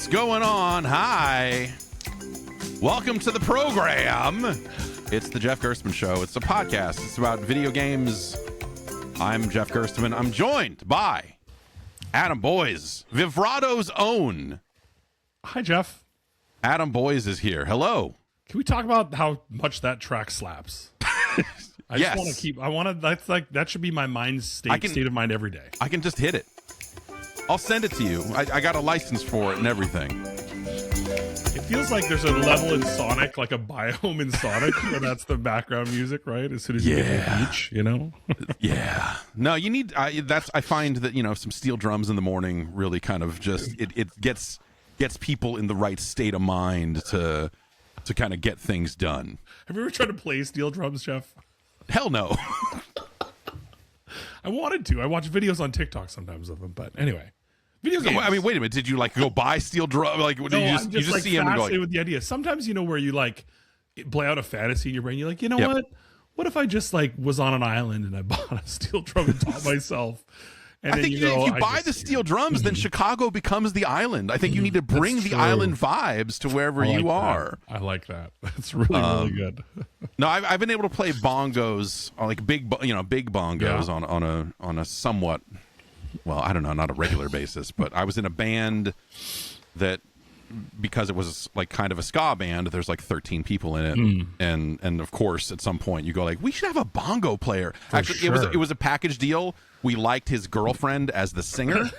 What's going on? Hi. Welcome to the program. It's the Jeff Gerstmann Show. It's a podcast. It's about video games. I'm Jeff Gerstmann. I'm joined by Adam Boyes, Vivrato's own. Hi, Jeff. Adam Boyes is here. Hello. Can we talk about how much that track slaps? I just want to keep. I want to. That's like that should be my mind state of mind every day. I can just hit it. I'll send it to you. I got a license for it and everything. It feels like there's a level in Sonic, like a biome in Sonic, where that's the background music, right? As soon as you get to the beach, you know. Yeah. No, you need. I find that some steel drums in the morning really kind of just it gets people in the right state of mind to kind of get things done. Have you ever tried to play steel drums, Jeff? Hell no. I wanted to. I watch videos on TikTok sometimes of them, but anyway. Video games. I mean, wait a minute. Did you go buy steel drum? Like, no, you just see him and go with the idea. Sometimes where you play out a fantasy in your brain. You're like, what? What if I just was on an island and I bought a steel drum and taught myself? And I think if you buy the steel drums, then Chicago becomes the island. I think you need to bring the island vibes to wherever you are. I like that. That's really good. No, I've been able to play bongos, like big bongos on a somewhat, well, I don't know, not a regular basis, but I was in a band that, because it was kind of a ska band, there's 13 people in it, and of course at some point you go we should have a bongo player. Actually, it was a package deal. We liked his girlfriend as the singer,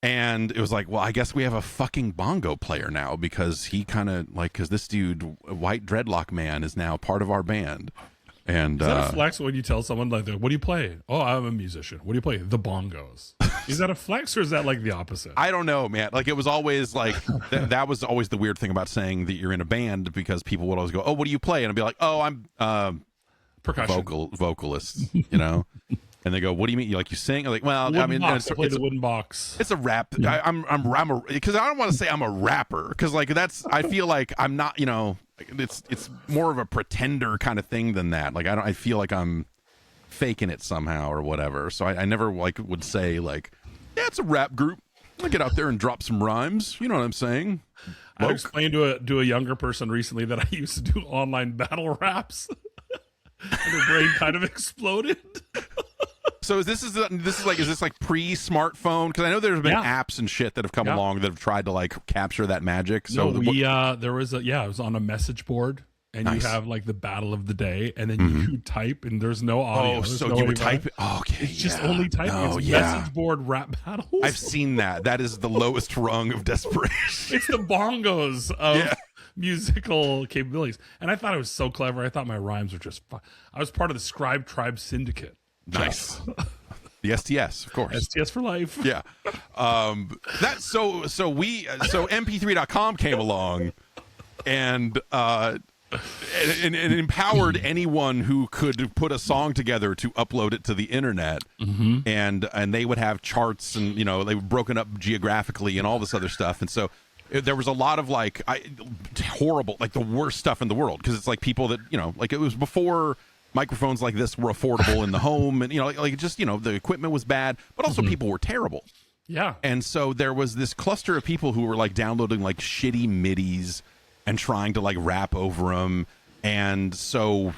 and it was well, I guess we have a fucking bongo player now, because he kind of because this dude, White Dreadlock Man, is now part of our band. And is that a flex when you tell someone what do you play? Oh, I'm a musician. What do you play? The bongos. Is that a flex, or is that the opposite? I don't know, man. It was always that was always the weird thing about saying that you're in a band, because people would always go, "Oh, what do you play?" And I'd be like, "Oh, I'm percussion vocalist," And they go, "What do you mean? You sing?" I'm well, I play the wooden box. It's a rap. Yeah. I'm because I don't want to say I'm a rapper, because that's I feel like I'm not. It's more of a pretender kind of thing than that. I feel like I'm faking it somehow or whatever. So I never would say yeah, it's a rap group. I get out there and drop some rhymes. You know what I'm saying? I explained to a younger person recently that I used to do online battle raps, and their brain kind of exploded. So is this pre-smartphone? Because I know there's been apps and shit that have come along that have tried to capture that magic. So there was it was on a message board, and you have the battle of the day, and then you type, and there's no audio. Oh, so you would type it? Oh, okay, it's just only typing. It's message board rap battles. I've seen that. That is the lowest rung of desperation. It's the bongos of musical capabilities, and I thought it was so clever. I thought my rhymes were just fun. I was part of the Scribe Tribe Syndicate. Nice. The STS, of course. STS for life. Yeah. So mp3.com came along and empowered anyone who could put a song together to upload it to the internet. And they would have charts, and they were broken up geographically and all this other stuff. And so there was a lot of horrible, the worst stuff in the world, because it's people that it was before microphones like this were affordable in the home, and the equipment was bad, but also people were terrible. Yeah. And so there was this cluster of people who were downloading shitty midis and trying to rap over them. And so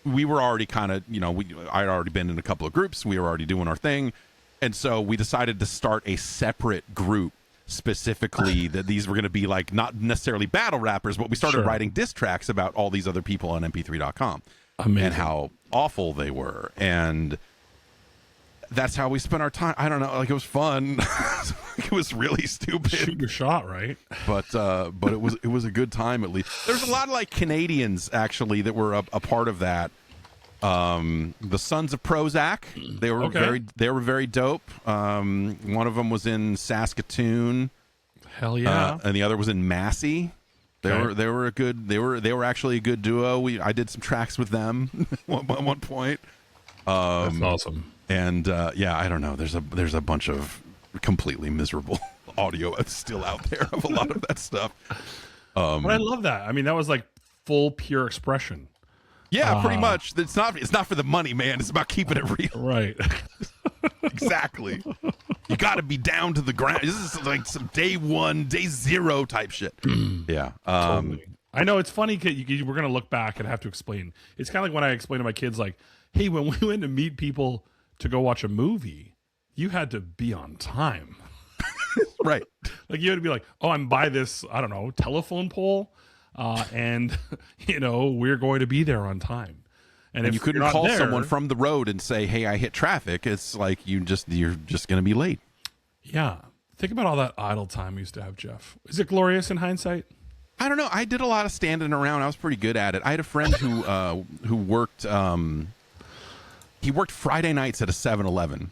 we were already kind of I'd already been in a couple of groups, we were already doing our thing, and so we decided to start a separate group specifically that these were going to be not necessarily battle rappers, but we started writing diss tracks about all these other people on mp3.com. Amazing. And how awful they were, and that's how we spent our time. I don't know, it was fun. It was really stupid. Shoot your shot, right? But it was a good time, at least. There's a lot of Canadians actually that were a part of that. The Sons of Prozac, they were very dope. One of them was in Saskatoon. Hell yeah. And the other was in Massey. They were actually a good duo. I did some tracks with them at one point. That's awesome. And I don't know. There's a bunch of completely miserable audio still out there of a lot of that stuff. But I love that. I mean, that was full pure expression. Yeah, pretty much. It's not for the money, man. It's about keeping it real. Right. Exactly. You got to be down to the ground. This is like some day 1, day 0 type shit. Yeah. Totally. I know it's funny because we're gonna look back and have to explain. It's kind of like when I explain to my kids, like, "Hey, when we went to meet people to go watch a movie, you had to be on time." Right. Like you had to be like, "Oh, I'm by this, I don't know, telephone pole, and we're going to be there on time." And if you couldn't you're not call there, someone from the road and say, "Hey, I hit traffic." It's like you're just going to be late. Yeah. Think about all that idle time we used to have, Jeff. Is it glorious in hindsight? I don't know. I did a lot of standing around. I was pretty good at it. I had a friend who worked. He worked Friday nights at a 7-Eleven.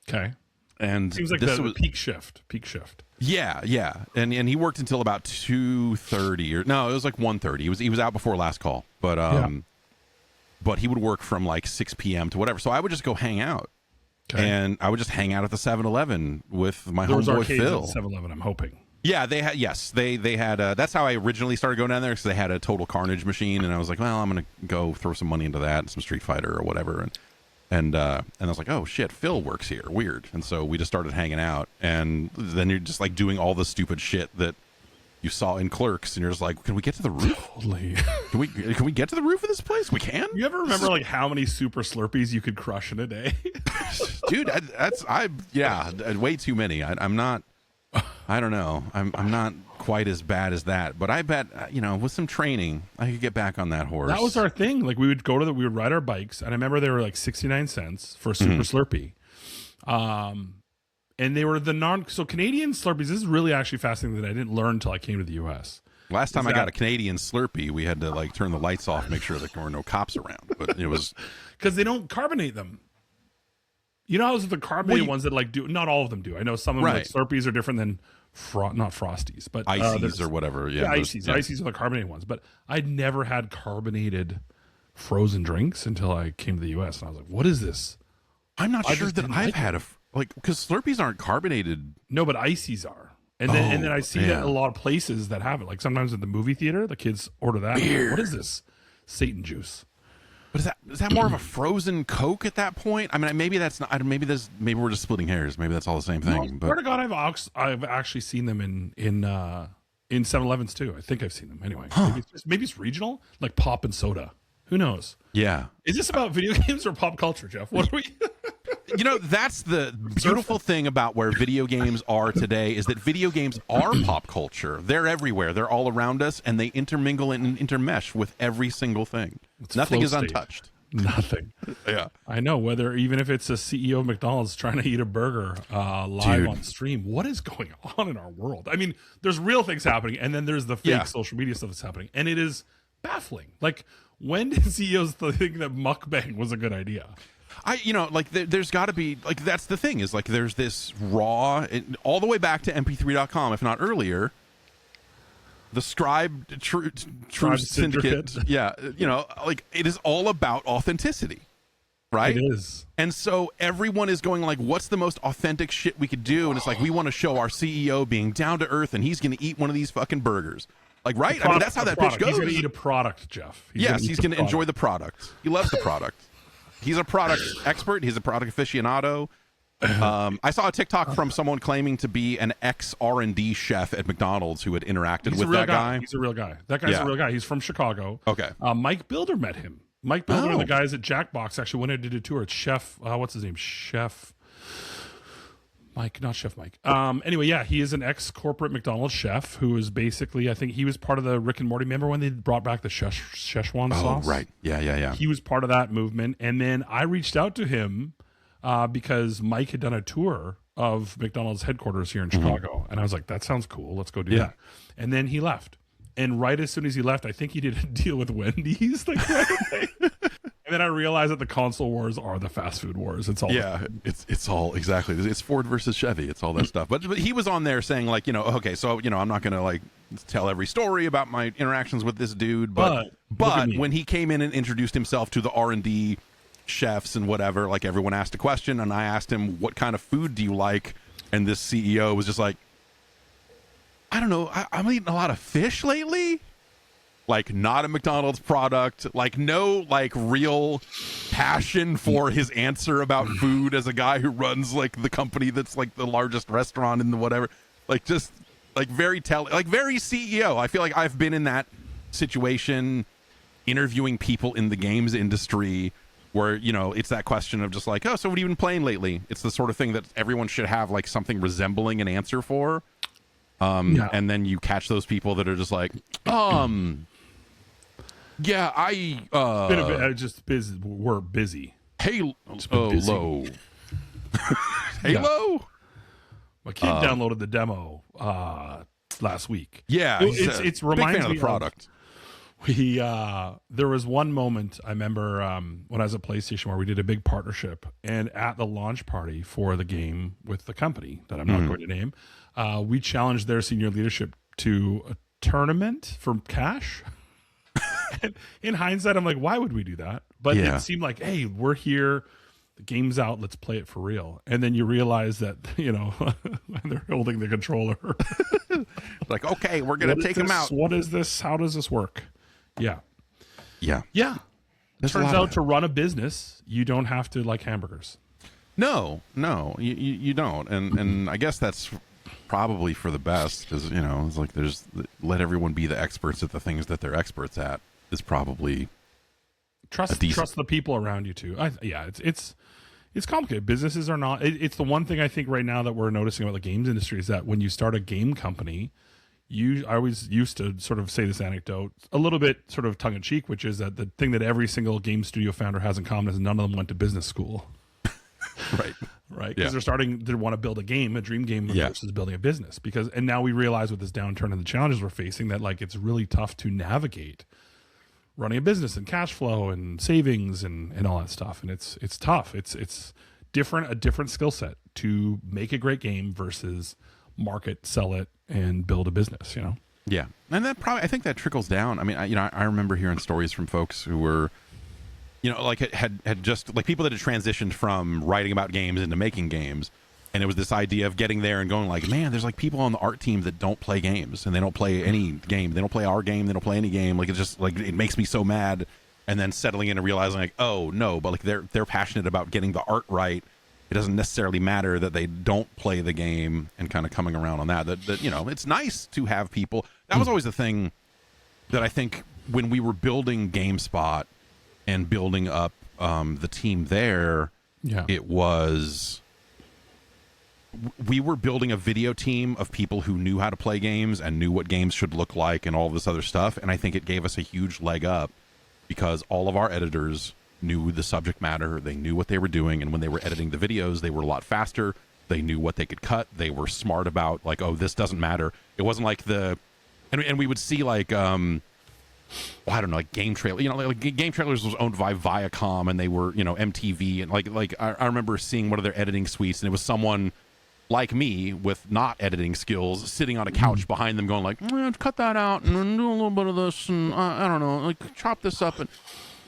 Okay. And seems like the peak shift. Peak shift. Yeah, yeah. And he worked until about 2:30 or no, it was like 1:30. He was out before last call. But he would work from like 6 p.m. to whatever. So I would just go hang out. Okay. And I would just hang out at the 7-Eleven with my homeboy Phil. 7-Eleven, I'm hoping. Yeah, they had. Yes, they had. That's how I originally started going down there because they had a Total Carnage machine, and I was like, well, I'm gonna go throw some money into that, some Street Fighter or whatever, and I was like, oh shit, Phil works here, weird, and so we just started hanging out, and then you're just like doing all the stupid shit that you saw in Clerks, and you're just like, can we get to the roof? Totally. Can we get to the roof of this place? We can. You ever remember like how many Super Slurpees you could crush in a day? Dude, way too many. I'm not. I don't know. I'm not quite as bad as that, but I bet with some training, I could get back on that horse. That was our thing. Like we would ride our bikes, and I remember they were like 69 cents for a Super Slurpee, and they were so Canadian Slurpees. This is really actually fascinating that I didn't learn until I came to the U.S. Last time I got a Canadian Slurpee, we had to like turn the lights off, make sure there were no cops around. But it was because they don't carbonate them. You know how the carbonated ones that like do, not all of them do. I know some of them like Slurpees are different than not Frosties, but Ices or whatever. Yeah, Ices. Yeah. Ices are the carbonated ones, but I'd never had carbonated frozen drinks until I came to the U.S. and I was like, "What is this?" I'm not sure that I've had because Slurpees aren't carbonated. No, but Ices are, and then I see that in a lot of places that have it. Like sometimes at the movie theater, the kids order that. Like, what is this? Satan juice. But is that more of a frozen Coke at that point? I mean, maybe that's not. Maybe we're just splitting hairs. Maybe that's all the same thing. Swear to God, I've actually seen them in 7-Elevens too. I think I've seen them anyway. Huh. Maybe it's regional, like pop and soda. Who knows? Yeah. Is this about video games or pop culture, Jeff? What are we? That's the beautiful thing about where video games are today is that video games are pop culture. They're everywhere. They're all around us, and they intermingle and intermesh with every single thing. Nothing is untouched. Nothing. Yeah. I know, even if it's a CEO of McDonald's trying to eat a burger live on stream, what is going on in our world? I mean, there's real things happening, and then there's the fake social media stuff that's happening, and it is baffling. Like, when did CEOs think that mukbang was a good idea? There's got to be, like, that's the thing is, like, there's this raw, all the way back to mp3.com, if not earlier, the Scribe True Syndicate. Yeah, like, it is all about authenticity, right? It is. And so everyone is going, like, what's the most authentic shit we could do? And it's like, we want to show our CEO being down to earth, and he's going to eat one of these fucking burgers. Like, right? I mean, that's how that pitch goes. He's going to eat a product, Jeff. He's going to enjoy the product. He loves the product. He's a product expert. He's a product aficionado. I saw a TikTok from someone claiming to be an ex-R&D chef at McDonald's who had interacted with that guy. He's a real guy. That guy's a real guy. He's from Chicago. Okay. Mike Builder met him. Mike Builder and the guys at Jackbox actually went and did a tour. It's Chef, what's his name? Chef Mike, not Chef Mike. Anyway, yeah, he is an ex-corporate McDonald's chef who is basically, I think he was part of the Rick and Morty. Remember when they brought back the Szechuan sauce? Oh, right. Yeah. He was part of that movement. And then I reached out to him because Mike had done a tour of McDonald's headquarters here in Chicago. And I was like, that sounds cool. Let's go do that. And then he left. And right as soon as he left, I think he did a deal with Wendy's. Like, right away. And then I realized that the console wars are the fast food wars. It's all it's all exactly. It's Ford versus Chevy. It's all that stuff. But he was on there saying, like, okay, so I'm not going to like tell every story about my interactions with this dude, but when he came in and introduced himself to the R&D chefs and whatever, like, everyone asked a question, and I asked him, what kind of food do you like? And this CEO was just like, I don't know, I'm eating a lot of fish lately. Like, not a McDonald's product, like, no, like, real passion for his answer about food as a guy who runs like the company that's like the largest restaurant in the whatever, like just like very CEO. I feel like I've been in that situation interviewing people in the games industry where, you know, it's that question of just like, oh, so what have you been playing lately? It's the sort of thing that everyone should have like something resembling an answer for. And then you catch those people that are just like, yeah, we're busy. Halo. Halo. Halo? My kid downloaded the demo last week. Yeah, it's reminds big fan me of the product. There was one moment I remember when I was at PlayStation where we did a big partnership, and at the launch party for the game with the company that I'm not going to name, we challenged their senior leadership to a tournament for cash. And in hindsight, I'm like, why would we do that? But it seemed like, hey, we're here. The game's out. Let's play it for real. And then you realize that, you know, they're holding the controller. Like, okay, we're going to take him out. What is this? How does this work? Yeah. Yeah. It turns out to run a business, you don't have to like hamburgers. No, you don't. And I guess that's probably for the best, because, you know, it's like let everyone be the experts at the things that they're experts at is probably trust the people around you too. It's complicated. Businesses are not. It's the one thing I think right now that we're noticing about the games industry is that when you start a game company, I always used to sort of say this anecdote a little bit sort of tongue in cheek, which is that the thing that every single game studio founder has in common is none of them went to business school. Right. Because they're starting to want to build a dream game versus building a business. And now we realize with this downturn and the challenges we're facing that like it's really tough to navigate running a business and cash flow and savings and all that stuff. And it's tough. It's a different skill set to make a great game versus market, sell it, and build a business, you know? Yeah. And I think that trickles down. I mean, I remember hearing stories from folks who were, you know, like had just like people that had transitioned from writing about games into making games. And it was this idea of getting there and going like, man, there's like people on the art team that don't play games, and they don't play any game. They don't play our game. They don't play any game. Like, it's just like, it makes me so mad. And then settling in and realizing like, oh no, but like they're passionate about getting the art right. It doesn't necessarily matter that they don't play the game, and kind of coming around on that, you know, it's nice to have people. That was always the thing that I think when we were building GameSpot and building up the team there, it was, we were building a video team of people who knew how to play games and knew what games should look like and all this other stuff. And I think it gave us a huge leg up because all of our editors knew the subject matter. They knew what they were doing. And when they were editing the videos, they were a lot faster. They knew what they could cut. They were smart about like, oh, this doesn't matter. It wasn't like and we would see like, I don't know, like game trailer, you know, like Game Trailers was owned by Viacom, and they were, you know, MTV, and like I remember seeing one of their editing suites, and it was someone like me with not editing skills sitting on a couch behind them going like, cut that out and do a little bit of this, and I don't know, like chop this up,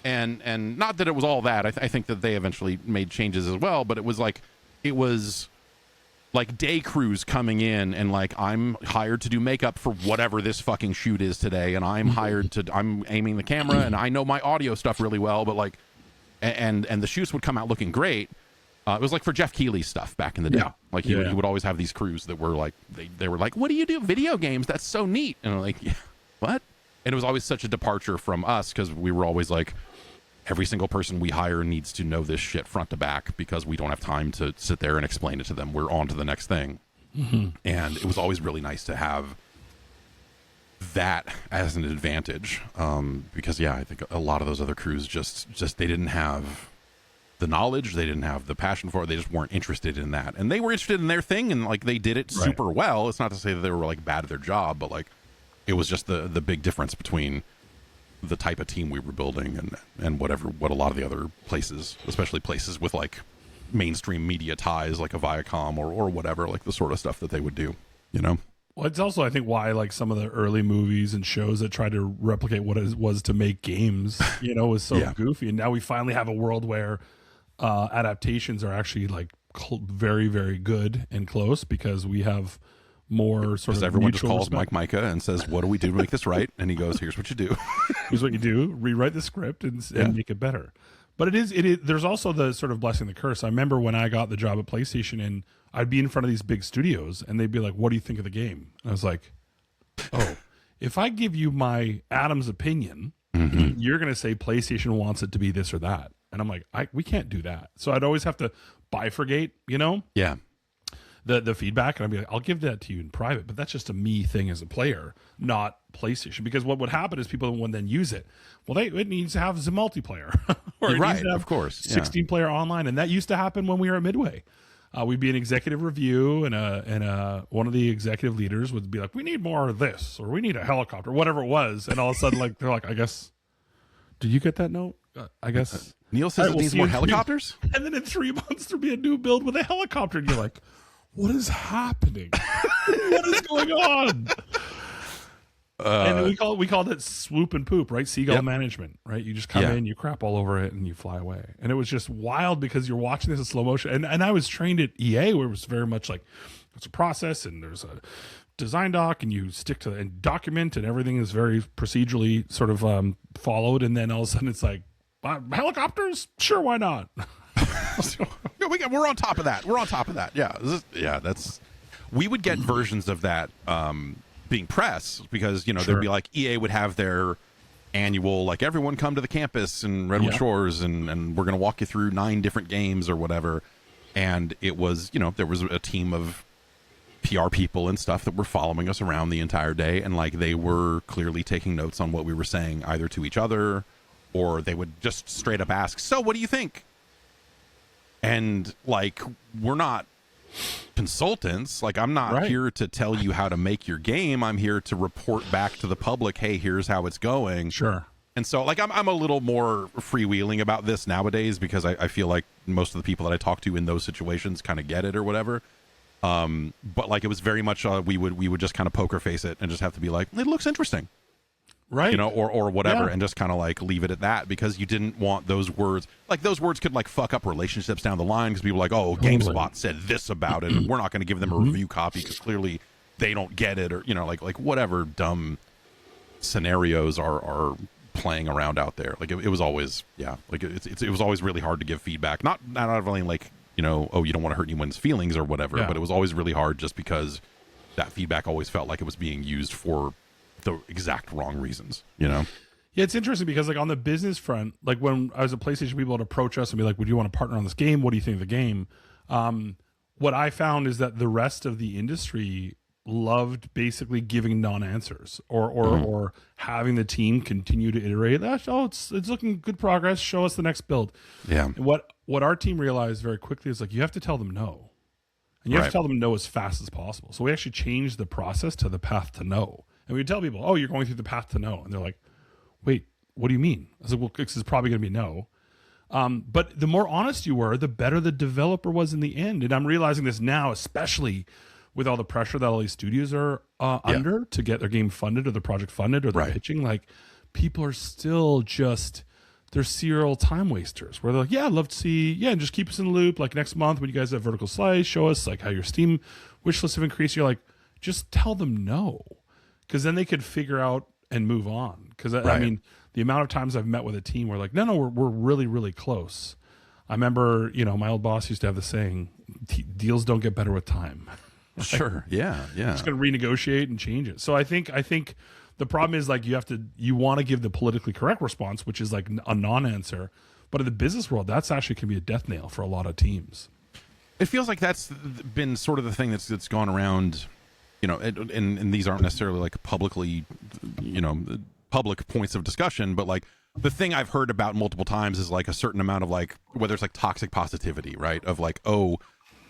and not that it was all that. I think that they eventually made changes as well, but it was like day crews coming in, and like, I'm hired to do makeup for whatever this fucking shoot is today, and I'm aiming the camera, and I know my audio stuff really well, but like, and the shoots would come out looking great. It was like for Jeff Keighley's stuff back in the day. Yeah. Like he would always have these crews that were like, they were like, what do you do? Video games? That's so neat. And I'm like, yeah, what? And it was always such a departure from us, because we were always like, every single person we hire needs to know this shit front to back, because we don't have time to sit there and explain it to them. We're on to the next thing. And it was always really nice to have that as an advantage, because I think a lot of those other crews just they didn't have the knowledge, they didn't have the passion for it, they just weren't interested in that, and they were interested in their thing, and like they did it super well. It's not to say that they were like bad at their job, but like it was just the big difference between the type of team we were building and what a lot of the other places, especially places with like mainstream media ties like a Viacom or whatever, like the sort of stuff that they would do, you know. Well, it's also, I think, why like some of the early movies and shows that tried to replicate what it was to make games, you know, was so goofy. And now we finally have a world where adaptations are actually like very, very good and close, because we have more sort of everyone just calls Mike Micah and says, what do we do to make this right? And he goes, here's what you do. Here's what you do. Rewrite the script and make it better. But it is. There's also the sort of blessing, the curse. I remember when I got the job at PlayStation, and I'd be in front of these big studios, and they'd be like, "What do you think of the game?" And I was like, "Oh, if I give you my Adam's opinion, you're going to say PlayStation wants it to be this or that." And I'm like, we can't do that. So I'd always have to bifurcate, Yeah. the feedback, and I'd be like, I'll give that to you in private, but that's just a me thing as a player, not PlayStation. Because what would happen is people would then use it. Well, it needs to have the multiplayer, or it needs to have, of course, 16 player online, and that used to happen when we were at Midway. We'd be an executive review, and one of the executive leaders would be like, "We need more of this," or "We need a helicopter," whatever it was, and all of a sudden, like they're like, "I guess, did you get that note? I guess." Neil says it needs more helicopters, and then in 3 months there'd be a new build with a helicopter, and you're like, "What is happening? What is going on?" And we called it swoop and poop, right? Seagull management, right? You just come in, you crap all over it, and you fly away. And it was just wild because you're watching this in slow motion. And I was trained at EA, where it was very much like it's a process, and there's a design doc, and you stick to and document, and everything is very procedurally sort of followed. And then all of a sudden, it's like helicopters, sure, why not? We're on top of that. We're on top of that. Yeah, we would get versions of that. Being press, because there'd be like EA would have their annual, like, everyone come to the campus in Redwood Shores, and we're going to walk you through 9 different games or whatever. And it was, there was a team of PR people and stuff that were following us around the entire day, and like they were clearly taking notes on what we were saying, either to each other, or they would just straight up ask, "So what do you think?" And like, we're not consultants. Like, I'm not here to tell you how to make your game. I'm here to report back to the public, "Hey, here's how it's going." Sure. And so, like, I'm a little more freewheeling about this nowadays, because I feel like most of the people that I talk to in those situations kind of get it or whatever. But like, it was very much we would just kind of poker face it and just have to be like, "It looks interesting." Right. Or whatever, and just kind of like leave it at that, because you didn't want those words. Like, those words could like fuck up relationships down the line, because people are like, "Oh, GameSpot said this about it, and we're not going to give them a review copy because clearly they don't get it," or like whatever dumb scenarios are playing around out there. Like, it was always it was always really hard to give feedback. Not only like oh, you don't want to hurt anyone's feelings or whatever, but it was always really hard just because that feedback always felt like it was being used for the exact wrong reasons. Yeah, it's interesting because, like, on the business front, like when I was at PlayStation, people would approach us and be like, "Would you want to partner on this game? What do you think of the game?" What I found is that the rest of the industry loved basically giving non-answers, or having the team continue to iterate. "Oh, it's looking good progress. Show us the next build." Yeah. And what our team realized very quickly is, like, you have to tell them no, and you have to tell them no as fast as possible. So we actually changed the process to the path to no. And we tell people, "Oh, you're going through the path to no." And they're like, "Wait, what do you mean?" I was like, "Well, this is probably going to be no." But the more honest you were, the better the developer was in the end. And I'm realizing this now, especially with all the pressure that all these studios are under to get their game funded, or their project funded, or their pitching. Like, people are still just, they're serial time wasters, where they're like, "Yeah, I'd love to see, and just keep us in the loop. Like, next month when you guys have Vertical Slice, show us like how your Steam wish lists have increased." You're like, just tell them no. Because then they could figure out and move on. Because I mean, the amount of times I've met with a team where like, no, we're really, really close. I remember, my old boss used to have the saying, "Deals don't get better with time." Sure. Yeah. Just going to renegotiate and change it. So I think the problem is, like, you want to give the politically correct response, which is like a non-answer. But in the business world, that's actually can be a death nail for a lot of teams. It feels like that's been sort of the thing that's gone around. And these aren't necessarily like publicly, public points of discussion, but like the thing I've heard about multiple times is like a certain amount of like, whether it's like toxic positivity, right? Of like, oh,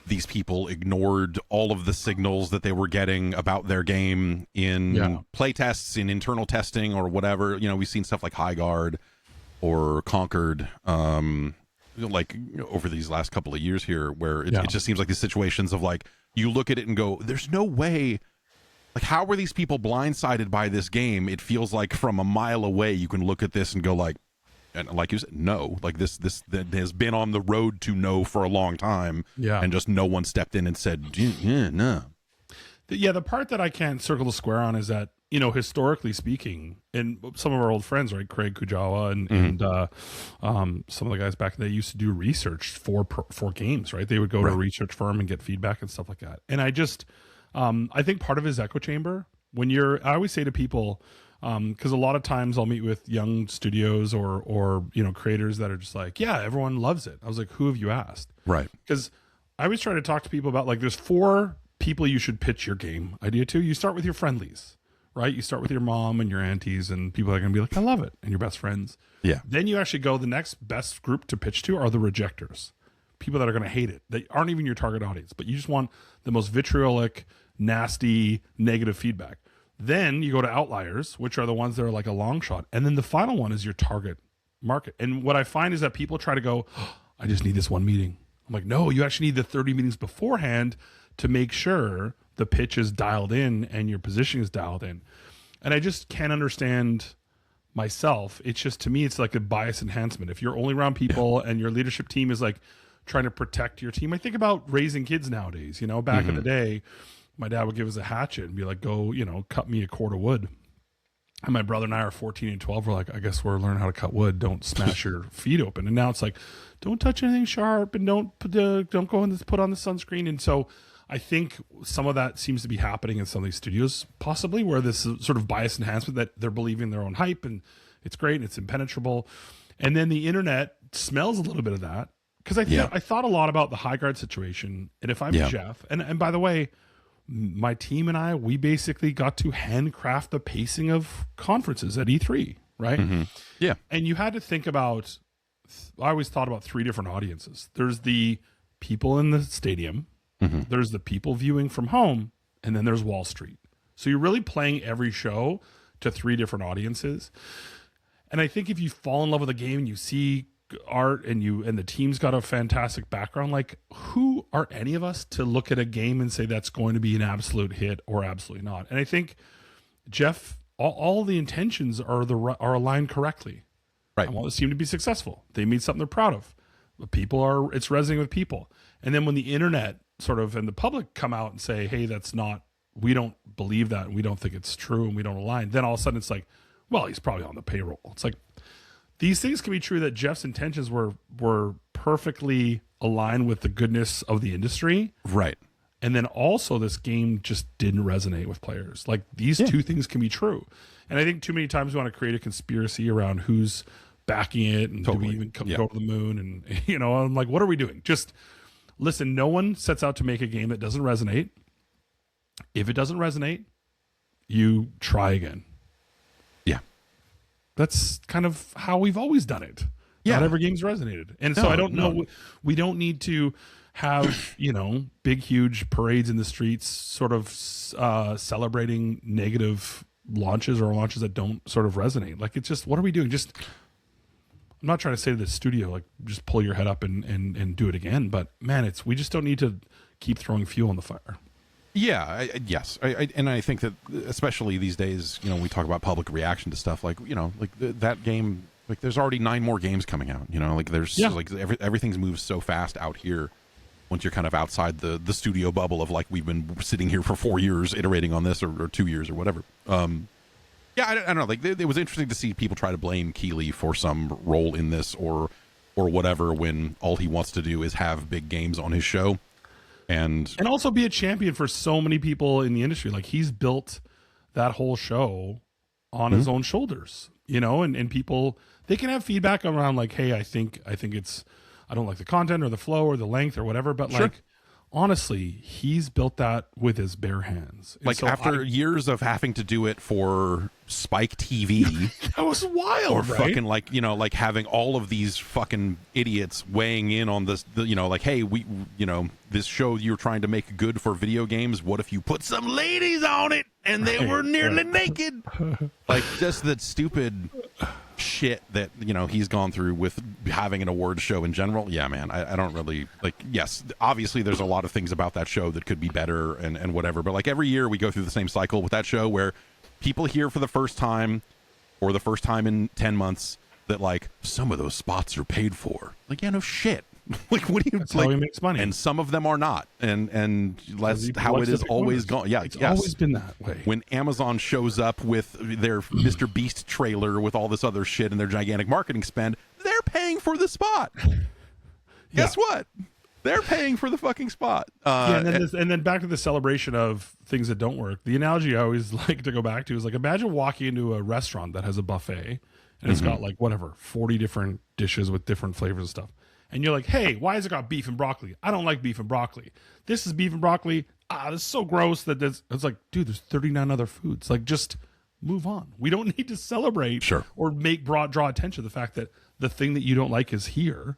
these people ignored all of the signals that they were getting about their game in play tests, in internal testing, or whatever. We've seen stuff like Highguard or Conquered, like over these last couple of years here, where it just seems like these situations of like, you look at it and go, "There's no way." Like, how were these people blindsided by this game? It feels like from a mile away, you can look at this and go like, and like you said, no, like this that has been on the road to no for a long time. Yeah. And just no one stepped in and said, "Yeah, no." The part that I can't circle the square on is that, you know, historically speaking, and some of our old friends, right, Craig Kujawa and some of the guys back then, they used to do research for games, right? They would go to a research firm and get feedback and stuff like that. And I just, I think part of it is echo chamber. I always say to people, because a lot of times I'll meet with young studios or you know, creators that are just like, yeah, everyone loves it. I was like, who have you asked? Right. Because I always try to talk to people about, like, there's 4 people you should pitch your game idea to. You start with your friendlies, right? You start with your mom and your aunties and people that are going to be like, I love it, and your best friends. Yeah. Then you actually go, the next best group to pitch to are the rejectors, people that are going to hate it. They aren't even your target audience, but you just want the most vitriolic, nasty, negative feedback. Then you go to outliers, which are the ones that are like a long shot. And then the final one is your target market. And what I find is that people try to go, oh, I just need this one meeting. I'm like, no, you actually need the 30 meetings beforehand to make sure the pitch is dialed in and your positioning is dialed in. And I just can't understand myself. It's just, to me, it's like a bias enhancement. If you're only around people and your leadership team is like trying to protect your team. I think about raising kids nowadays, you know, back in the day, my dad would give us a hatchet and be like, go, you know, cut me a cord of wood. And my brother and I are 14 and 12. We're like, I guess we're learning how to cut wood. Don't smash your feet open. And now it's like, don't touch anything sharp and don't go and put on the sunscreen. And so I think some of that seems to be happening in some of these studios, possibly, where this sort of bias enhancement that they're believing their own hype and it's great and it's impenetrable. And then the internet smells a little bit of that. Because I thought a lot about the Highguard situation. And if I'm Jeff, and by the way, my team and I, we basically got to handcraft the pacing of conferences at E3, right? Yeah. And you had to think about, I always thought about 3 different audiences. There's the people in the stadium, there's the people viewing from home, and then there's Wall Street. So you're really playing every show to 3 different audiences. And I think if you fall in love with a game and you see art and the team's got a fantastic background, like, who are any of us to look at a game and say that's going to be an absolute hit or absolutely not? And I think, Jeff, all the intentions are aligned correctly. Right. I want this team to be successful. They meet something they're proud of. It's resonating with people. And then when the internet sort of and the public come out and say, hey, we don't believe that and we don't think it's true and we don't align, then all of a sudden it's like, well, he's probably on the payroll. It's like, these things can be true that Jeff's intentions were perfectly aligned with the goodness of the industry. Right. And then also this game just didn't resonate with players. Like, these 2 things can be true. And I think too many times we want to create a conspiracy around who's backing it and do we even go to the moon? And, you know, I'm like, what are we doing? Just listen, no one sets out to make a game that doesn't resonate. If it doesn't resonate, you try again. That's kind of how we've always done it. Yeah. Not every game's resonated. And so I don't know. We don't need to have, you know, big, huge parades in the streets sort of celebrating negative launches or launches that don't sort of resonate. Like, it's just, what are we doing? Just, I'm not trying to say to the studio, like, just pull your head up and do it again. But, man, we just don't need to keep throwing fuel on the fire. Yeah, yes. And I think that especially these days, you know, we talk about public reaction to stuff like, you know, like that game, like there's already 9 more games coming out, you know, like there's like everything's moves so fast out here once you're kind of outside the studio bubble of like, we've been sitting here for 4 years iterating on this or 2 years or whatever. Yeah, I don't know. Like it was interesting to see people try to blame Keeley for some role in this or whatever when all he wants to do is have big games on his show. And also be a champion for so many people in the industry. Like, he's built that whole show on his own shoulders, you know, and people, they can have feedback around like, hey, I think it's, I don't like the content or the flow or the length or whatever, but like, honestly, he's built that with his bare hands. And like, so after years of having to do it for Spike TV, that was wild, or right? fucking like, you know, like having all of these fucking idiots weighing in on this, you know, like, hey, we, you know, this show you're trying to make good for video games. What if you put some ladies on it and they were nearly naked? Like, just that stupid shit that, you know, he's gone through with having an awards show in general. Yeah, man, I don't really like, yes, obviously there's a lot of things about that show that could be better and whatever, but like every year we go through the same cycle with that show where people hear for the first time or the first time in 10 months that like some of those spots are paid for. Like, yeah, no shit. Like, what do you? That's like, how he makes money. And some of them are not. And that's how it is always gone. Yeah, it's always been that way. When Amazon shows up with their Mr. Beast trailer with all this other shit and their gigantic marketing spend, they're paying for the spot. Guess what? They're paying for the fucking spot. And then back to the celebration of things that don't work. The analogy I always like to go back to is like, imagine walking into a restaurant that has a buffet and it's got like 40 different dishes with different flavors and stuff. And you're like, hey, why has it got beef and broccoli? I don't like beef and broccoli. This is beef and broccoli. This is so gross that it's like, dude, there's 39 other foods. Like, just move on. We don't need to celebrate or draw attention to the fact that the thing that you don't like is here.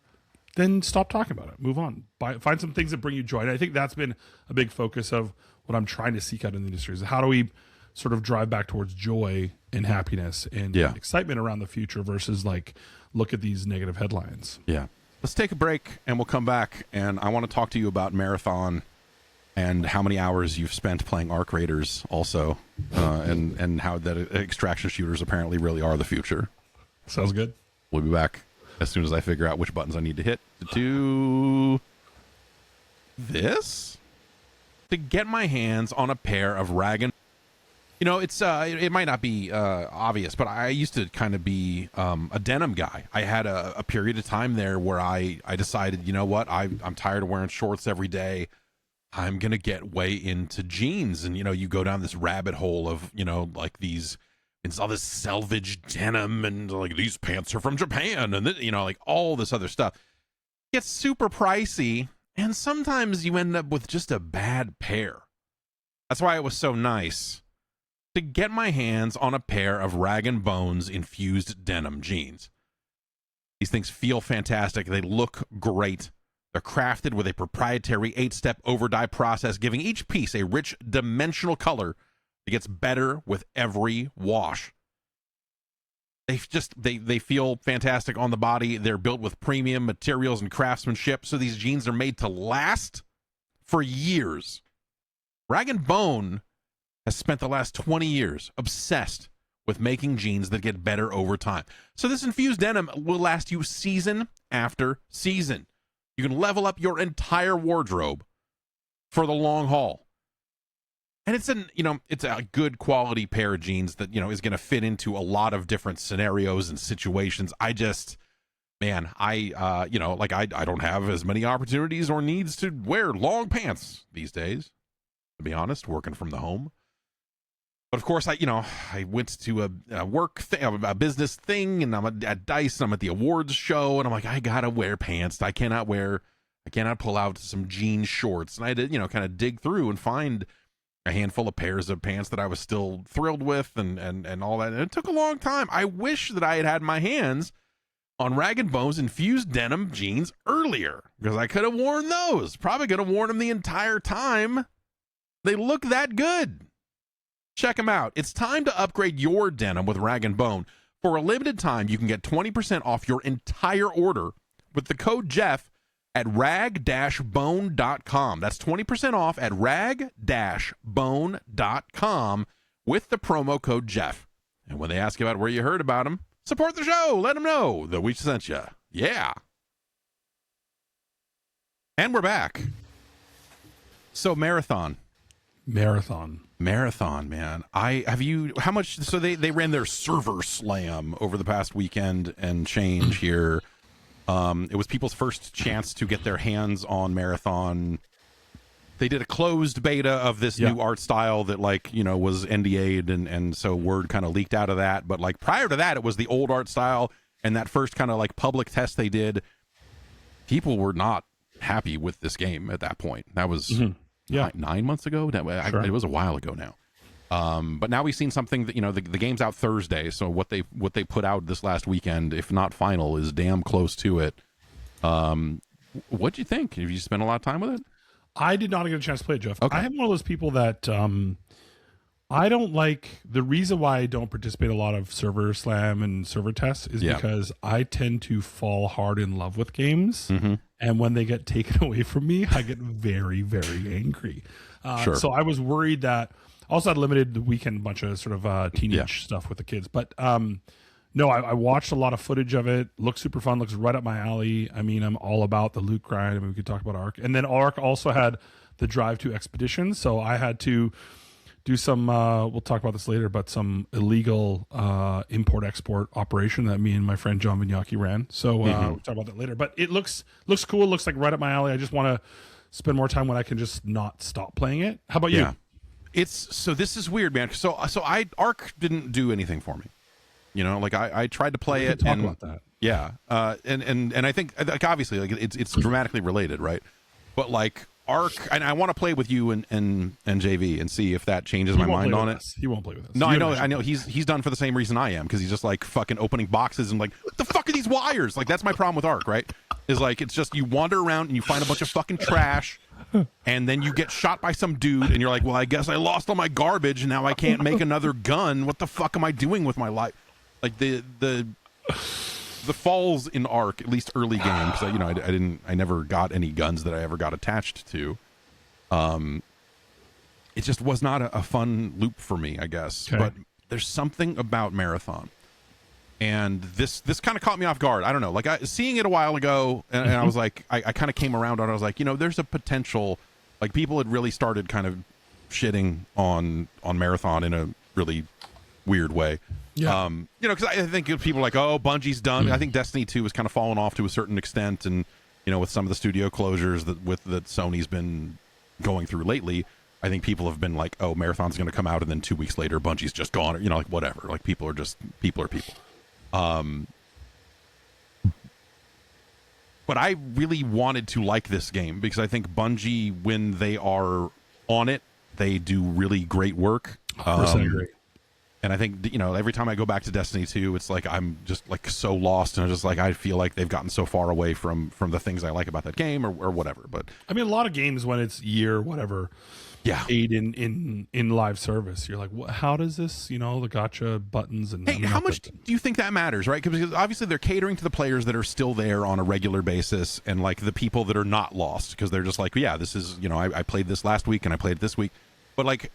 Then stop talking about it. Move on. Find some things that bring you joy. And I think that's been a big focus of what I'm trying to seek out in the industry is how do we sort of drive back towards joy and happiness and excitement around the future versus like look at these negative headlines. Yeah. Let's take a break and we'll come back. And I want to talk to you about Marathon and how many hours you've spent playing Arc Raiders also, and how that extraction shooters apparently really are the future. Sounds good. We'll be back as soon as I figure out which buttons I need to hit to do this. To get my hands on a pair of Rag. You know, it's it might not be obvious, but I used to kind of be a denim guy. I had a period of time there where I decided, you know what, I'm tired of wearing shorts every day. I'm going to get way into jeans. And, you know, you go down this rabbit hole of, you know, like these, it's all this selvage denim and like these pants are from Japan and, you know, like all this other stuff. It gets super pricey. And sometimes you end up with just a bad pair. That's why it was so nice to get my hands on a pair of Rag & Bones infused denim jeans. These things feel fantastic. They look great. They're crafted with a proprietary 8-step over-dye process, giving each piece a rich dimensional color that gets better with every wash. They feel fantastic on the body. They're built with premium materials and craftsmanship, so these jeans are made to last for years. Rag & Bone has spent the last 20 years obsessed with making jeans that get better over time. So this infused denim will last you season after season. You can level up your entire wardrobe for the long haul. And it's a good quality pair of jeans that, you know, is going to fit into a lot of different scenarios and situations. I don't have as many opportunities or needs to wear long pants these days, to be honest, working from the home. But of course, I went to a business thing, and I'm at DICE, and I'm at the awards show, and I'm like, I gotta wear pants. I cannot pull out some jean shorts. And I did, kind of dig through and find a handful of pairs of pants that I was still thrilled with and all that. And it took a long time. I wish that I had my hands on Rag & Bone's infused denim jeans earlier, because I could have worn those. Probably could have worn them the entire time. They look that good. Check them out. It's time to upgrade your denim with Rag & Bone. For a limited time, you can get 20% off your entire order with the code Jeff at rag-bone.com. That's 20% off at rag-bone.com with the promo code Jeff. And when they ask you about where you heard about them, support the show. Let them know that we sent you. Yeah. And we're back. So Marathon, man. How much? So they ran their server slam over the past weekend and change here. It was people's first chance to get their hands on Marathon. They did a closed beta of this new art style that was NDA'd, and so word kind of leaked out of that. But prior to that, it was the old art style, and that first kind of public test they did, people were not happy with this game at that point. That was 9 months ago. It was a while ago now. But now we've seen something that, the game's out Thursday. So what they put out this last weekend, if not final, is damn close to it. What'd you think? Have you spent a lot of time with it? I did not get a chance to play it, Jeff. Okay. I am one of those people that I don't like. The reason why I don't participate in a lot of server slam and server tests is because I tend to fall hard in love with games. Mm-hmm. And when they get taken away from me, I get very, very angry. Sure. So I was worried that. Also had limited the weekend bunch of sort of teenage stuff with the kids. But No, I watched a lot of footage of it. Looks super fun. Looks right up my alley. I mean, I'm all about the loot grind. I mean, we could talk about Ark. And then Ark also had the Drive to Expedition. So I had to do some, we'll talk about this later, but some illegal import-export operation that me and my friend John Vignacchi ran. So we'll talk about that later. But it looks cool. It looks like right up my alley. I just want to spend more time when I can just not stop playing it. How about you? So this is weird, man. So Ark didn't do anything for me. You know, like I tried to play it. Talk about that. Yeah, and I think like obviously like it's dramatically related, right? But like Ark, and I want to play with you and JV and see if that changes my mind on it. He won't play with us. No, I know. He's done for the same reason I am, because he's just like fucking opening boxes and like, what the fuck are these wires? Like that's my problem with Ark, right? Is like it's just you wander around and you find a bunch of fucking trash. And then you get shot by some dude, and you're like, well, I guess I lost all my garbage, and now I can't make another gun. What the fuck am I doing with my life? Like the falls in Ark, at least early game, because I never got any guns that I ever got attached to. It just was not a fun loop for me, I guess. Okay. But there's something about Marathon, and this kind of caught me off guard. I don't know, like seeing it a while ago, and I was like, I kind of came around on it. I was like, there's a potential. Like people had really started kind of shitting on Marathon in a really weird way. Yeah. Because I think people are like, oh, Bungie's done. I think Destiny 2 has kind of fallen off to a certain extent, and with some of the studio closures that Sony's been going through lately, I think people have been like, oh, Marathon's going to come out, and then 2 weeks later, Bungie's just gone, or like whatever. Like people are people. But I really wanted to like this game because I think Bungie, when they are on it, they do really great work. 100% agree. And I think, every time I go back to Destiny 2, it's like I'm just like so lost, and I'm just like I feel like they've gotten so far away from the things I like about that game or whatever. But I mean, a lot of games when it's year whatever, paid in live service, you're like, how does this, the gotcha buttons and how much do you think that matters, right? Because obviously they're catering to the players that are still there on a regular basis, and like the people that are not lost, because they're just like, yeah, this is I played this last week and I played it this week, but like.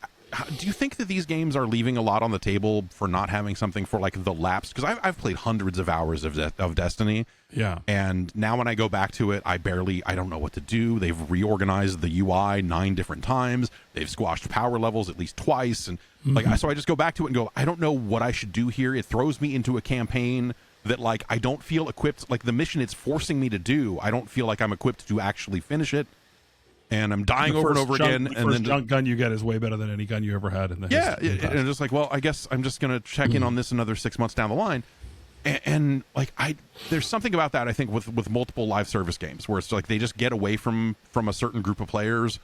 Do you think that these games are leaving a lot on the table for not having something for like the lapsed? Because I've played hundreds of hours of Destiny. Yeah. And now when I go back to it, I don't know what to do. They've reorganized the UI 9 different times. They've squashed power levels at least twice. And so I just go back to it and go, I don't know what I should do here. It throws me into a campaign that like I don't feel equipped. Like the mission it's forcing me to do, I don't feel like I'm equipped to actually finish it. And I'm dying over and over again. The first junk gun you get is way better than any gun you ever had in the history. Yeah, and I'm just like, well, I guess I'm just going to check in on this another 6 months down the line. And like, there's something about that, I think, with multiple live service games where it's like they just get away from a certain group of players.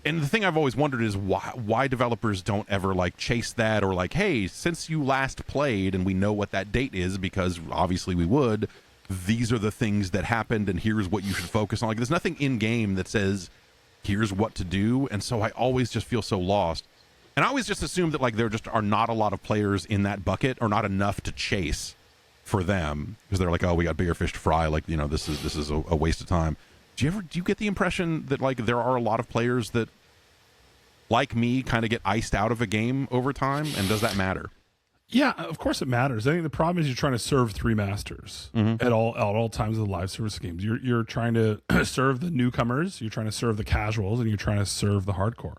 And the thing I've always wondered is why developers don't ever like chase that, or like, hey, since you last played and we know what that date is, because obviously we would. These are the things that happened, and here's what you should focus on. Like, there's nothing in game that says, here's what to do, and so I always just feel so lost. And I always just assume that like there just are not a lot of players in that bucket, or not enough to chase for them, because they're like, oh, we got bigger fish to fry. Like, this is a waste of time. Do you get the impression that like there are a lot of players that, like me, kind of get iced out of a game over time, and does that matter? Yeah, of course it matters. I think the problem is you're trying to serve three masters at all times of the live service games. You're trying to serve the newcomers, you're trying to serve the casuals, and you're trying to serve the hardcore.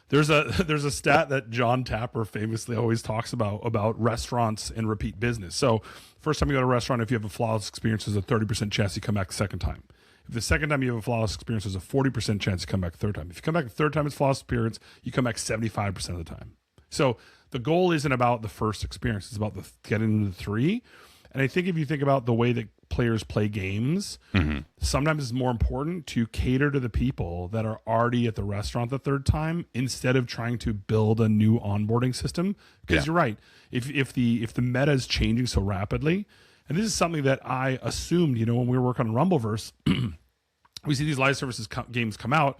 There's a stat that John Tapper famously always talks about restaurants and repeat business. So first time you go to a restaurant, if you have a flawless experience, there's a 30% chance you come back the second time. If the second time you have a flawless experience, there's a 40% chance you come back the third time. If you come back the third time it's flawless experience, you come back 75% of the time. So the goal isn't about the first experience. It's about getting into the three. And I think if you think about the way that players play games, sometimes it's more important to cater to the people that are already at the restaurant the third time instead of trying to build a new onboarding system. Because you're right. If the meta is changing so rapidly, and this is something that I assumed, when we were working on Rumbleverse, we see these live services games come out,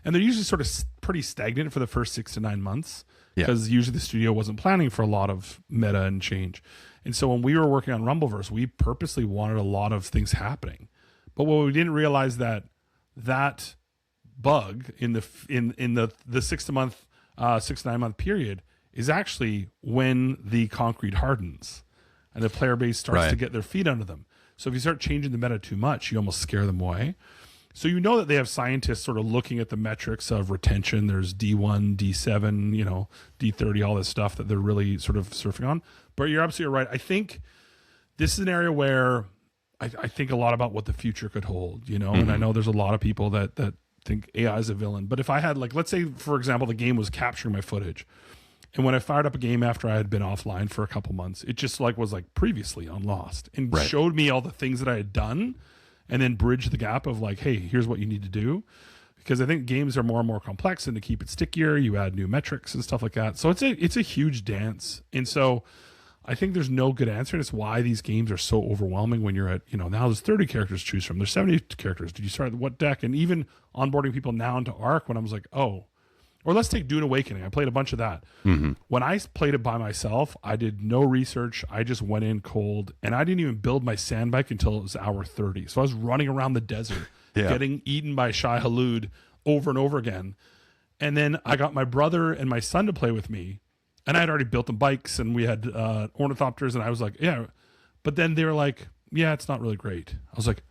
and they're usually sort of pretty stagnant for the first 6 to 9 months. Because usually the studio wasn't planning for a lot of meta and change. And so when we were working on Rumbleverse, we purposely wanted a lot of things happening. But what we didn't realize that bug in the 6 to 9 month period is actually when the concrete hardens. and the player base starts Right. to get their feet under them. So if you start changing the meta too much, you almost scare them away. So you know that they have scientists sort of looking at the metrics of retention. There's D1, D7, D30, all this stuff that they're really sort of surfing on. But you're absolutely right. I think this is an area where I think a lot about what the future could hold, and I know there's a lot of people that think AI is a villain. But if I had, like, let's say, for example, the game was capturing my footage, and when I fired up a game after I had been offline for a couple months, it just was previously on Lost and Right. showed me all the things that I had done and then bridged the gap of like, hey, here's what you need to do. Because I think games are more and more complex, and to keep it stickier, you add new metrics and stuff like that. So it's a huge dance. And so I think there's no good answer. And it's why these games are so overwhelming when you're at, now there's 30 characters to choose from. There's 70 characters. Did you start what deck? And even onboarding people now into Arc, when I was like, oh, or let's take Dune Awakening. I played a bunch of that. When I played it by myself, I did no research. I just went in cold, and I didn't even build my sand bike until it was hour 30. So I was running around the desert, getting eaten by Shai Halud over and over again. And then I got my brother and my son to play with me, and I had already built them bikes, and we had ornithopters, and I was like, yeah. But then they were like, yeah, it's not really great. I was like,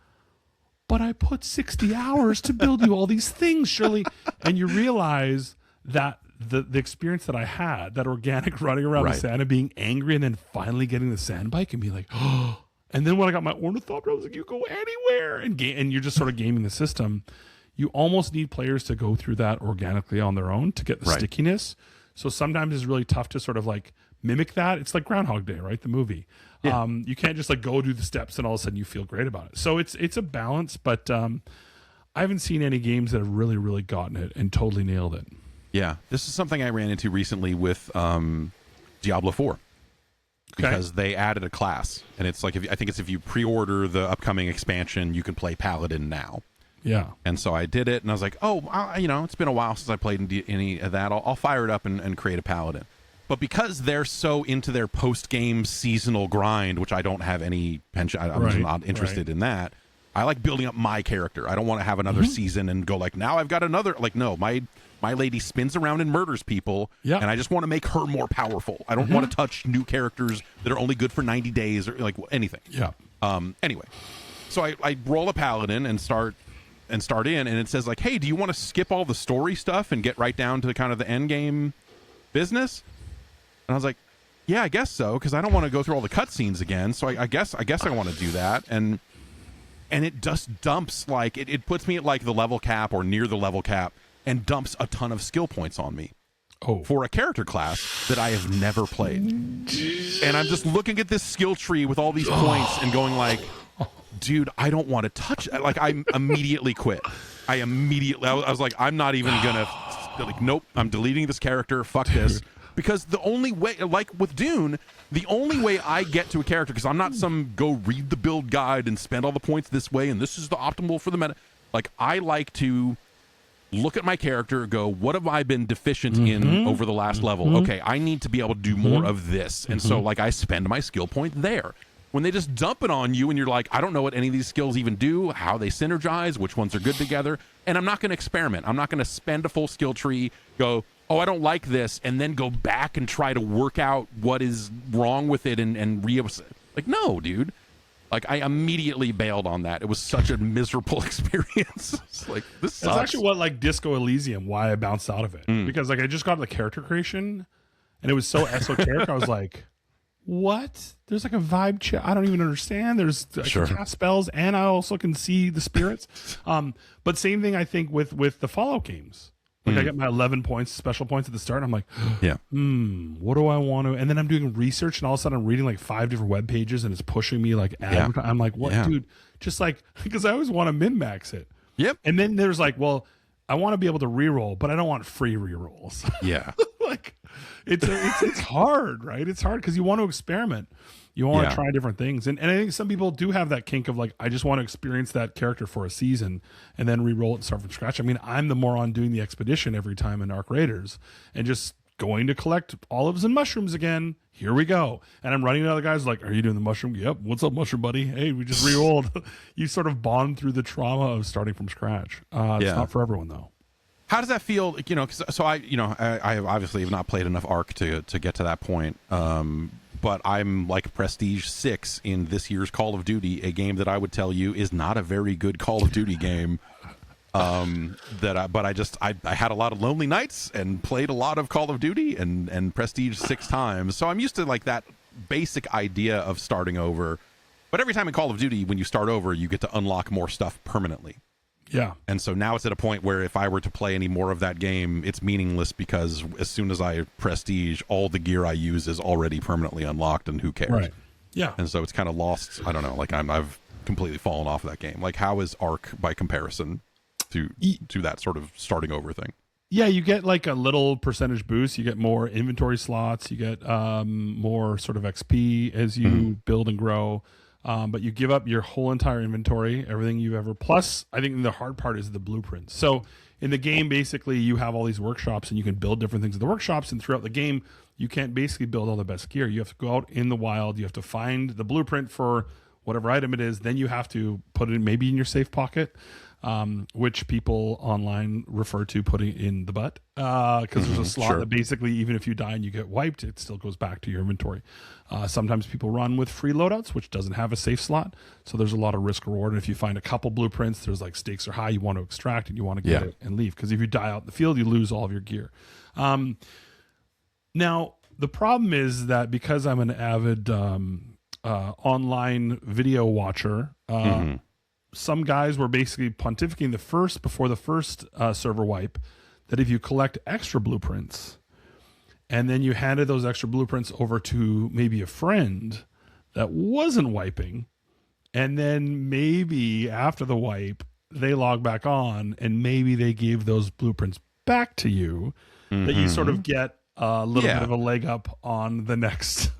but I put 60 hours to build you all these things, Shirley. And you realize that the experience that I had, that organic running around the sand and being angry, and then finally getting the sand bike and being like, oh. And then when I got my ornithopter, I was like, you go anywhere. And you're just sort of gaming the system. You almost need players to go through that organically on their own to get the stickiness. So sometimes it's really tough to sort of like mimic that. It's like Groundhog Day, right? The movie. Yeah. You can't just like go do the steps and all of a sudden you feel great about it. So it's a balance, but I haven't seen any games that have really, really gotten it and totally nailed it. Yeah, this is something I ran into recently with Diablo 4. Because they added a class, and it's like, if you pre-order the upcoming expansion, you can play Paladin now. Yeah. And so I did it, and I was like, it's been a while since I played any of that. I'll fire it up and create a Paladin. But because they're so into their post-game seasonal grind, which I don't have any pension, I'm just not interested in that. I like building up my character. I don't want to have another season and go like, now I've got another. Like, no, my lady spins around and murders people, and I just want to make her more powerful. I don't want to touch new characters that are only good for 90 days or like anything. Yeah. Anyway, so I roll a Paladin and start in, and it says like, hey, do you want to skip all the story stuff and get right down to kind of the end game business? And I was like, yeah, I guess so, because I don't want to go through all the cutscenes again. So I guess I want to do that. And it just dumps, like, it puts me at like the level cap or near the level cap and dumps a ton of skill points on me for a character class that I have never played. And I'm just looking at this skill tree with all these points and going like, dude, I don't want to touch it. Like, I immediately quit. I was like, I'm not even gonna, like, nope, I'm deleting this character, fuck this. Because the only way, like with Dune, the only way I get to a character, because I'm not some go read the build guide and spend all the points this way and this is the optimal for the meta. Like, I like to look at my character, go, what have I been deficient in over the last level? Okay, I need to be able to do more of this. And so, like, I spend my skill point there. When they just dump it on you and you're like, I don't know what any of these skills even do, how they synergize, which ones are good together, and I'm not going to experiment. I'm not going to spend a full skill tree, go, oh, I don't like this, and then go back and try to work out what is wrong with it and like, no, dude. Like, I immediately bailed on that. It was such a miserable experience. It's like, this sucks. That's actually what, like, Disco Elysium, why I bounced out of it. Because, like, I just got the character creation, and it was so esoteric. I was like, what? There's, like, a vibe chat. I don't even understand. There's I can cast spells, and I also can see the spirits. But same thing, I think, with the Fallout games. Like, I got my 11 points, special points at the start. And I'm like, what do I want to? And then I'm doing research, and all of a sudden I'm reading like 5 different web pages, and it's pushing me like, I'm like, what, dude? Just like, because I always want to min-max it. Yep. And then there's like, well, I want to be able to reroll, but I don't want free rerolls. Yeah. Like, it's hard, right? It's hard because you want to experiment. You want to try different things. And I think some people do have that kink of like, I just want to experience that character for a season and then re-roll it and start from scratch. I mean, I'm the moron doing the expedition every time in Arc Raiders and just going to collect olives and mushrooms again. Here we go. And I'm running to other guys like, are you doing the mushroom? Yep. What's up, mushroom buddy? Hey, we just re-rolled. You sort of bond through the trauma of starting from scratch. It's not for everyone though. How does that feel? You know, so I obviously have not played enough Arc to get to that point. but I'm like Prestige 6 in this year's Call of Duty, a game that I would tell you is not a very good Call of Duty game. I had a lot of lonely nights and played a lot of Call of Duty and Prestige 6 times. So I'm used to like that basic idea of starting over. But every time in Call of Duty, when you start over, you get to unlock more stuff permanently. Yeah. And so now it's at a point where if I were to play any more of that game, it's meaningless because as soon as I prestige, all the gear I use is already permanently unlocked, and who cares? Right. Yeah. And so it's kind of lost. I don't know. Like I've completely fallen off of that game. Like how is Ark by comparison to that sort of starting over thing? Yeah, you get like a little percentage boost. You get more inventory slots. You get more sort of XP as you build and grow. But you give up your whole entire inventory, everything you've ever. Plus, I think the hard part is the blueprints. So in the game, basically, you have all these workshops and you can build different things in the workshops. And throughout the game, you can't basically build all the best gear. You have to go out in the wild. You have to find the blueprint for whatever item it is. Then you have to put it maybe in your safe pocket, which people online refer to putting in the butt, because there's a slot that basically, even if you die and you get wiped, it still goes back to your inventory. Sometimes people run with free loadouts, which doesn't have a safe slot, so there's a lot of risk reward. And if you find a couple blueprints, there's like stakes are high, you want to extract and you want to get it and leave, because if you die out in the field, you lose all of your gear. Now the problem is that because I'm an avid online video watcher, some guys were basically pontificating before the first server wipe, that if you collect extra blueprints and then you handed those extra blueprints over to maybe a friend that wasn't wiping, and then maybe after the wipe they log back on and maybe they gave those blueprints back to you, that you sort of get a little bit of a leg up on the next.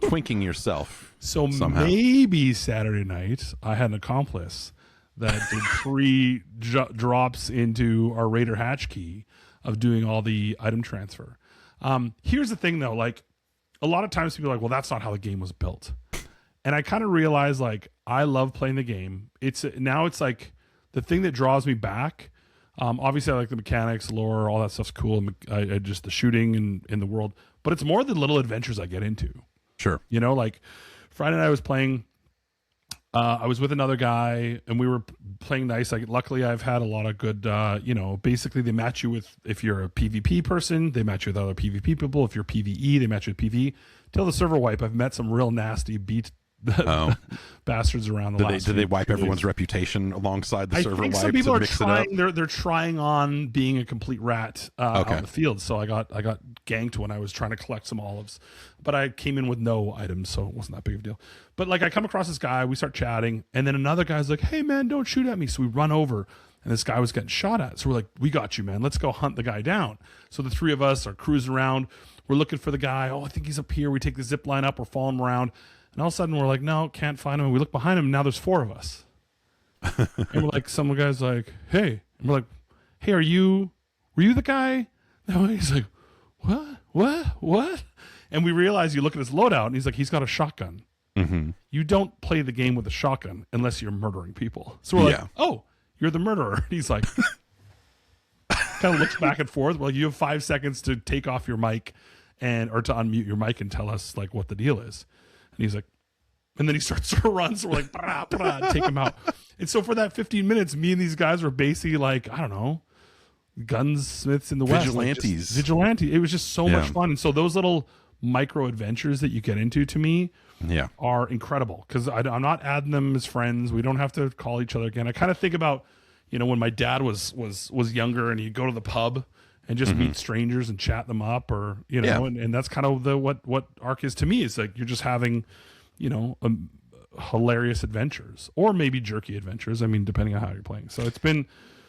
Twinking yourself. So somehow. Maybe Saturday night I had an accomplice that did 3 drops into our Raider hatch key of doing all the item transfer. Here's the thing though, like a lot of times people are like, well, that's not how the game was built. And I kind of realized, like, I love playing the game. It's like the thing that draws me back. Obviously I like the mechanics, lore, all that stuff's cool. I just the shooting and in the world, but it's more the little adventures I get into. Sure. You know, like Friday night I was playing, I was with another guy and we were playing nice. Like, luckily I've had a lot of good, basically they match you with, if you're a PvP person, they match you with other PvP people. If you're PvE, they match you with PvE. Till the server wipe, I've met some real nasty bastards around the last. Did they wipe everyone's reputation alongside the server wipe? Some people are trying. They're trying on being a complete rat out in the field. So I got ganked when I was trying to collect some olives, but I came in with no items, so it wasn't that big of a deal. But like I come across this guy, we start chatting, and then another guy's like, "Hey man, don't shoot at me." So we run over, and this guy was getting shot at. So we're like, "We got you, man. Let's go hunt the guy down." So the 3 of us are cruising around. We're looking for the guy. Oh, I think he's up here. We take the zip line up. We're following him around. And all of a sudden, we're like, no, can't find him. And we look behind him, and now there's 4 of us. And we're like, some guy's like, hey. And we're like, hey, were you the guy? No, he's like, what? And we realize, you look at his loadout, and he's like, he's got a shotgun. Mm-hmm. You don't play the game with a shotgun unless you're murdering people. So we're like, oh, you're the murderer. And he's like, kind of looks back and forth. Well, you have 5 seconds to take off your mic or to unmute your mic and tell us like what the deal is. And he's like, and then he starts to run. So we're like, brah, brah, take him out. And so for that 15 minutes, me and these guys were basically like, I don't know, gunsmiths in the West. Vigilantes. Vigilante. It was just so much fun. And so those little micro adventures that you get into, to me, are incredible. Because I'm not adding them as friends. We don't have to call each other again. I kind of think about, when my dad was younger and he'd go to the pub and just meet strangers and chat them up, or and that's kind of what Ark is to me. Is like you're just having, hilarious adventers, or maybe jerky adventures. I mean, depending on how you're playing. So it's been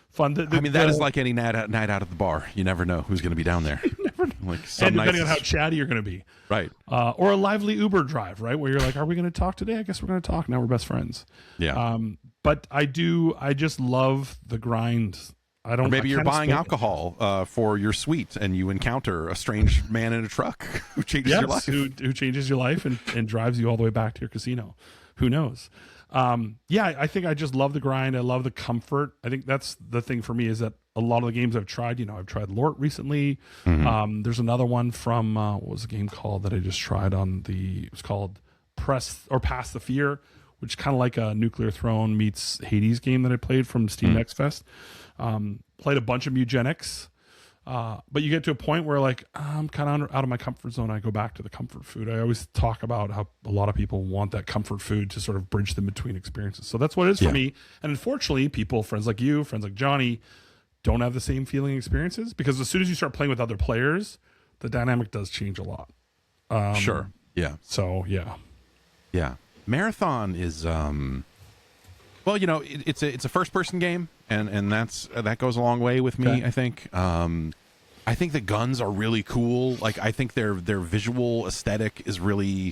fun. That is like any night out at the bar. You never know who's going to be down there. You never know. Like some and depending on how chatty you're going to be, right? Or a lively Uber drive, right? Where you're like, are we going to talk today? I guess we're going to talk. Now we're best friends. Yeah. But I just love the grind. Or maybe you're buying alcohol for your suite, and you encounter a strange man in a truck who changes your life. Who changes your life and drives you all the way back to your casino. Who knows? I think I just love the grind. I love the comfort. I think that's the thing for me, is that a lot of the games I've tried. I've tried Lort recently. There's another one from what was the game called that I just tried on it was called Pass the Fear, which is kind of like a Nuclear Throne meets Hades game that I played from Steam Next Fest. Played a bunch of Mugenics. But you get to a point where like I'm kind of out of my comfort zone. I go back to the comfort food. I always talk about how a lot of people want that comfort food to sort of bridge them between experiences. So that's what it is for me. And unfortunately, friends like you, friends like Johnny, don't have the same feeling experiences, because as soon as you start playing with other players, the dynamic does change a lot. Sure. Yeah. So yeah. Marathon is well, it's a first person game, and that goes a long way with me. Okay. I think the guns are really cool. Like, I think their visual aesthetic is really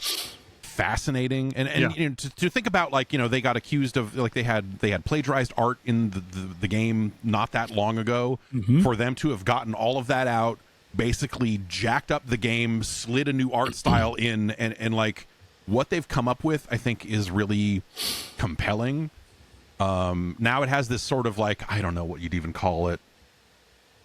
fascinating, and to think about, like, they got accused of, like, they had plagiarized art in the game not that long ago. For them to have gotten all of that out, basically jacked up the game, slid a new art style in, and like what they've come up with, I think, is really compelling. Now it has this sort of, like, I don't know what you'd even call it,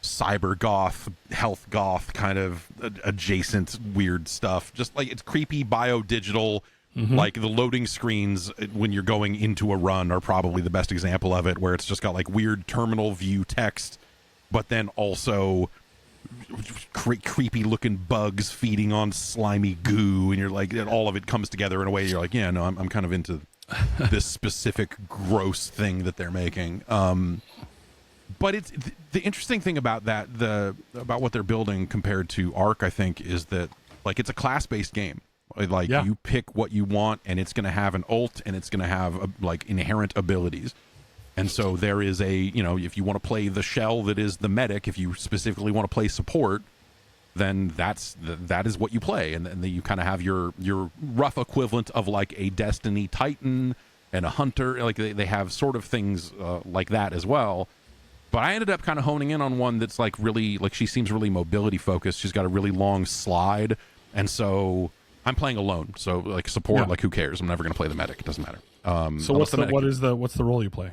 cyber goth, health goth kind of adjacent weird stuff. Just like, it's creepy bio-digital. Like, the loading screens when you're going into a run are probably the best example of it, where it's just got like weird terminal view text, but then also creepy looking bugs feeding on slimy goo, and you're like, and all of it comes together in a way you're like, yeah, no, I'm kind of into this specific gross thing that they're making. But it's the interesting thing about that, about what they're building compared to Ark, I think, is that, like, it's a class-based game. Like, you pick what you want, and it's going to have an ult, and it's going to have like inherent abilities. And so there is if you want to play the shell that is the medic, if you specifically want to play support, then that is what you play, and then you kind of have your rough equivalent of like a Destiny Titan and a Hunter. Like, they have sort of things like that as well. But I ended up kind of honing in on one that's like really, like, she seems really mobility focused. She's got a really long slide, and so I'm playing alone. So, like, support, like, who cares? I'm never going to play the medic. It doesn't matter. So what's the role you play?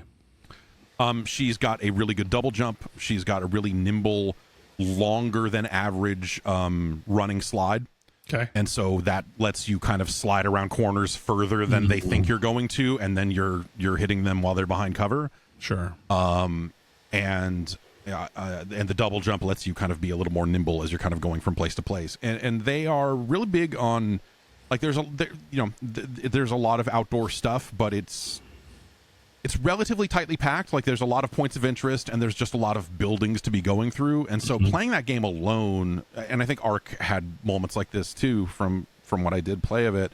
She's got a really good double jump. She's got a really nimble, longer than average running slide. Okay. And so that lets you kind of slide around corners further than they think you're going to, and then you're hitting them while they're behind cover. Sure. And the double jump lets you kind of be a little more nimble as you're kind of going from place to place. And they are really big on, like, there's a lot of outdoor stuff, but it's relatively tightly packed. Like, there's a lot of points of interest, and there's just a lot of buildings to be going through. And so playing that game alone, and I think Ark had moments like this too from what I did play of it,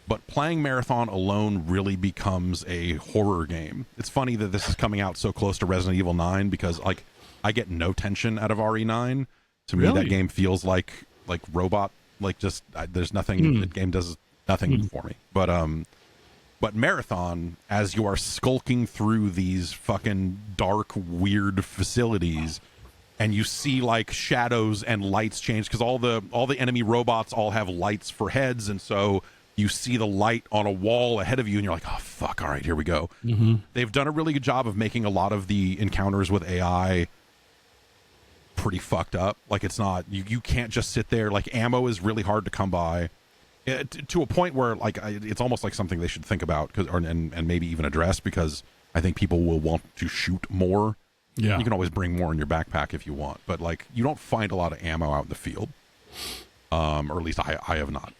but playing Marathon alone really becomes a horror game. It's funny that this is coming out so close to Resident Evil 9, because, like, I get no tension out of RE9. To me, that game feels like robot, like, just there's nothing. The game does nothing for me. But Marathon, as you are skulking through these fucking dark, weird facilities, and you see, like, shadows and lights change, because all the enemy robots all have lights for heads, and so you see the light on a wall ahead of you, and you're like, oh, fuck, all right, here we go. They've done a really good job of making a lot of the encounters with AI pretty fucked up. Like, it's not, you can't just sit there. Like, ammo is really hard to come by, to a point where, like, it's almost like something they should think about, and maybe even address, because I think people will want to shoot more. Yeah, you can always bring more in your backpack if you want, but, like, you don't find a lot of ammo out in the field, or at least I have not.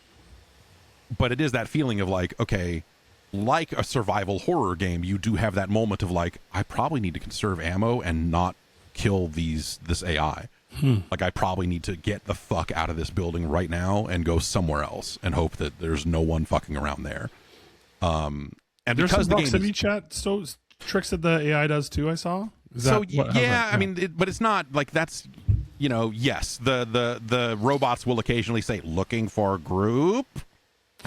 But it is that feeling of, like, okay, like a survival horror game, you do have that moment of, like, I probably need to conserve ammo and not kill this AI. Like, I probably need to get the fuck out of this building right now and go somewhere else and hope that there's no one fucking around there. And there's because some proximity chat tricks that the AI does too, I saw. I mean, but it's not like that's, yes, the robots will occasionally say looking for a group,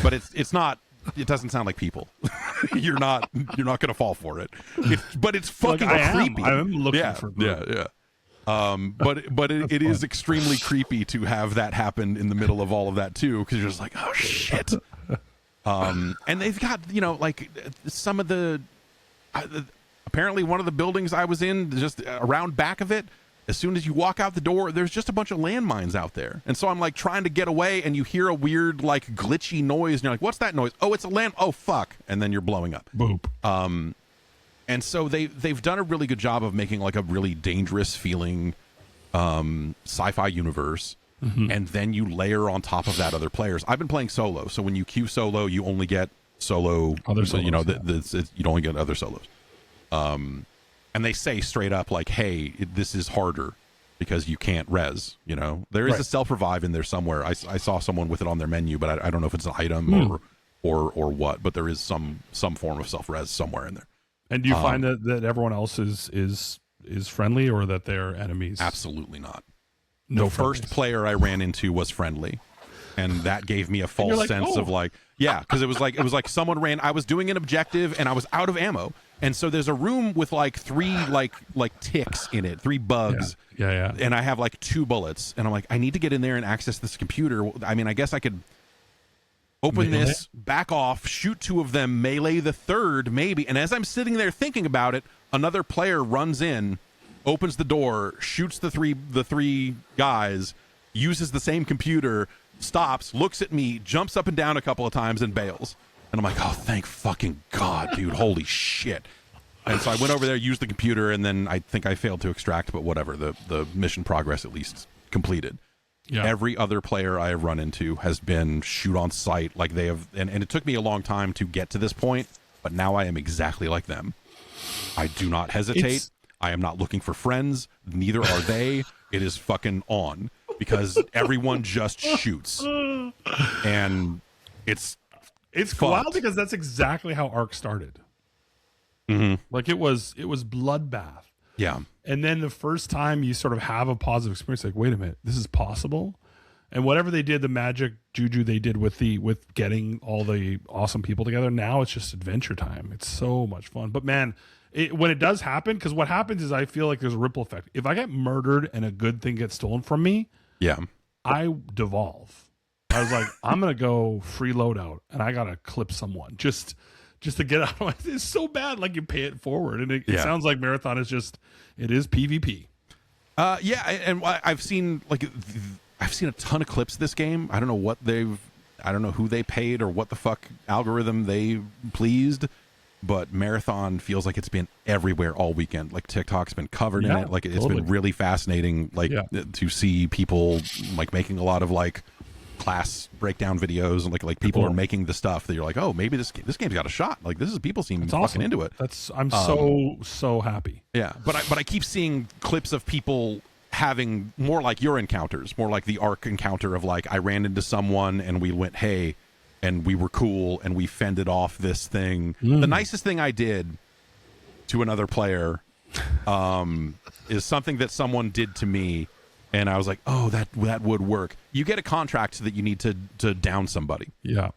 but it's not. It doesn't sound like people. You're not going to fall for it. But it's fucking creepy. I'm looking for a group. Yeah. But it is extremely creepy to have that happen in the middle of all of that too, because you're just like, oh shit. And they've got, like, some of the Apparently, one of the buildings I was in, just around back of it, as soon as you walk out the door, there's just a bunch of landmines out there. And so I'm like trying to get away, and you hear a weird, like, glitchy noise, and you're like, what's that noise? Oh, it's a land. Oh, fuck. And then you're blowing up. Boop. And so they've done a really good job of making like a really dangerous feeling sci-fi universe. And then you layer on top of that other players. I've been playing solo, so when you queue solo, you only get solo. Other solos, you know, you only get other solos. And they say straight up like, "Hey, this is harder because you can't res." You know, there is a self-revive in there somewhere. I saw someone with it on their menu, but I don't know if it's an item or what. But there is some form of self-res somewhere in there. And do you find that everyone else is friendly, or that they're enemies? Absolutely not. No, the first player I ran into was friendly, and that gave me a false sense of like, yeah, because it was like someone ran. I was doing an objective and I was out of ammo, and so there's a room with like 3 like ticks in it, 3 bugs. Yeah. And I have like 2 bullets, and I'm like, I need to get in there and access this computer. I mean, I guess I could open this, back off, shoot 2 of them, melee the 3rd, maybe. And as I'm sitting there thinking about it, another player runs in, opens the door, shoots the three guys, uses the same computer, stops, looks at me, jumps up and down a couple of times, and bails. And I'm like, oh, thank fucking God, dude. Holy shit. And so I went over there, used the computer, and then I think I failed to extract, but whatever. The mission progress at least completed. Yeah. Every other player I have run into has been shoot on sight like they have. And it took me a long time to get to this point, but now I am exactly like them. I do not hesitate. I am not looking for friends. Neither are they. It is fucking on because everyone just shoots. And it's wild because that's exactly how Ark started. Like it was bloodbath. Yeah. And then the first time you sort of have a positive experience, like, wait a minute, this is possible. And whatever they did, the magic juju they did with getting all the awesome people together, now it's just adventure time. It's so much fun. But man, when it does happen, because what happens is I feel like there's a ripple effect. If I get murdered and a good thing gets stolen from me, I devolve. I was like, I'm gonna go free loadout and I gotta clip someone just to get out of my. It's so bad. Like you pay it forward, and it sounds like Marathon is it is PvP. And I've seen a ton of clips of this game. I don't know who they paid or what the fuck algorithm they pleased, but Marathon feels like it's been everywhere all weekend. Like TikTok's been covered in it. Like it's been really fascinating. To see people like making a lot of like class breakdown videos, and like people are making the stuff that you're like, oh, maybe this game's got a shot. Like people seem fucking awesome. Into it. I'm so happy. Yeah, but I keep seeing clips of people having more like your encounters, more like the Ark encounter of like I ran into someone and we went hey, and we were cool and we fended off this thing. The nicest thing I did to another player is something that someone did to me. And I was like, oh, that would work. You get a contract that you need to down somebody. Yeah.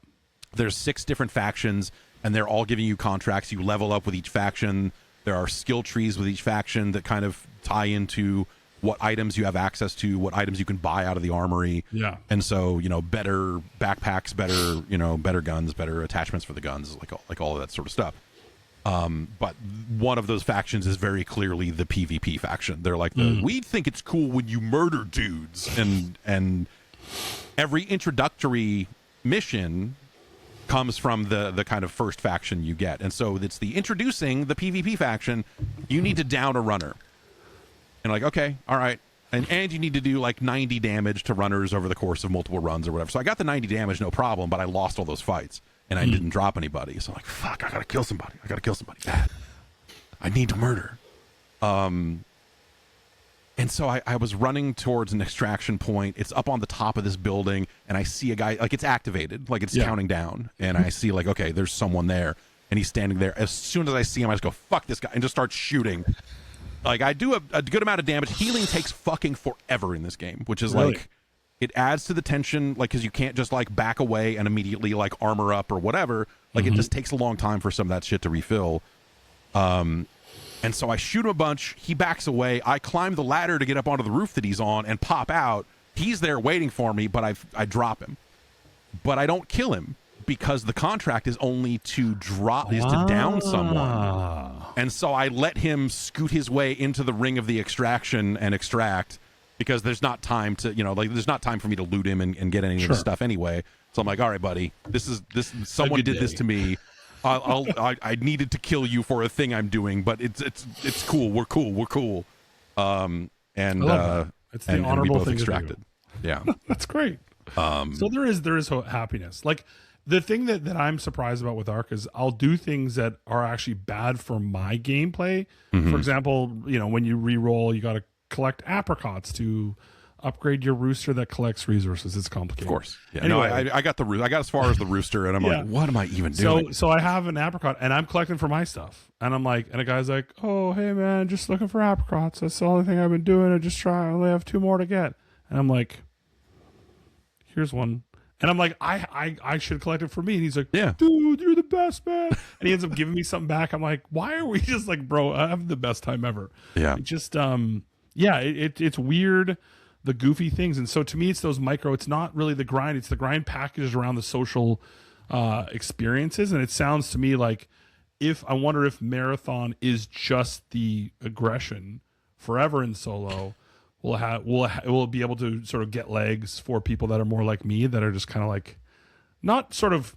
There's 6 different factions, and they're all giving you contracts. You level up with each faction. There are skill trees with each faction that kind of tie into what items you have access to, what items you can buy out of the armory. Yeah. And so, better backpacks, better guns, better attachments for the guns, like all of that sort of stuff. But one of those factions is very clearly the PvP faction. They're like, we think it's cool when you murder dudes. And every introductory mission comes from the kind of first faction you get. And so it's introducing the PvP faction. You need to down a runner. And like, okay, all right. And you need to do like 90 damage to runners over the course of multiple runs or whatever. So I got the 90 damage, no problem, but I lost all those fights. And I didn't drop anybody. So I'm like, fuck, I gotta kill somebody. Bad. I need to murder. And so I was running towards an extraction point. It's up on the top of this building, and I see a guy, like it's activated, like it's counting down. And I see like, okay, there's someone there. And he's standing there. As soon as I see him, I just go, fuck this guy, and just start shooting. Like I do a good amount of damage. Healing takes fucking forever in this game, which is like... It adds to the tension, like, because you can't just, like, back away and immediately, like, armor up or whatever. Like, it just takes a long time for some of that shit to refill. And so I shoot him a bunch. He backs away. I climb the ladder to get up onto the roof that he's on and pop out. He's there waiting for me, but I drop him. But I don't kill him because the contract is only to down someone. And so I let him scoot his way into the ring of the extraction and extract, because there's not time to, there's not time for me to loot him and get any of his stuff anyway. So I'm like, all right, buddy, someone did this to me. I needed to kill you for a thing I'm doing, but it's cool. We're cool. And it's the honorable we both thing extracted. To do. Yeah, that's great. So there is happiness. Like the thing that I'm surprised about with Ark is I'll do things that are actually bad for my gameplay. For example, when you re-roll, you got to collect apricots to upgrade your rooster that collects resources. It's complicated. Of course. Yeah. Anyway, No, I got I got as far as the rooster, and I'm like, what am I even doing? So I have an apricot, and I'm collecting for my stuff. And I'm like, and a guy's like, oh, hey, man, just looking for apricots. That's the only thing I've been doing. I only have 2 more to get. And I'm like, here's one. And I'm like, I should collect it for me. And he's like, yeah, dude, you're the best, man. And he ends up giving me something back. I'm like, why are we just like, bro, I have the best time ever. Yeah. It just, it's weird, the goofy things. And so to me, it's those it's not really the grind. It's the grind packaged around the social experiences. And it sounds to me like I wonder if Marathon is just the aggression forever in solo. We'll be able to sort of get legs for people that are more like me, that are just kind of like not sort of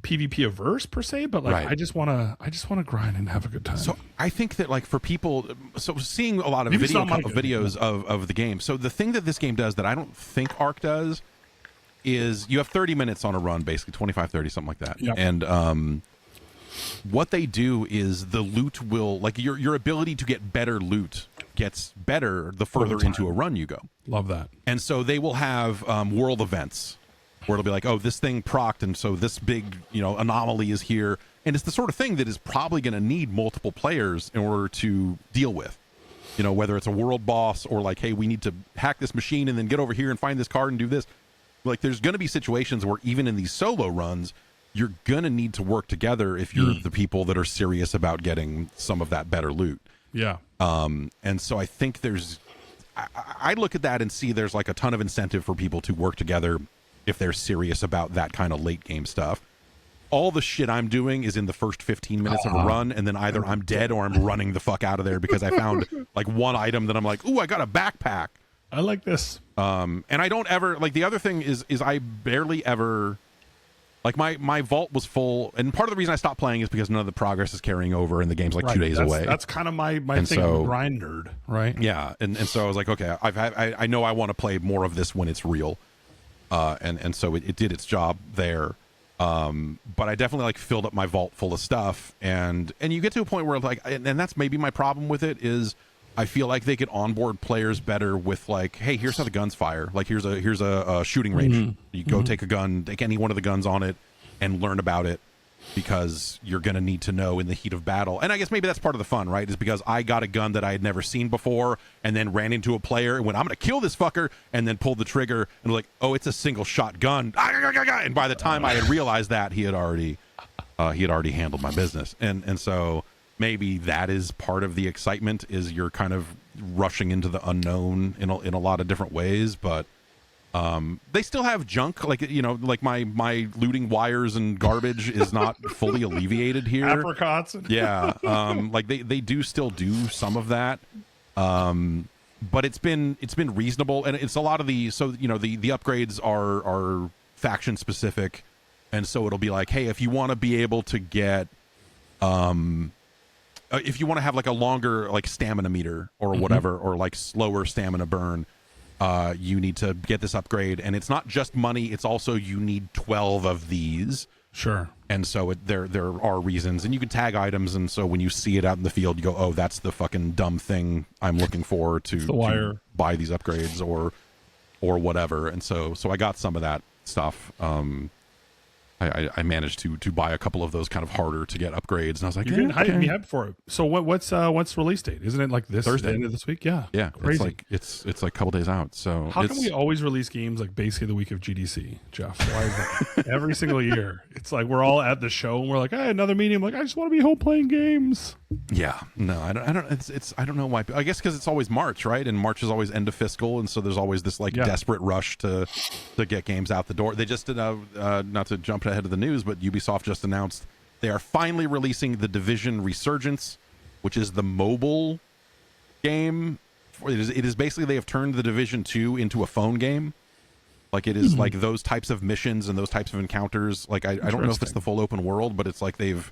PvP averse per se, but like I just want to grind and have a good time. So I think that like for people, so seeing a lot of videos of the game. So the thing that this game does that I don't think Ark does is you have 30 minutes on a run, basically 25, 30, something like that. Yep. And what they do is the loot will, like your ability to get better loot gets better the further into a run you go. Love that. And so they will have world events where it'll be like, oh, this thing procced, and so this big anomaly is here. And it's the sort of thing that is probably going to need multiple players in order to deal with. Whether it's a world boss or like, hey, we need to hack this machine and then get over here and find this card and do this. Like, there's going to be situations where even in these solo runs, you're going to need to work together if you're the people that are serious about getting some of that better loot. Yeah. And so I think I look at that and see there's like a ton of incentive for people to work together if they're serious about that kind of late game stuff. All the shit I'm doing is in the first 15 minutes of a run, and then either I'm dead or I'm running the fuck out of there because I found like one item that I'm like, ooh, I got a backpack. I like this. And I don't ever, like, the other thing is I barely ever, like, my vault was full, and part of the reason I stopped playing is because none of the progress is carrying over and the game's like 2 days away. That's kind of my thing. So, I'm a grind nerd, right? Yeah, and so I was like, okay, I know I want to play more of this when it's real, and so it did its job there. But I definitely like filled up my vault full of stuff, and you get to a point where like, and that's maybe my problem with it is I feel like they could onboard players better with like, hey, here's how the guns fire. Like here's a shooting range. You go take a gun, take any one of the guns on it, and learn about it, because you're going to need to know in the heat of battle. And I guess maybe that's part of the fun, right? Is because I got a gun that I had never seen before and then ran into a player and went, I'm going to kill this fucker, and then pulled the trigger and like, oh, it's a single shot gun. And by the time I had realized that, he had already handled my business. And so maybe that is part of the excitement, is you're kind of rushing into the unknown in a lot of different ways. But they still have junk, like, like my looting wires and garbage is not fully alleviated here. Apricots. Yeah. Like they do still do some of that. But it's been reasonable, and it's a lot of the upgrades are faction specific, and so it'll be like, hey, if you want to be able to get if you want to have like a longer like stamina meter or whatever, or like slower stamina burn, you need to get this upgrade. And it's not just money, it's also you need 12 of these. Sure. And so there are reasons, and you can tag items, and so when you see it out in the field, you go, oh, that's the fucking dumb thing I'm looking for to buy these upgrades or whatever. And so I got some of that stuff. I managed to buy a couple of those kind of harder to get upgrades, and I was like, you're getting hyped for it. So what's release date? Isn't it like this Thursday, the end of this week? Yeah, crazy. It's like a couple days out. So how come we always release games like basically the week of GDC, Jeff? Why is that? Every single year, it's like we're all at the show and we're like, hey, another meeting. I'm like, I just want to be home playing games. Yeah, no, I don't. I don't know why. I guess because it's always March, right? And March is always end of fiscal, and so there's always this like desperate rush to get games out the door. They just not to jump ahead of the news, but Ubisoft just announced they are finally releasing The Division Resurgence which is the mobile game. It is basically they have turned the Division 2 into a phone game. Like it is like those types of missions and those types of encounters. Like I don't know if it's the full open world, but it's like they've,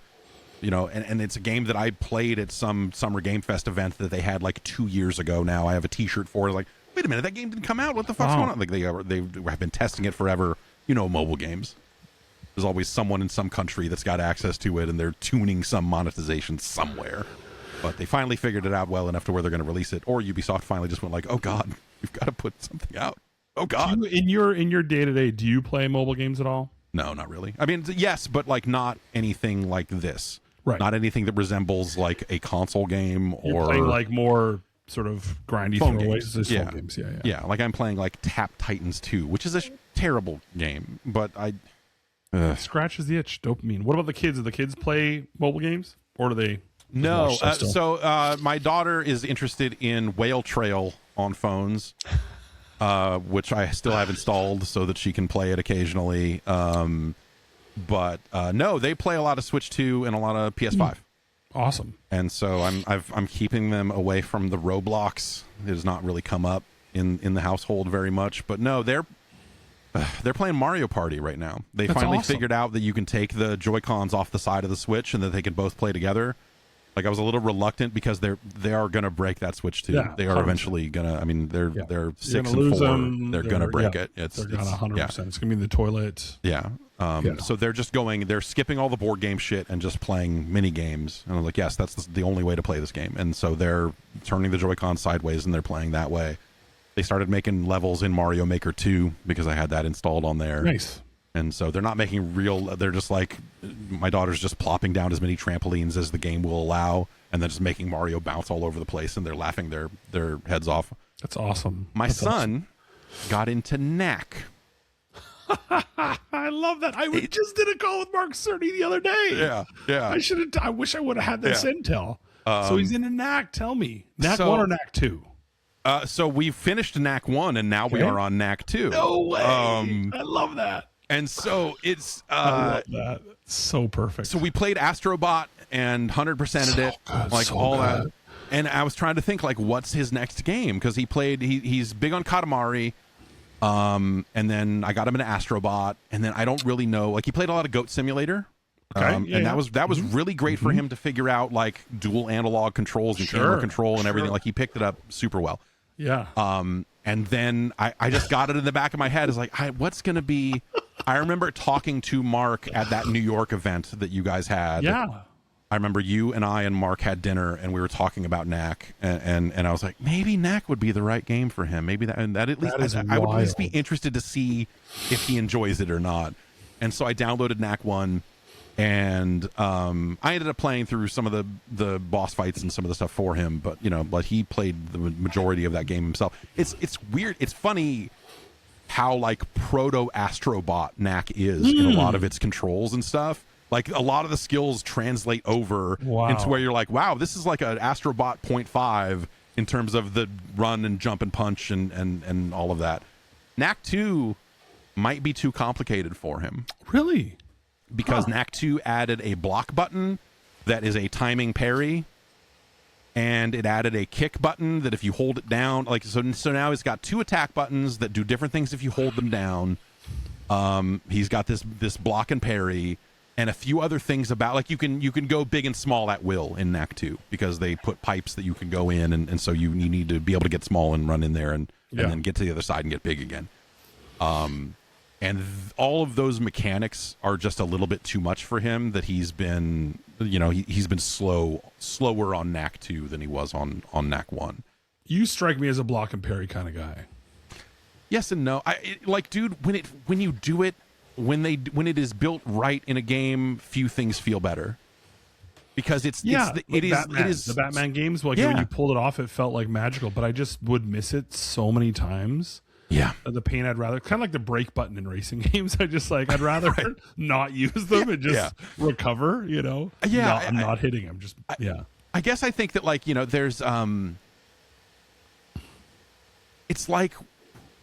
and it's a game that I played at some Summer Game Fest event that they had like 2 years ago now. I have a t-shirt for it. Like, wait a minute, that game didn't come out. What the fuck's going on? Like they have been testing it forever. Mobile games. There's always someone in some country that's got access to it and they're tuning some monetization somewhere. But they finally figured it out well enough to where they're going to release it. Or Ubisoft finally just went like, oh God, we've got to put something out. Oh God! In your day-to-day, do you play mobile games at all? No, not really. I mean, yes, but like not anything like this. Right. Not anything that resembles like a console game You're or playing like more sort of grindy phone throwaways. games. Phone games. Yeah. Yeah, like I'm playing like Tap Titans 2, which is a terrible game, but Scratches the itch. Dopamine. What about the kids? Do the kids play mobile games, or do they? No. So my daughter is interested in Whale Trail on phones. Which I still have installed so that she can play it occasionally. But no, they play a lot of Switch 2 and a lot of PS5. Awesome. And so I'm keeping them away from the Roblox. It has not really come up in the household very much. But no, they're playing Mario Party right now. They finally figured out that you can take the Joy-Cons off the side of the Switch and that they can both play together. Like I was a little reluctant because they are going to break that Switch too. Yeah, they are 100%. Eventually going to. I mean, they're 6 and 4. They're going to break it. They're going to 100%. It's going to be in the toilet. Yeah. So they're just they're skipping all the board game shit and just playing mini games. And I was like, yes, that's the only way to play this game. And so they're turning the Joy-Con sideways and they're playing that way. They started making levels in Mario Maker 2 because I had that installed on there. Nice. And so they're not making they're just like, my daughter's just plopping down as many trampolines as the game will allow and then just making Mario bounce all over the place and they're laughing their heads off. That's awesome. My son got into Knack. I love that. I just did a call with Mark Cerny the other day. Yeah. I wish I would have had this intel. So he's into Knack. Tell me. Knack 1 or Knack 2? So we finished Knack 1 and now we are on Knack 2. No way. I love that. And so it's I love that. So perfect. So we played Astrobot and 100%ed it, good, like so all good. that. And I was trying to think like, what's his next game? Because he's big on Katamari, and then I got him into Astrobot, and then I don't really know. Like he played a lot of Goat Simulator, that was really great for him to figure out like dual analog controls and camera control and everything. Like he picked it up super well. Yeah. And then I just got it in the back of my head. It's like, what's going to be... I remember talking to Mark at that New York event that you guys had. Yeah. I remember you and I and Mark had dinner and we were talking about Knack and I was like, maybe Knack would be the right game for him. Maybe that at least I would at least be interested to see if he enjoys it or not. And so I downloaded Knack 1 and I ended up playing through some of the boss fights and some of the stuff for him, but he played the majority of that game himself. It's weird. It's funny how like proto Astrobot Knack is in a lot of its controls and stuff. Like a lot of the skills translate over into where you're like, wow, this is like an Astrobot 0.5 in terms of the run and jump and punch and all of that. Knack 2 might be too complicated for him. Really? Because Knack 2 added a block button that is a timing parry, and it added a kick button that if you hold it down, like so now he's got 2 attack buttons that do different things if you hold them down. He's got this block and parry, and a few other things about like you can go big and small at will in Knack 2 because they put pipes that you can go in, and so you need to be able to get small and run in there and then get to the other side and get big again. And all of those mechanics are just a little bit too much for him that he's been, he's been slower on Knack 2 than he was on Knack 1. You strike me as a block and parry kind of guy. Yes and no. Dude, when you do it, when it is built right in a game, few things feel better. Because it is the Batman games. Like when you pulled it off, it felt like magical. But I just would miss it so many times. Yeah, the pain I'd rather kind of like the brake button in racing games. I'd rather not use them and just recover. I'm not hitting them. I guess I think that there's it's like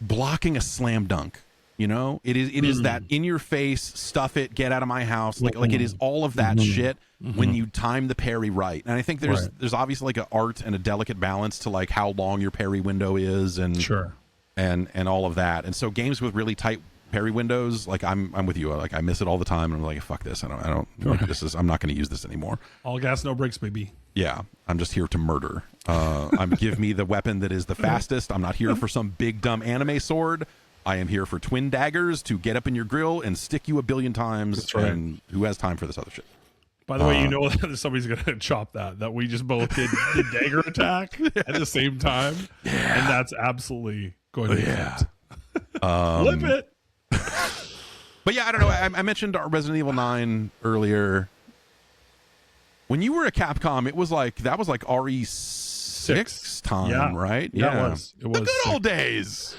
blocking a slam dunk. You know, it is that in your face, stuff it, get out of my house. Like it is all of that shit when you time the parry right. And I think there's obviously like an art and a delicate balance to like how long your parry window is and and all of that. And so games with really tight parry windows, like I'm with you. Like I miss it all the time, and I'm like, fuck this. I don't. I'm not going to use this anymore. All gas, no brakes, baby. Yeah, I'm just here to murder. Give me the weapon that is the fastest. I'm not here for some big dumb anime sword. I am here for twin daggers to get up in your grill and stick you a billion times. That's right. And who has time for this other shit? By the way, you know that somebody's going to chop that we just both did the dagger attack at the same time. Yeah. And that's absolutely going to be flip it. But yeah, I don't know. I mentioned Resident Evil 9 earlier. When you were at Capcom, it was like that was like RE6 time, right? Yeah, it was. The good old days.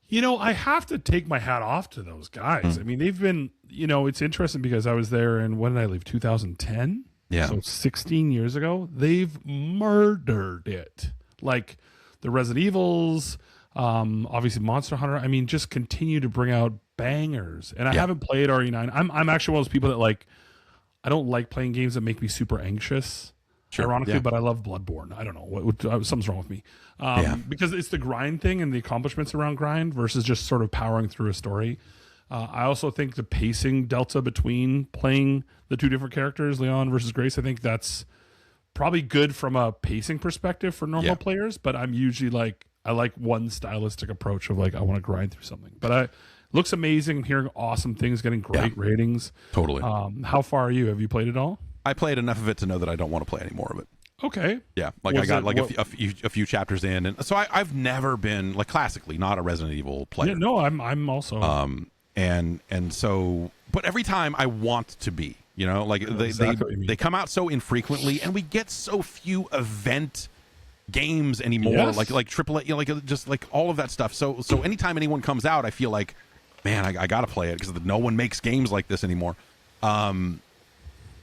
You know, I have to take my hat off to those guys. I mean, they've been, you know, it's interesting because I was there in, when did I leave? 2010? Yeah. So 16 years ago. They've murdered it. Like the Resident Evils, obviously Monster Hunter. I mean, just continue to bring out bangers. And I haven't played RE9. I'm actually one of those people that like, I don't like playing games that make me super anxious. Ironically, but I love Bloodborne. I don't know. Something's wrong with me. Because it's the grind thing and the accomplishments around grind versus just sort of powering through a story. I also think the pacing delta between playing the two different characters, Leon versus Grace, I think that's probably good from a pacing perspective for normal players. But I'm usually like, I like one stylistic approach of like, I want to grind through something. But looks amazing. I'm hearing awesome things, getting great ratings. Totally. How far are you? Have you played it all? I played enough of it to know that I don't want to play any more of it. Okay. Yeah, like I got a few chapters in, and so I've never been like classically not a Resident Evil player. Yeah, no, I'm also. And so, but every time I want to be, you know, like they come out so infrequently, and we get so few event games anymore. Yes. Like AAA, you know, like just like all of that stuff. So anytime anyone comes out, I feel like, man, I got to play it because no one makes games like this anymore.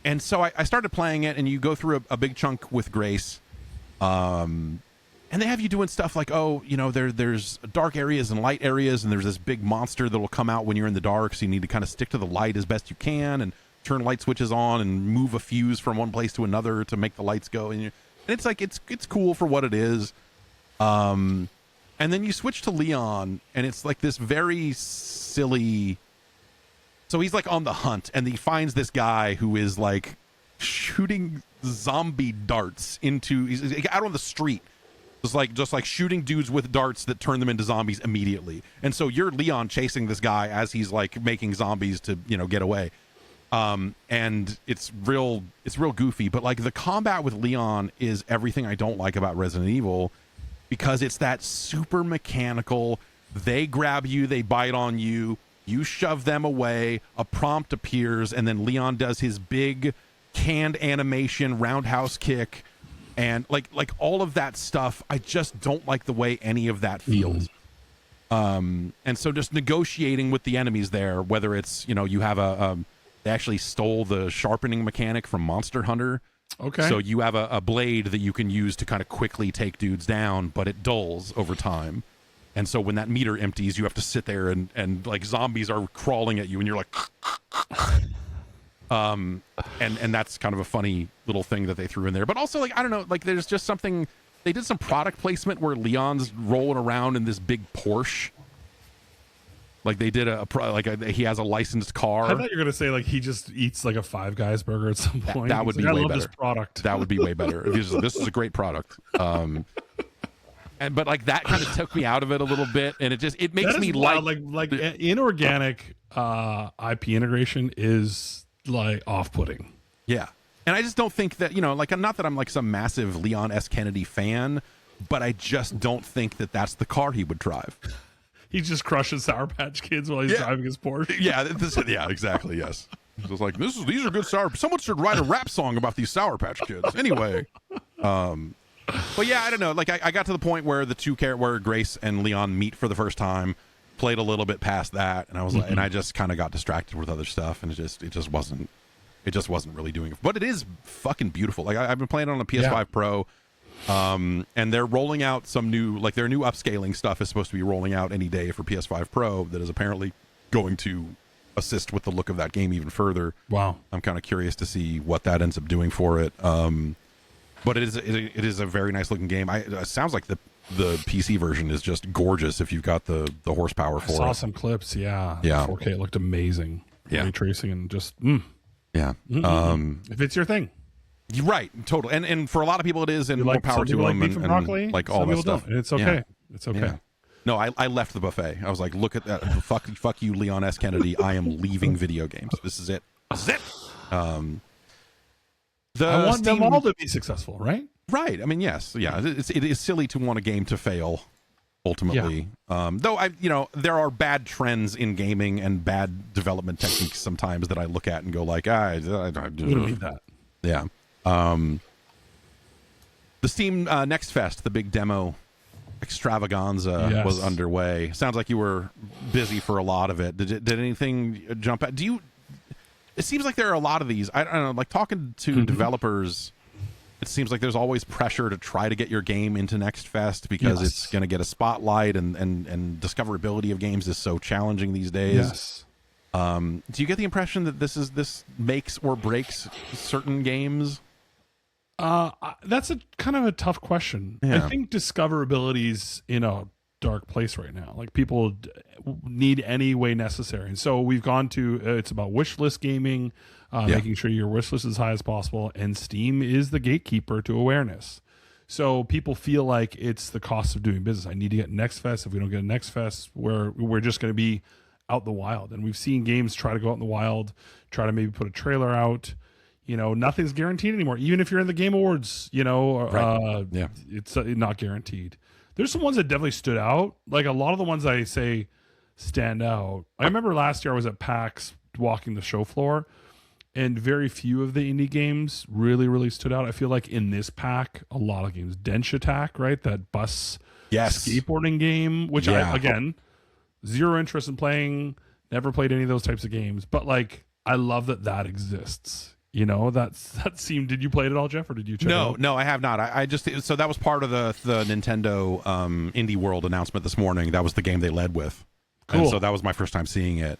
And so I started playing it, and you go through a big chunk with Grace, and they have you doing stuff like, oh, you know, there's dark areas and light areas, and there's this big monster that will come out when you're in the dark, so you need to kind of stick to the light as best you can, and turn light switches on, and move a fuse from one place to another to make the lights go. And it's like it's cool for what it is. And then you switch to Leon, and it's like this very silly. So he's like on the hunt, and he finds this guy who is like shooting zombie darts into. He's out on the street, just like shooting dudes with darts that turn them into zombies immediately. And so you're Leon chasing this guy as he's like making zombies to, you know, get away. And it's real goofy, but like the combat with Leon is everything I don't like about Resident Evil, because it's that super mechanical. They grab you, they bite on you. You shove them away, a prompt appears, and then Leon does his big canned animation roundhouse kick, and like all of that stuff. I just don't like the way any of that feels. And so just negotiating with the enemies there, whether it's, you know, you have they actually stole the sharpening mechanic from Monster Hunter. Okay. So you have a blade that you can use to kind of quickly take dudes down, but it dulls over time. And so when that meter empties, you have to sit there and like zombies are crawling at you, and you're like, and that's kind of a funny little thing that they threw in there. But also, like, I don't know, like there's just something. They did some product placement where Leon's rolling around in this big Porsche. Like they did he has a licensed car. I thought you were gonna say like he just eats like a Five Guys burger at some point. That would be way better. I love this product. That would be way better. This is a great product. But like that kind of took me out of it a little bit, and it makes me like inorganic IP integration is like off-putting. Yeah, and I just don't think that, you know, like, not that I'm like some massive Leon S. Kennedy fan, but I just don't think that that's the car he would drive. He just crushes Sour Patch Kids while he's driving his Porsche. Yeah, exactly. Yes, just like these are good Sour. Someone should write a rap song about these Sour Patch Kids. Anyway. But yeah, I don't know. Like I got to the point where where Grace and Leon meet for the first time, played a little bit past that, and I was like, and I just kind of got distracted with other stuff, and it just wasn't really doing it. But it is fucking beautiful. Like I've been playing it on a PS5 Pro. And they're rolling out some new, like their new upscaling stuff is supposed to be rolling out any day for PS5 Pro that is apparently going to assist with the look of that game even further. Wow. I'm kind of curious to see what that ends up doing for it. But it is a very nice looking game. It sounds like the PC version is just gorgeous if you've got the horsepower for it. I saw some clips, yeah. 4K, it looked amazing. Yeah. Ray tracing and just, Yeah. if it's your thing. You're right, totally. And for a lot of people it is, and more power to them, and like all that stuff. It's okay. Yeah. It's okay. Yeah. No, I left the buffet. I was like, look at that. Fuck you, Leon S. Kennedy. I am leaving video games. This is it. This is it. I want them all to be successful, right? Right. I mean, yes. Yeah. It is silly to want a game to fail, ultimately. Yeah. Though, there are bad trends in gaming and bad development techniques sometimes that I look at and go like, I don't need that. Yeah. The Steam Next Fest, the big demo extravaganza was underway. Sounds like you were busy for a lot of it. Did anything jump out? It seems like there are a lot of these. I don't know, like talking to developers, it seems like there's always pressure to try to get your game into Next Fest because it's going to get a spotlight, and discoverability of games is so challenging these days. Yes. Do you get the impression that this makes or breaks certain games? That's a kind of a tough question. Yeah. I think discoverability's in a dark place right now. Like people need any way necessary. And so we've gone to, it's about wish list gaming, making sure your wish list is as high as possible. And Steam is the gatekeeper to awareness. So people feel like it's the cost of doing business. I need to get Next Fest. If we don't get a Next Fest, we're just going to be out in the wild. And we've seen games try to go out in the wild, try to maybe put a trailer out. Nothing's guaranteed anymore. Even if you're in the Game Awards, it's not guaranteed. There's some ones that definitely stood out. Like a lot of the ones I say stand out. I remember last year I was at PAX walking the show floor, and very few of the indie games really, really stood out. I feel like in this pack, a lot of games. Dench Attack, right? That bus skateboarding game, which again, zero interest in playing, never played any of those types of games. But like, I love that exists. That seemed. Did you play it at all, Jeff, or did you check it out? No, I have not. I just so that was part of the Nintendo Indie World announcement this morning. That was the game they led with. Cool. And so that was my first time seeing it.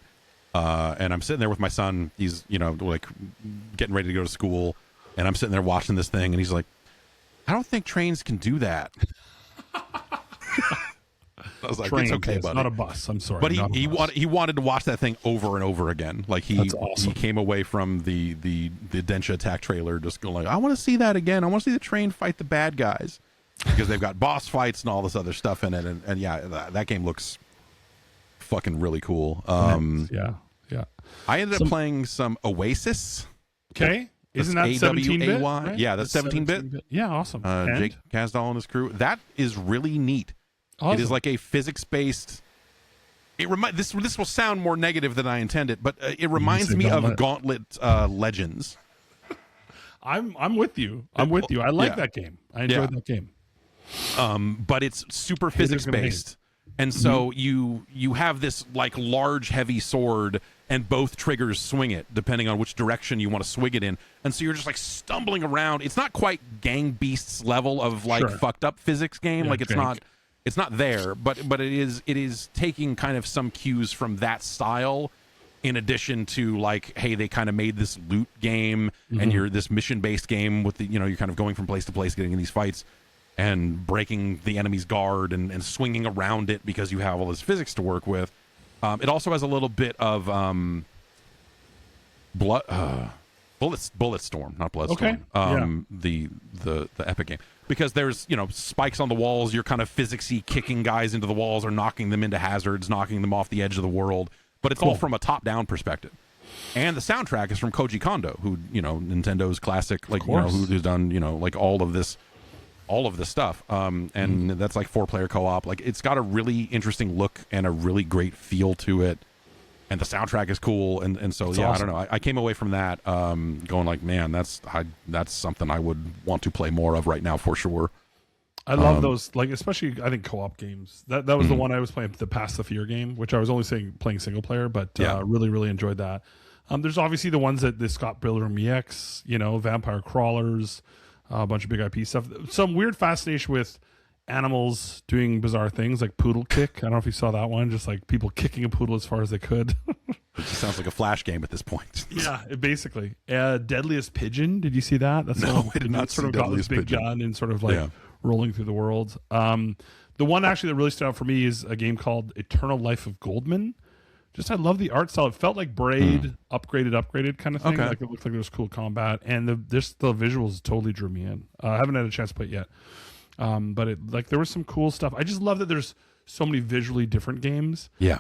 And I'm sitting there with my son. He's like getting ready to go to school, and I'm sitting there watching this thing, and he's like, "I don't think trains can do that." I was like, Train, it's okay, buddy. Not a bus. I'm sorry. But he wanted to watch that thing over and over again. Like he came away from the Dencha Attack trailer just going like, I want to see that again. I want to see the train fight the bad guys because they've got boss fights and all this other stuff in it. And that game looks fucking really cool. Yeah. I ended up playing some Awaysis. Okay. Isn't that 17-bit? Right? Yeah, that's 17-bit. Yeah, awesome. Jake Kasdal and his crew. That is really neat. Awesome. It is like a physics-based. This will sound more negative than I intended, but it reminds me of Gauntlet Legends. I'm with you. I like that game. I enjoyed that game. But it's super physics-based, and so you have this like large, heavy sword, and both triggers swing it depending on which direction you want to swing it in, and so you're just like stumbling around. It's not quite Gang Beasts level of like fucked up physics game. Yeah, like it's not. It's not there, but it is taking kind of some cues from that style, in addition to like, hey, they kind of made this loot game, and you're this mission based game with the you're kind of going from place to place, getting in these fights, and breaking the enemy's guard and swinging around it because you have all this physics to work with. It also has a little bit of Bulletstorm, not Bloodstorm. Okay. The epic game. Because there's, spikes on the walls, you're kind of physicsy kicking guys into the walls or knocking them into hazards, knocking them off the edge of the world. But it's all from a top-down perspective. And the soundtrack is from Koji Kondo, who, Nintendo's classic, like, who's done, like all of this stuff. And that's like 4-player co-op. Like, it's got a really interesting look and a really great feel to it. And the soundtrack is cool, and so awesome. I don't know. I came away from that going like, man, that's something I would want to play more of right now for sure. I love those, like especially I think co-op games. That was the one I was playing, the Pass the Fear game, which I was only playing single player, but really really enjoyed that. There's obviously the ones that the Scott Pilgrim EX, Vampire Crawlers, a bunch of big IP stuff. Some weird fascination with animals doing bizarre things like poodle kick. I don't know if you saw that one, just like people kicking a poodle as far as they could. It just sounds like a Flash game at this point. Yeah, basically. Deadliest Pigeon. Did you see that? That's no, I did not sort see of got this Deadliest big Pigeon. gun and sort of like rolling through the world. The one actually that really stood out for me is a game called Eternal Life of Goldman. Just I love the art style. It felt like Braid upgraded kind of thing. Okay. Like it looked like there was cool combat, and the visuals totally drew me in. I haven't had a chance to play it yet, but it like there was some cool stuff. I just love that there's so many visually different games. Yeah.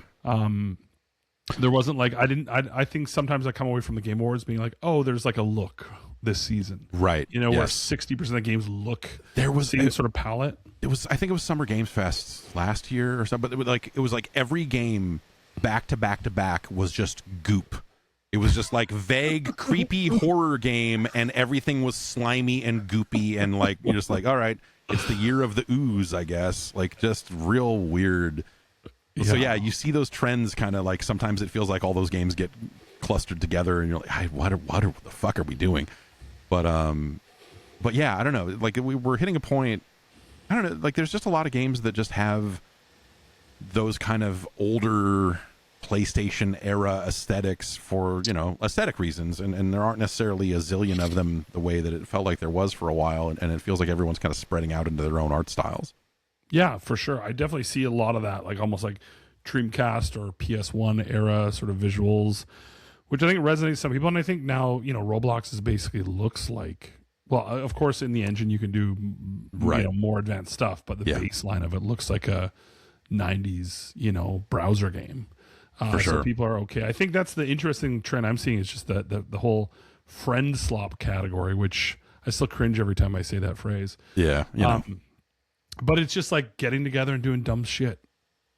There wasn't like I think sometimes I come away from the Game Awards being like, oh, there's like a look this season, Right. You know, where 60% of the games look there was the same sort of palette. It was I think it was Summer Games Fest last year or something. But it was like every game back to back to back was just goop. It was just like vague, creepy horror game, and everything was slimy and goopy, and like you're just like, all right, it's the year of the ooze, I guess. Like just real weird. So yeah, you see those trends kind of like sometimes it feels like all those games get clustered together, and you're like, what the fuck are we doing? But yeah, I don't know. Like we're hitting a point. I don't know. Like there's just a lot of games that just have those kind of older PlayStation era aesthetics for, you know, aesthetic reasons, and there aren't necessarily a zillion of them the way that it felt like there was for a while, and it feels like everyone's kind of spreading out into their own art styles. Yeah, for sure. I definitely see a lot of that, like almost like Dreamcast or PS1 era sort of visuals, which I think resonates with some people. And I think now, you know, Roblox is basically looks like, well, of course, in the engine you can do you know, more advanced stuff, but the baseline of it looks like a 90s, you know, browser game. For sure. So people are okay. I think that's the interesting trend I'm seeing is just the whole friend slop category, which I still cringe every time I say that phrase. Yeah. You know. But it's just like getting together and doing dumb shit.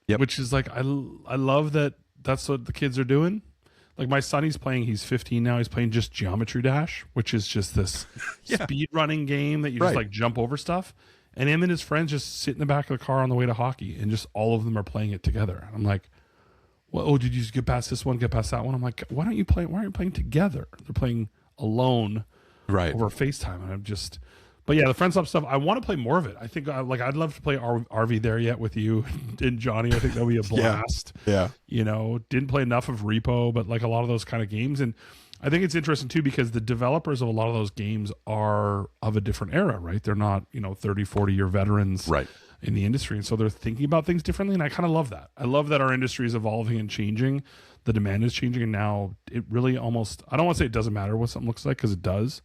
Yep. Which is like, I love that that's what the kids are doing. Like my son, he's 15 now. He's playing just Geometry Dash, which is just this speed running game that you just like jump over stuff. And him and his friends just sit in the back of the car on the way to hockey, and just all of them are playing it together. And I'm like, well, oh, did you just get past this one, get past that one? I'm like, why aren't you playing together? They're playing alone over FaceTime. And I'm just... But yeah, the friend swap stuff, I want to play more of it. I think like I'd love to play RV There Yet with you and Johnny. I think that would be a blast. Yeah. You know, didn't play enough of Repo, but like a lot of those kind of games. And I think it's interesting too, because the developers of a lot of those games are of a different era, right? They're not, you know, 30, 40-year veterans in the industry. And so they're thinking about things differently. And I kind of love that. I love that our industry is evolving and changing. The demand is changing. And now it really almost, I don't want to say it doesn't matter what something looks like, because it does.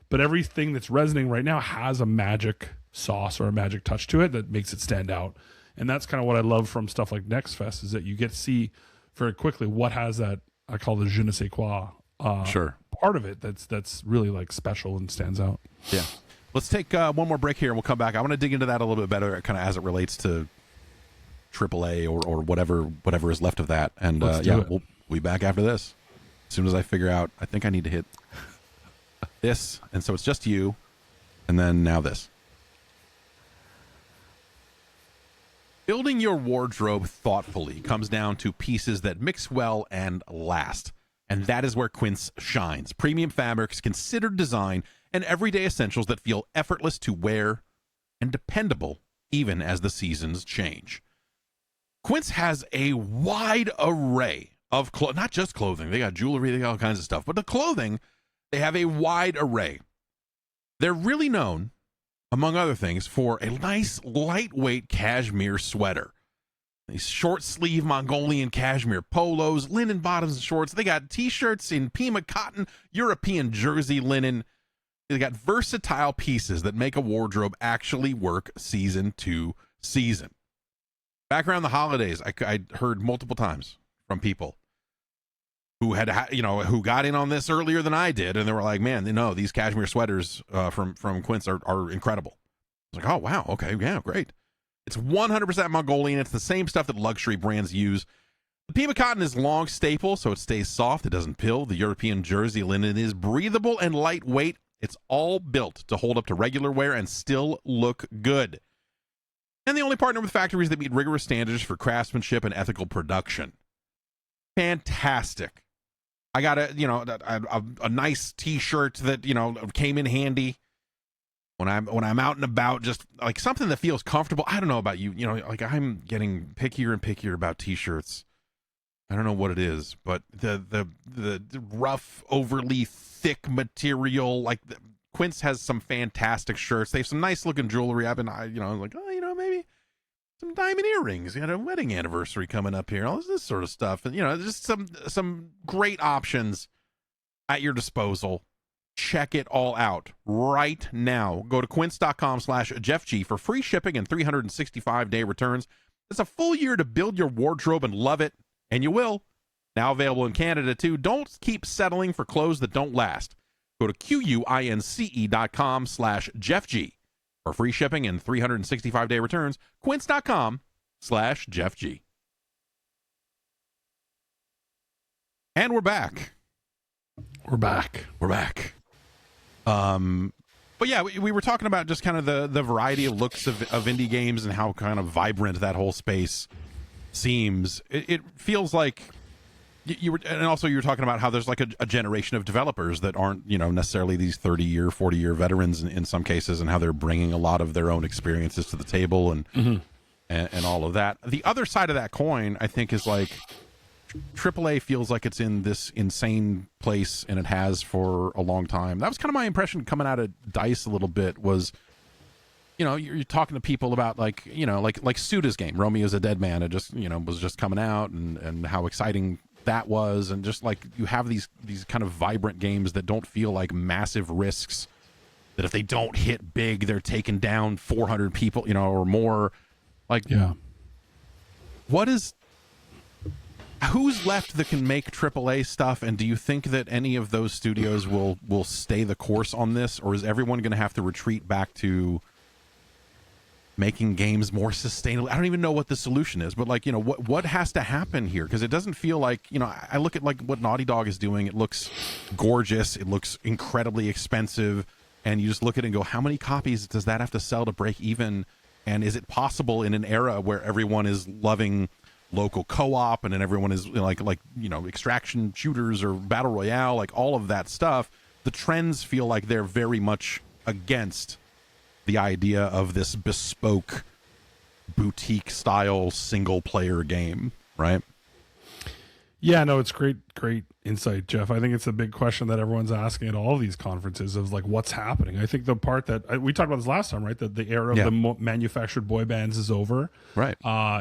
But everything that's resonating right now has a magic sauce or a magic touch to it that makes it stand out. And that's kind of what I love from stuff like Next Fest, is that you get to see very quickly what has that, I call the je ne sais quoi part of it that's really like special and stands out. Yeah. Let's take one more break here and we'll come back. I want to dig into that a little bit better, kind of as it relates to AAA or whatever is left of that. And we'll be back after this. As soon as I figure out, I think I need to hit this, and so it's just you, and then now this. Building your wardrobe thoughtfully comes down to pieces that mix well and last, and that is where Quince shines. Premium fabrics, considered design, and everyday essentials that feel effortless to wear and dependable even as the seasons change. Quince has a wide array of not just clothing. They got jewelry, they got all kinds of stuff, but the clothing, they have a wide array. They're really known, among other things, for a nice lightweight cashmere sweater. These short sleeve Mongolian cashmere polos, linen bottoms and shorts. They got t-shirts in Pima cotton, European jersey linen. They got versatile pieces that make a wardrobe actually work season to season. Back around the holidays, I heard multiple times from people who who got in on this earlier than I did, and they were like, man, these cashmere sweaters from Quince are incredible. I was like, oh, wow, okay, yeah, great. It's 100% Mongolian. It's the same stuff that luxury brands use. The Pima cotton is long staple, so it stays soft. It doesn't pill. The European jersey linen is breathable and lightweight. It's all built to hold up to regular wear and still look good. And they only partner with factories that meet rigorous standards for craftsmanship and ethical production. Fantastic. I got a nice t-shirt that, came in handy. when I'm out and about, just like something that feels comfortable. I don't know about you, like I'm getting pickier and pickier about t-shirts. I don't know what it is, but the rough, overly thick material, like Quince has some fantastic shirts. They have some nice looking jewelry. I've been, like, maybe some diamond earrings. You had a wedding anniversary coming up here. All this sort of stuff, and just some great options at your disposal. Check it all out right now. Go to quince.com/JeffG for free shipping and 365-day returns. It's a full year to build your wardrobe and love it, and you will. Now available in Canada, too. Don't keep settling for clothes that don't last. Go to QUINCE.com/JeffG for free shipping and 365-day returns. Quince.com/JeffG. And we're back. We're back. But yeah, we were talking about just kind of the variety of looks of indie games and how kind of vibrant that whole space seems. It feels like you were, and also you were talking about how there's like a generation of developers that aren't necessarily these 30-year, 40-year veterans in some cases, and how they're bringing a lot of their own experiences to the table and all of that. The other side of that coin, I think, is like AAA feels like it's in this insane place, and it has for a long time. That was kind of my impression coming out of DICE a little bit. Was you're talking to people about like Suda's game, Romeo's a Dead Man. It just was just coming out, and how exciting that was, and just like you have these kind of vibrant games that don't feel like massive risks, that if they don't hit big, they're taking down 400 people, or more. Like, yeah, who's left that can make AAA stuff, and do you think that any of those studios will stay the course on this, or is everyone going to have to retreat back to making games more sustainable? I don't even know what the solution is, but like, what has to happen here? Because it doesn't feel like, I look at like what Naughty Dog is doing. It looks gorgeous. It looks incredibly expensive. And you just look at it and go, how many copies does that have to sell to break even? And is it possible in an era where everyone is loving local co-op and then everyone is like extraction shooters or battle royale, like all of that stuff, the trends feel like they're very much against the idea of this bespoke boutique style single player game, right? Yeah, no, it's great insight, Jeff. I think it's a big question that everyone's asking at all of these conferences of like, what's happening? I think the part that we talked about this last time, right? That the era of the manufactured boy bands is over, right?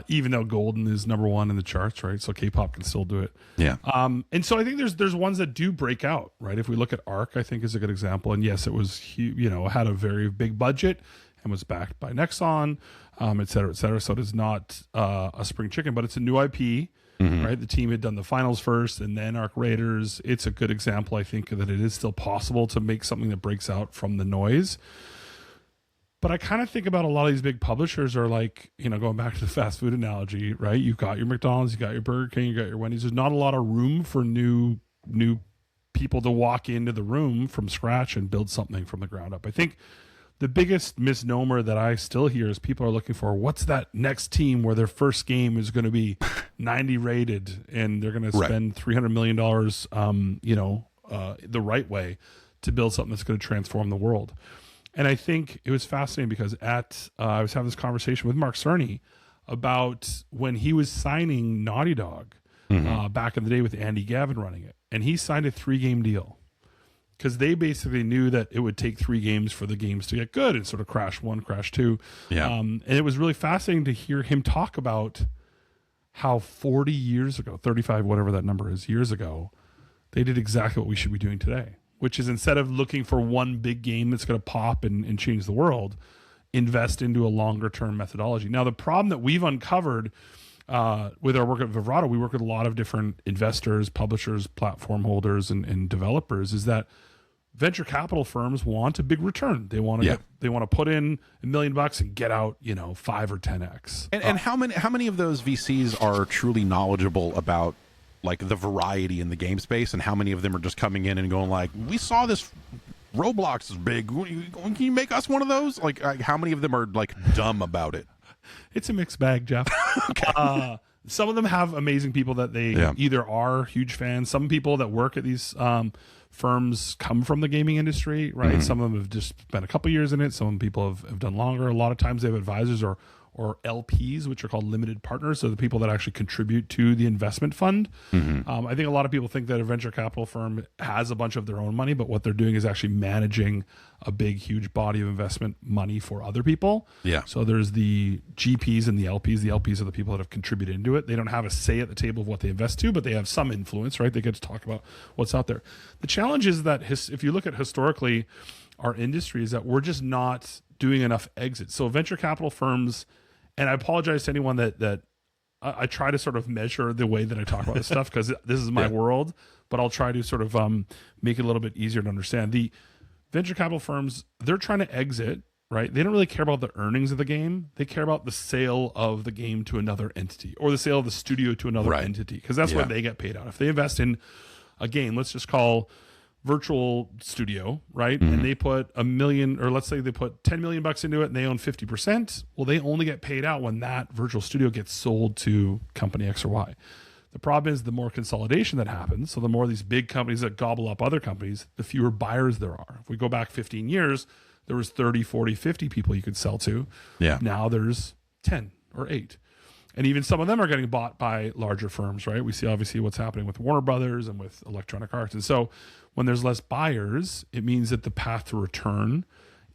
Even though Golden is #1 in the charts, right? So K-pop can still do it. Yeah. And so I think there's ones that do break out, right? If we look at Ark, I think is a good example. And yes, it was had a very big budget and was backed by Nexon, et cetera, et cetera. So it is not a spring chicken, but it's a new IP. Mm-hmm. Right, the team had done the finals first, and then Ark Raiders. It's a good example, I think, that it is still possible to make something that breaks out from the noise. But I kind of think about a lot of these big publishers are like, going back to the fast food analogy, right? You've got your McDonald's, you got your Burger King, you got your Wendy's. There's not a lot of room for new people to walk into the room from scratch and build something from the ground up. I think the biggest misnomer that I still hear is people are looking for, what's that next team where their first game is going to be 90 rated and they're going to spend $300 million, the right way to build something that's going to transform the world. And I think it was fascinating because I was having this conversation with Mark Cerny about when he was signing Naughty Dog back in the day with Andy Gavin running it. And he signed a 3-game deal, because they basically knew that it would take 3 games for the games to get good and sort of Crash 1, Crash 2. Yeah. And it was really fascinating to hear him talk about how 40 years ago, 35, whatever that number is, years ago, they did exactly what we should be doing today, which is instead of looking for one big game that's going to pop and change the world, invest into a longer-term methodology. Now, the problem that we've uncovered with our work at Vivrato, we work with a lot of different investors, publishers, platform holders, and developers, is that venture capital firms want a big return. They want to put in $1 million and get out 5 or 10x. And how many of those VCs are truly knowledgeable about like the variety in the game space, and how many of them are just coming in and going like, we saw this Roblox is big, can you make us one of those? Like how many of them are like dumb about it? It's a mixed bag, Jeff. Okay. Some of them have amazing people that they either are huge fans. Some people that work at these firms come from the gaming industry, right? Some of them have just spent a couple years in it. Some people have done longer. A lot of times they have advisors or LPs, which are called limited partners, so the people that actually contribute to the investment fund. I think a lot of people think that a venture capital firm has a bunch of their own money, but what they're doing is actually managing a big, huge body of investment money for other people. Yeah. So there's the GPs and the LPs. The LPs are the people that have contributed into it. They don't have a say at the table of what they invest to, but they have some influence, right? They get to talk about what's out there. The challenge is that if you look at historically our industry, is that we're just not doing enough exits. So venture capital firms, and I apologize to anyone that I try to sort of measure the way that I talk about this stuff because this is my world, but I'll try to sort of make it a little bit easier to understand. The venture capital firms, they're trying to exit, right? They don't really care about the earnings of the game. They care about the sale of the game to another entity or the sale of the studio to another entity because that's where they get paid out. If they invest in a game, let's just call virtual studio, right? And they put $1 million, or let's say they put $10 million into it and they own 50%. Well, they only get paid out when that virtual studio gets sold to company X or Y. The problem is the more consolidation that happens. So the more these big companies that gobble up other companies, the fewer buyers there are. If we go back 15 years, there was 30, 40, 50 people you could sell to. Yeah. Now there's 10 or 8. And even some of them are getting bought by larger firms, right? We see obviously what's happening with Warner Brothers and with Electronic Arts. And so when there's less buyers, it means that the path to return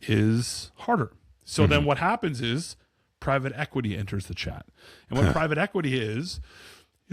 is harder. So then what happens is private equity enters the chat. And what private equity is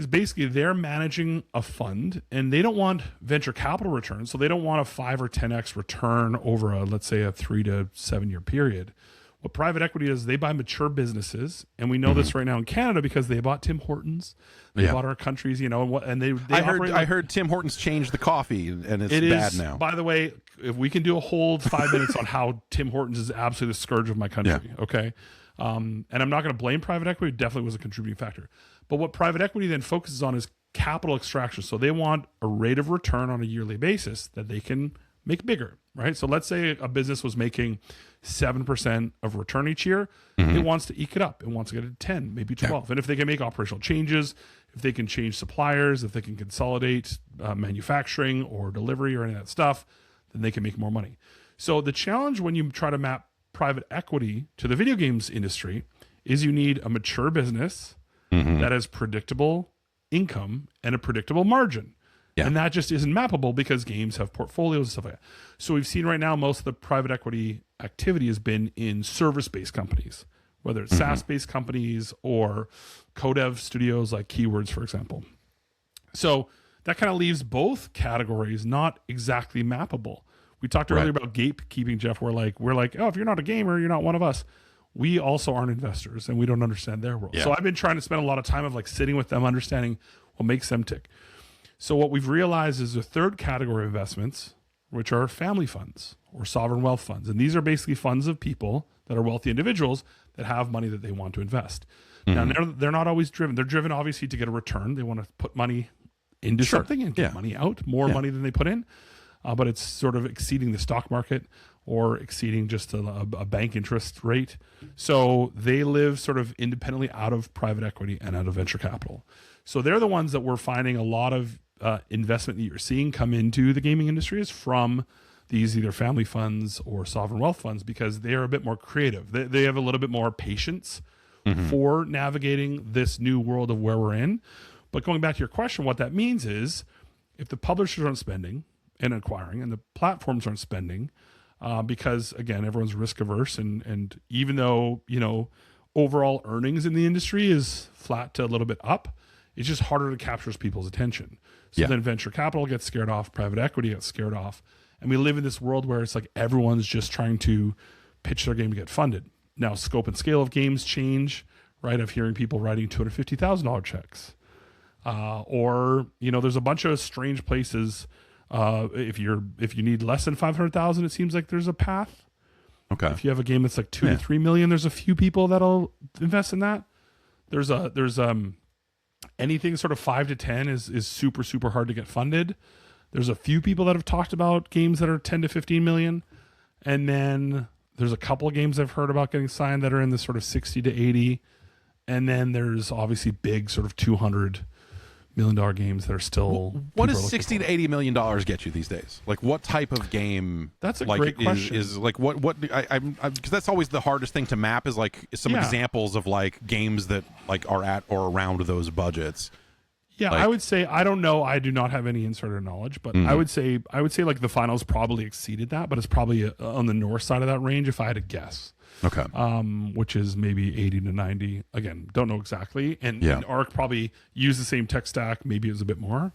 basically they're managing a fund and they don't want venture capital returns. So they don't want a 5 or 10x return over let's say a 3 to 7 year period. What private equity is, they buy mature businesses, and we know this right now in Canada because they bought Tim Hortons, they bought our countries, and they I heard Tim Hortons changed the coffee, and it's bad now. By the way, if we can do a whole 5 minutes on how Tim Hortons is absolutely the scourge of my country, okay? And I'm not going to blame private equity; it definitely was a contributing factor. But what private equity then focuses on is capital extraction. So they want a rate of return on a yearly basis that they can make bigger, right? So let's say a business was making 7% of return each year. It wants to eke it up. It wants to get it to 10, maybe 12. And if they can make operational changes, if they can change suppliers, if they can consolidate manufacturing or delivery or any of that stuff, then they can make more money. So the challenge when you try to map private equity to the video games industry is you need a mature business that has predictable income and a predictable margin. Yeah. And that just isn't mappable because games have portfolios and stuff like that. So we've seen right now most of the private equity activity has been in service-based companies, whether it's SaaS-based companies or co-dev studios like Keywords, for example. So that kind of leaves both categories not exactly mappable. We talked earlier about gatekeeping, Jeff. We're like, oh, if you're not a gamer, you're not one of us. We also aren't investors and we don't understand their world. Yeah. So I've been trying to spend a lot of time of like sitting with them, understanding what makes them tick. So what we've realized is a third category of investments, which are family funds or sovereign wealth funds. And these are basically funds of people that are wealthy individuals that have money that they want to invest. Now, they're not always driven. They're driven, obviously, to get a return. They want to put money into something and get money out, more money than they put in. But it's sort of exceeding the stock market or exceeding just a bank interest rate. So they live sort of independently out of private equity and out of venture capital. So they're the ones that we're finding a lot of investment that you're seeing come into the gaming industry is from these either family funds or sovereign wealth funds because they are a bit more creative. They have a little bit more patience for navigating this new world of where we're in. But going back to your question, what that means is if the publishers aren't spending and acquiring and the platforms aren't spending, because again, everyone's risk averse and even though, overall earnings in the industry is flat to a little bit up, it's just harder to capture people's attention. So then venture capital gets scared off, private equity gets scared off. And we live in this world where it's like everyone's just trying to pitch their game to get funded. Now, scope and scale of games change, right? Of hearing people writing $250,000 checks. Or, there's a bunch of strange places. If you need less than 500,000, it seems like there's a path. Okay. If you have a game that's like 2 to 3 million, there's a few people that'll invest in that. There's anything sort of 5 to 10 is super, super hard to get funded. There's a few people that have talked about games that are 10 to 15 million. And then there's a couple of games I've heard about getting signed that are in the sort of 60 to 80. And then there's obviously big sort of 200 million games that are still. What does $60 to $80 million get you these days? Like, what type of game? That's a great question. Is like what I'm because that's always the hardest thing to map is like some examples of like games that like are at or around those budgets. Yeah, I would say I don't know. I do not have any insider knowledge, but I would say like the finals probably exceeded that, but it's probably on the north side of that range if I had to guess. Okay. Which is maybe 80 to 90. Again, don't know exactly. And Arc probably used the same tech stack. Maybe it was a bit more.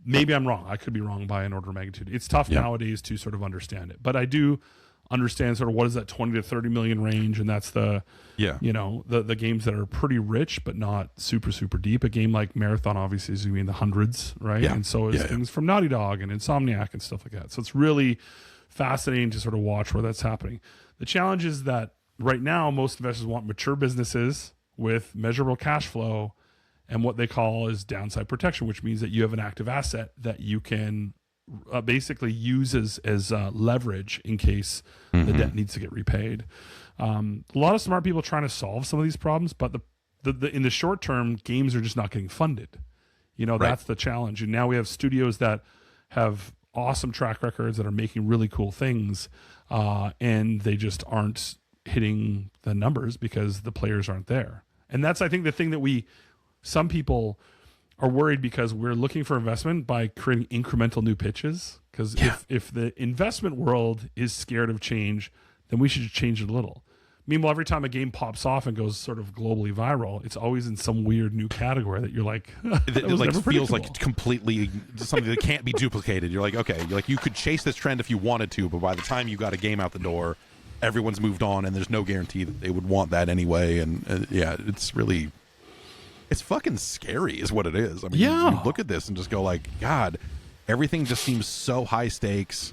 Maybe I'm wrong. I could be wrong by an order of magnitude. It's tough nowadays to sort of understand it, but I do understand sort of what is that 20 to 30 million range, and that's the the games that are pretty rich but not super deep. A game like Marathon obviously is in the hundreds, right? And so is things from Naughty Dog and Insomniac and stuff like that. So it's really fascinating to sort of watch where that's happening. The challenge is that right now most investors want mature businesses with measurable cash flow and what they call is downside protection, which means that you have an active asset that you can basically use as leverage in case the debt needs to get repaid. A lot of smart people trying to solve some of these problems, but the in the short term, games are just not getting funded. That's the challenge. And now we have studios that have awesome track records that are making really cool things, and they just aren't hitting the numbers because the players aren't there. And that's, I think, the thing that some people are worried because we're looking for investment by creating incremental new pitches. Because if the investment world is scared of change, then we should change it a little. Meanwhile, every time a game pops off and goes sort of globally viral, it's always in some weird new category that you're like, it like feels like completely something that can't be duplicated. You're like, okay, you could chase this trend if you wanted to, but by the time you got a game out the door, everyone's moved on, and there's no guarantee that they would want that anyway. And it's really. It's fucking scary is what it is. I mean, you look at this and just go like, God, everything just seems so high stakes.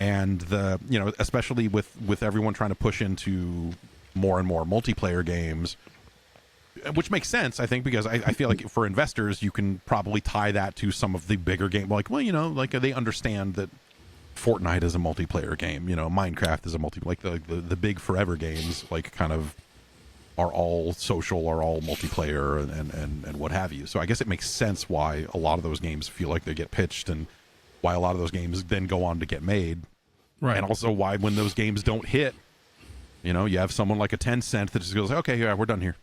And especially with everyone trying to push into more and more multiplayer games, which makes sense, I think, because I feel like for investors, you can probably tie that to some of the bigger games. Like, they understand that Fortnite is a multiplayer game, Minecraft is a the big forever games, like kind of are all social, are all multiplayer and what have you. So I guess it makes sense why a lot of those games feel like they get pitched and why a lot of those games then go on to get made. Right. And also why when those games don't hit, you have someone like a Tencent that just goes, okay, yeah, we're done here.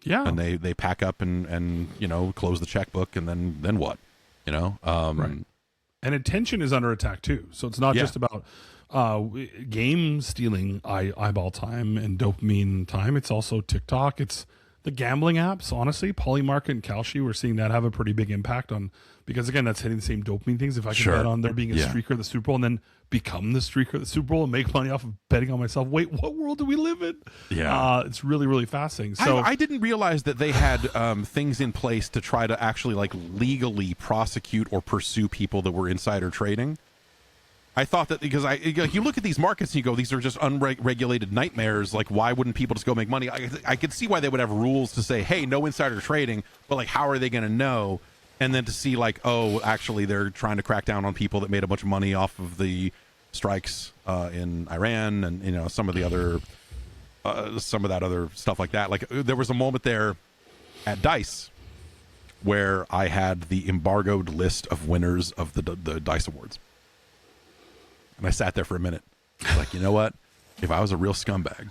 Yeah. And they pack up and close the checkbook and then what? Right. And attention is under attack too. So it's not just about game stealing eyeball time and dopamine time. It's also TikTok. It's the gambling apps. Honestly, Polymarket and Kalshi, we're seeing that have a pretty big impact on, because again, that's hitting the same dopamine things. If I can bet on there being a streaker of the Super Bowl and then become the streaker of the Super Bowl and make money off of betting on myself. Wait, what world do we live in? Yeah. It's really, really fascinating. So I didn't realize that they had things in place to try to actually legally prosecute or pursue people that were insider trading. I thought that because you look at these markets and you go, these are just unregulated nightmares. Like, why wouldn't people just go make money? I could see why they would have rules to say, hey, no insider trading, but how are they going to know? And then to see oh, actually they're trying to crack down on people that made a bunch of money off of the strikes in Iran and some of the other some of that other stuff like that. There was a moment there at DICE where I had the embargoed list of winners of the DICE Awards. And I sat there for a minute. I was like, you know what? If I was a real scumbag,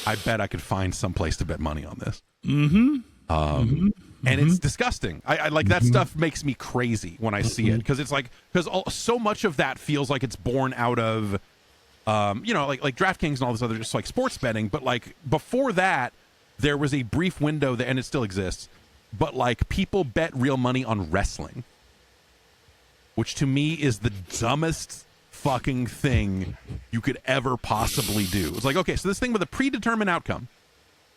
I bet I could find some place to bet money on this. And it's disgusting. I like that stuff makes me crazy when I see it, because it's because so much of that feels like it's born out of, like DraftKings and all this other just sports betting. But before that, there was a brief window and it still exists. But people bet real money on wrestling, which to me is the dumbest fucking thing you could ever possibly do. It's okay, so this thing with a predetermined outcome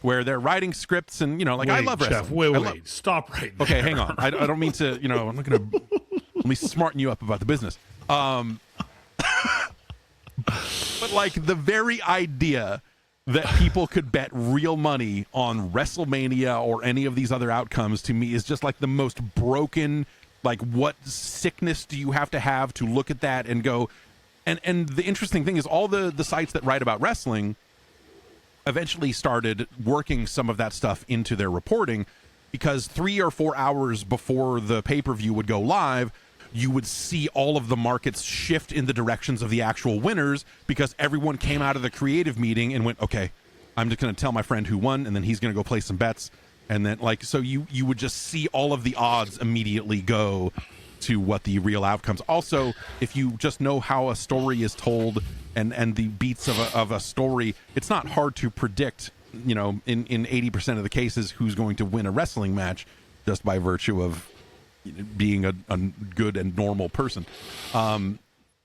where they're writing scripts and wait, I love wrestling. Jeff, wait, stop right there. Okay, hang on. I don't mean to, I'm not going to let me smarten you up about the business. But the very idea that people could bet real money on WrestleMania or any of these other outcomes to me is just the most broken. What sickness do you have to look at that and go? And the interesting thing is all the sites that write about wrestling eventually started working some of that stuff into their reporting, because 3 or 4 hours before the pay-per-view would go live, you would see all of the markets shift in the directions of the actual winners, because everyone came out of the creative meeting and went, okay, I'm just going to tell my friend who won, and then he's going to go play some bets. And then, like, so you would just see all of the odds immediately go to what the real outcomes. Also, if you just know how a story is told and the beats of a story, it's not hard to predict, you know, in 80% of the cases, who's going to win a wrestling match just by virtue of being a good and normal person.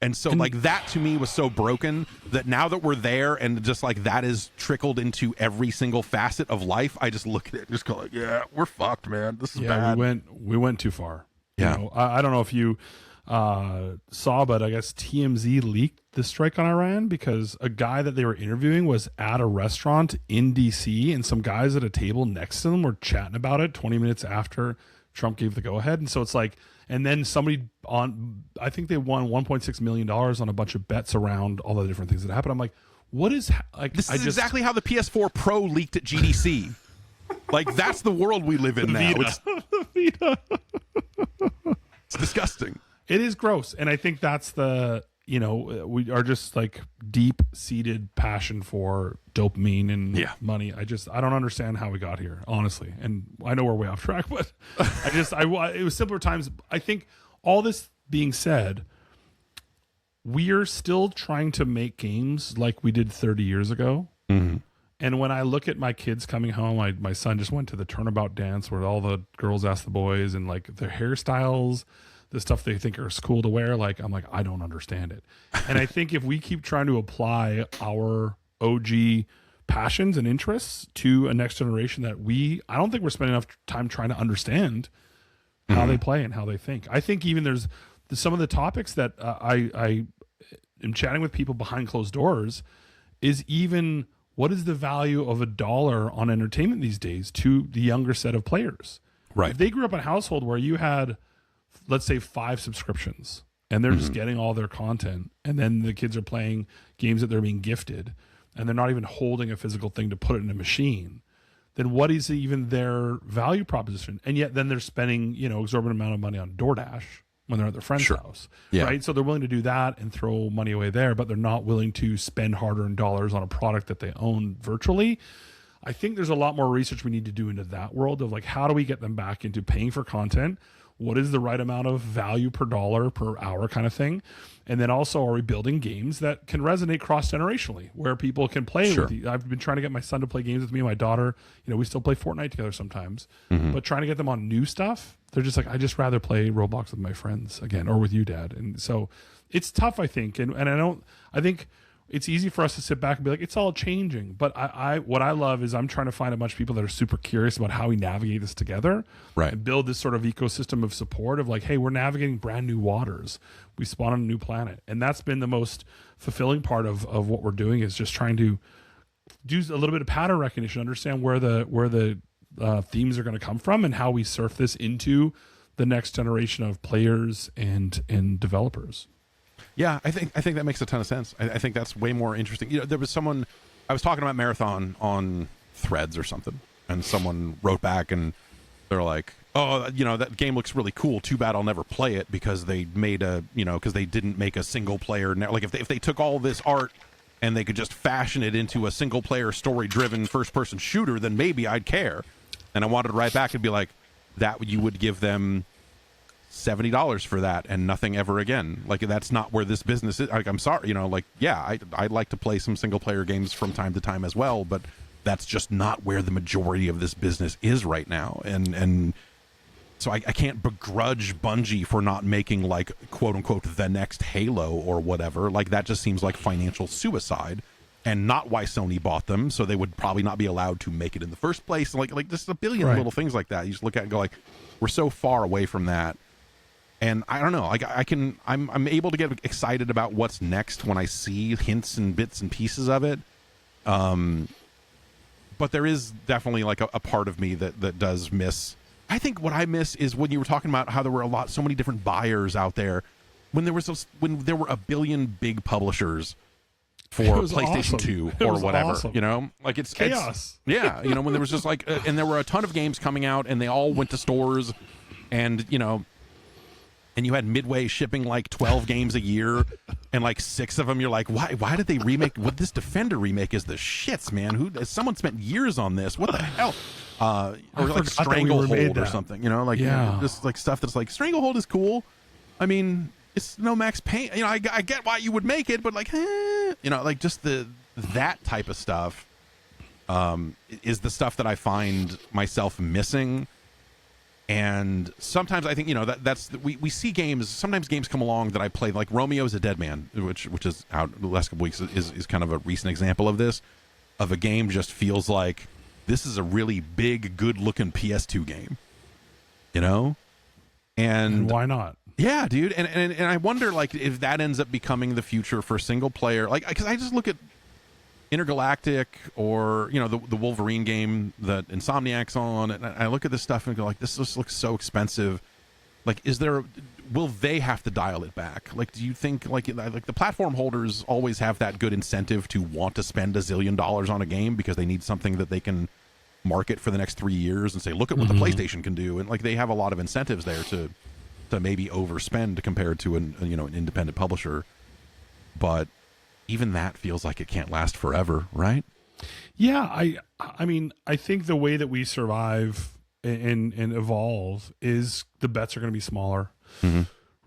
And so, like, that to me was so broken that now that we're there and just like that is trickled into every single facet of life, I just look at it and just go like, yeah, we're fucked, man. This is bad. We went too far. Yeah. You know, I don't know if you saw, but I guess TMZ leaked the strike on Iran because a guy that they were interviewing was at a restaurant in DC, and some guys at a table next to them were chatting about it 20 minutes after Trump gave the go-ahead. And so it's like, and then somebody I think they won $1.6 million on a bunch of bets around all the different things that happened. I'm like, what is, like, this is exactly how the PS4 Pro leaked at GDC. Like, that's the world we live in now. It's disgusting. It is gross. And I think that's the, you know, we are just like deep-seated passion for dopamine and money. I don't understand how we got here, honestly. And I know we're way off track, but it was simpler times. I think all this being said, we're still trying to make games like we did 30 years ago. Mm-hmm. And when I look at my kids coming home, my son just went to the turnabout dance where all the girls ask the boys, and like their hairstyles, the stuff they think are cool to wear. Like, I'm like, I don't understand it. And I think if we keep trying to apply our OG passions and interests to a next generation that I don't think we're spending enough time trying to understand how they play and how they think. I think even there's some of the topics that I am chatting with people behind closed doors is even, what is the value of $1 on entertainment these days to the younger set of players? Right. If they grew up in a household where you had, let's say, 5 subscriptions, and they're just getting all their content, and then the kids are playing games that they're being gifted, and they're not even holding a physical thing to put it in a machine, then what is even their value proposition? And yet then they're spending, you know, exorbitant amount of money on DoorDash when they're at their friend's house, right? So they're willing to do that and throw money away there, but they're not willing to spend hard-earned dollars on a product that they own virtually. I think there's a lot more research we need to do into that world of like, how do we get them back into paying for content? What is the right amount of value per dollar per hour kind of thing? And then also, are we building games that can resonate cross-generationally where people can play with you? I've been trying to get my son to play games with me and my daughter. You know, we still play Fortnite together sometimes, but trying to get them on new stuff, they're just like, I just rather play Roblox with my friends again, or with you, Dad. And so it's tough, I think. And I think it's easy for us to sit back and be like, it's all changing. But what I love is I'm trying to find a bunch of people that are super curious about how we navigate this together, right? And build this sort of ecosystem of support of like, hey, we're navigating brand new waters. We spawn on a new planet. And that's been the most fulfilling part of what we're doing, is just trying to do a little bit of pattern recognition, understand where the themes are going to come from and how we surf this into the next generation of players and developers. Yeah, I think that makes a ton of sense. I think that's way more interesting. You know, there was someone, I was talking about Marathon on Threads or something, and someone wrote back and they're like, oh, you know, that game looks really cool. Too bad I'll never play it because they made because they didn't make a single player. Like if they took all this art and they could just fashion it into a single player story driven first person shooter, then maybe I'd care. And I wanted to write back and be like, that you would give them $70 for that and nothing ever again. Like, that's not where this business is. Like, I'm sorry, you know, like, yeah, I'd like to play some single player games from time to time as well, but that's just not where the majority of this business is right now. And so I can't begrudge Bungie for not making, like, quote unquote, the next Halo or whatever. Like, that just seems like financial suicide and not why Sony bought them. So they would probably not be allowed to make it in the first place. Like just a billion little things like that. You just look at it and go like, we're so far away from that. And I don't know, like I'm able to get excited about what's next when I see hints and bits and pieces of it. But there is definitely like a part of me that does miss. I think what I miss is when you were talking about how there were so many different buyers out there. When there were a billion big publishers for PlayStation awesome. 2 It or was whatever. awesome. You know, like it's chaos. Yeah, you know, when there was just like, and there were a ton of games coming out, and they all went to stores, and you know, and you had Midway shipping like 12 games a year, and like 6 of them, you're like, why did they remake? What this Defender remake is the shits, man. Someone spent years on this. What the hell? Or like Stranglehold or something. You know, like just like stuff that's like Stranglehold is cool. I mean, it's no Max Payne. You know, I get why you would make it, but like, you know, like just that type of stuff is the stuff that I find myself missing. And sometimes I think, you know, that's we see games. Sometimes games come along that I play, like Romeo's a Dead Man, which is out the last couple weeks, is kind of a recent example of this. Of a game just feels like this is a really big, good-looking PS2 game. You know, and why not? Yeah, dude, and I wonder like if that ends up becoming the future for single player, like because I just look at Intergalactic or you know the Wolverine game that Insomniac's on, and I look at this stuff and go like, this just looks so expensive. Like, will they have to dial it back? Like, do you think like the platform holders always have that good incentive to want to spend $1 zillion on a game because they need something that they can market for the next 3 years and say, look at what the PlayStation can do, and like they have a lot of incentives there to maybe overspend compared to an independent publisher, but even that feels like it can't last forever, right? Yeah, I mean, I think the way that we survive and evolve is the bets are going to be smaller,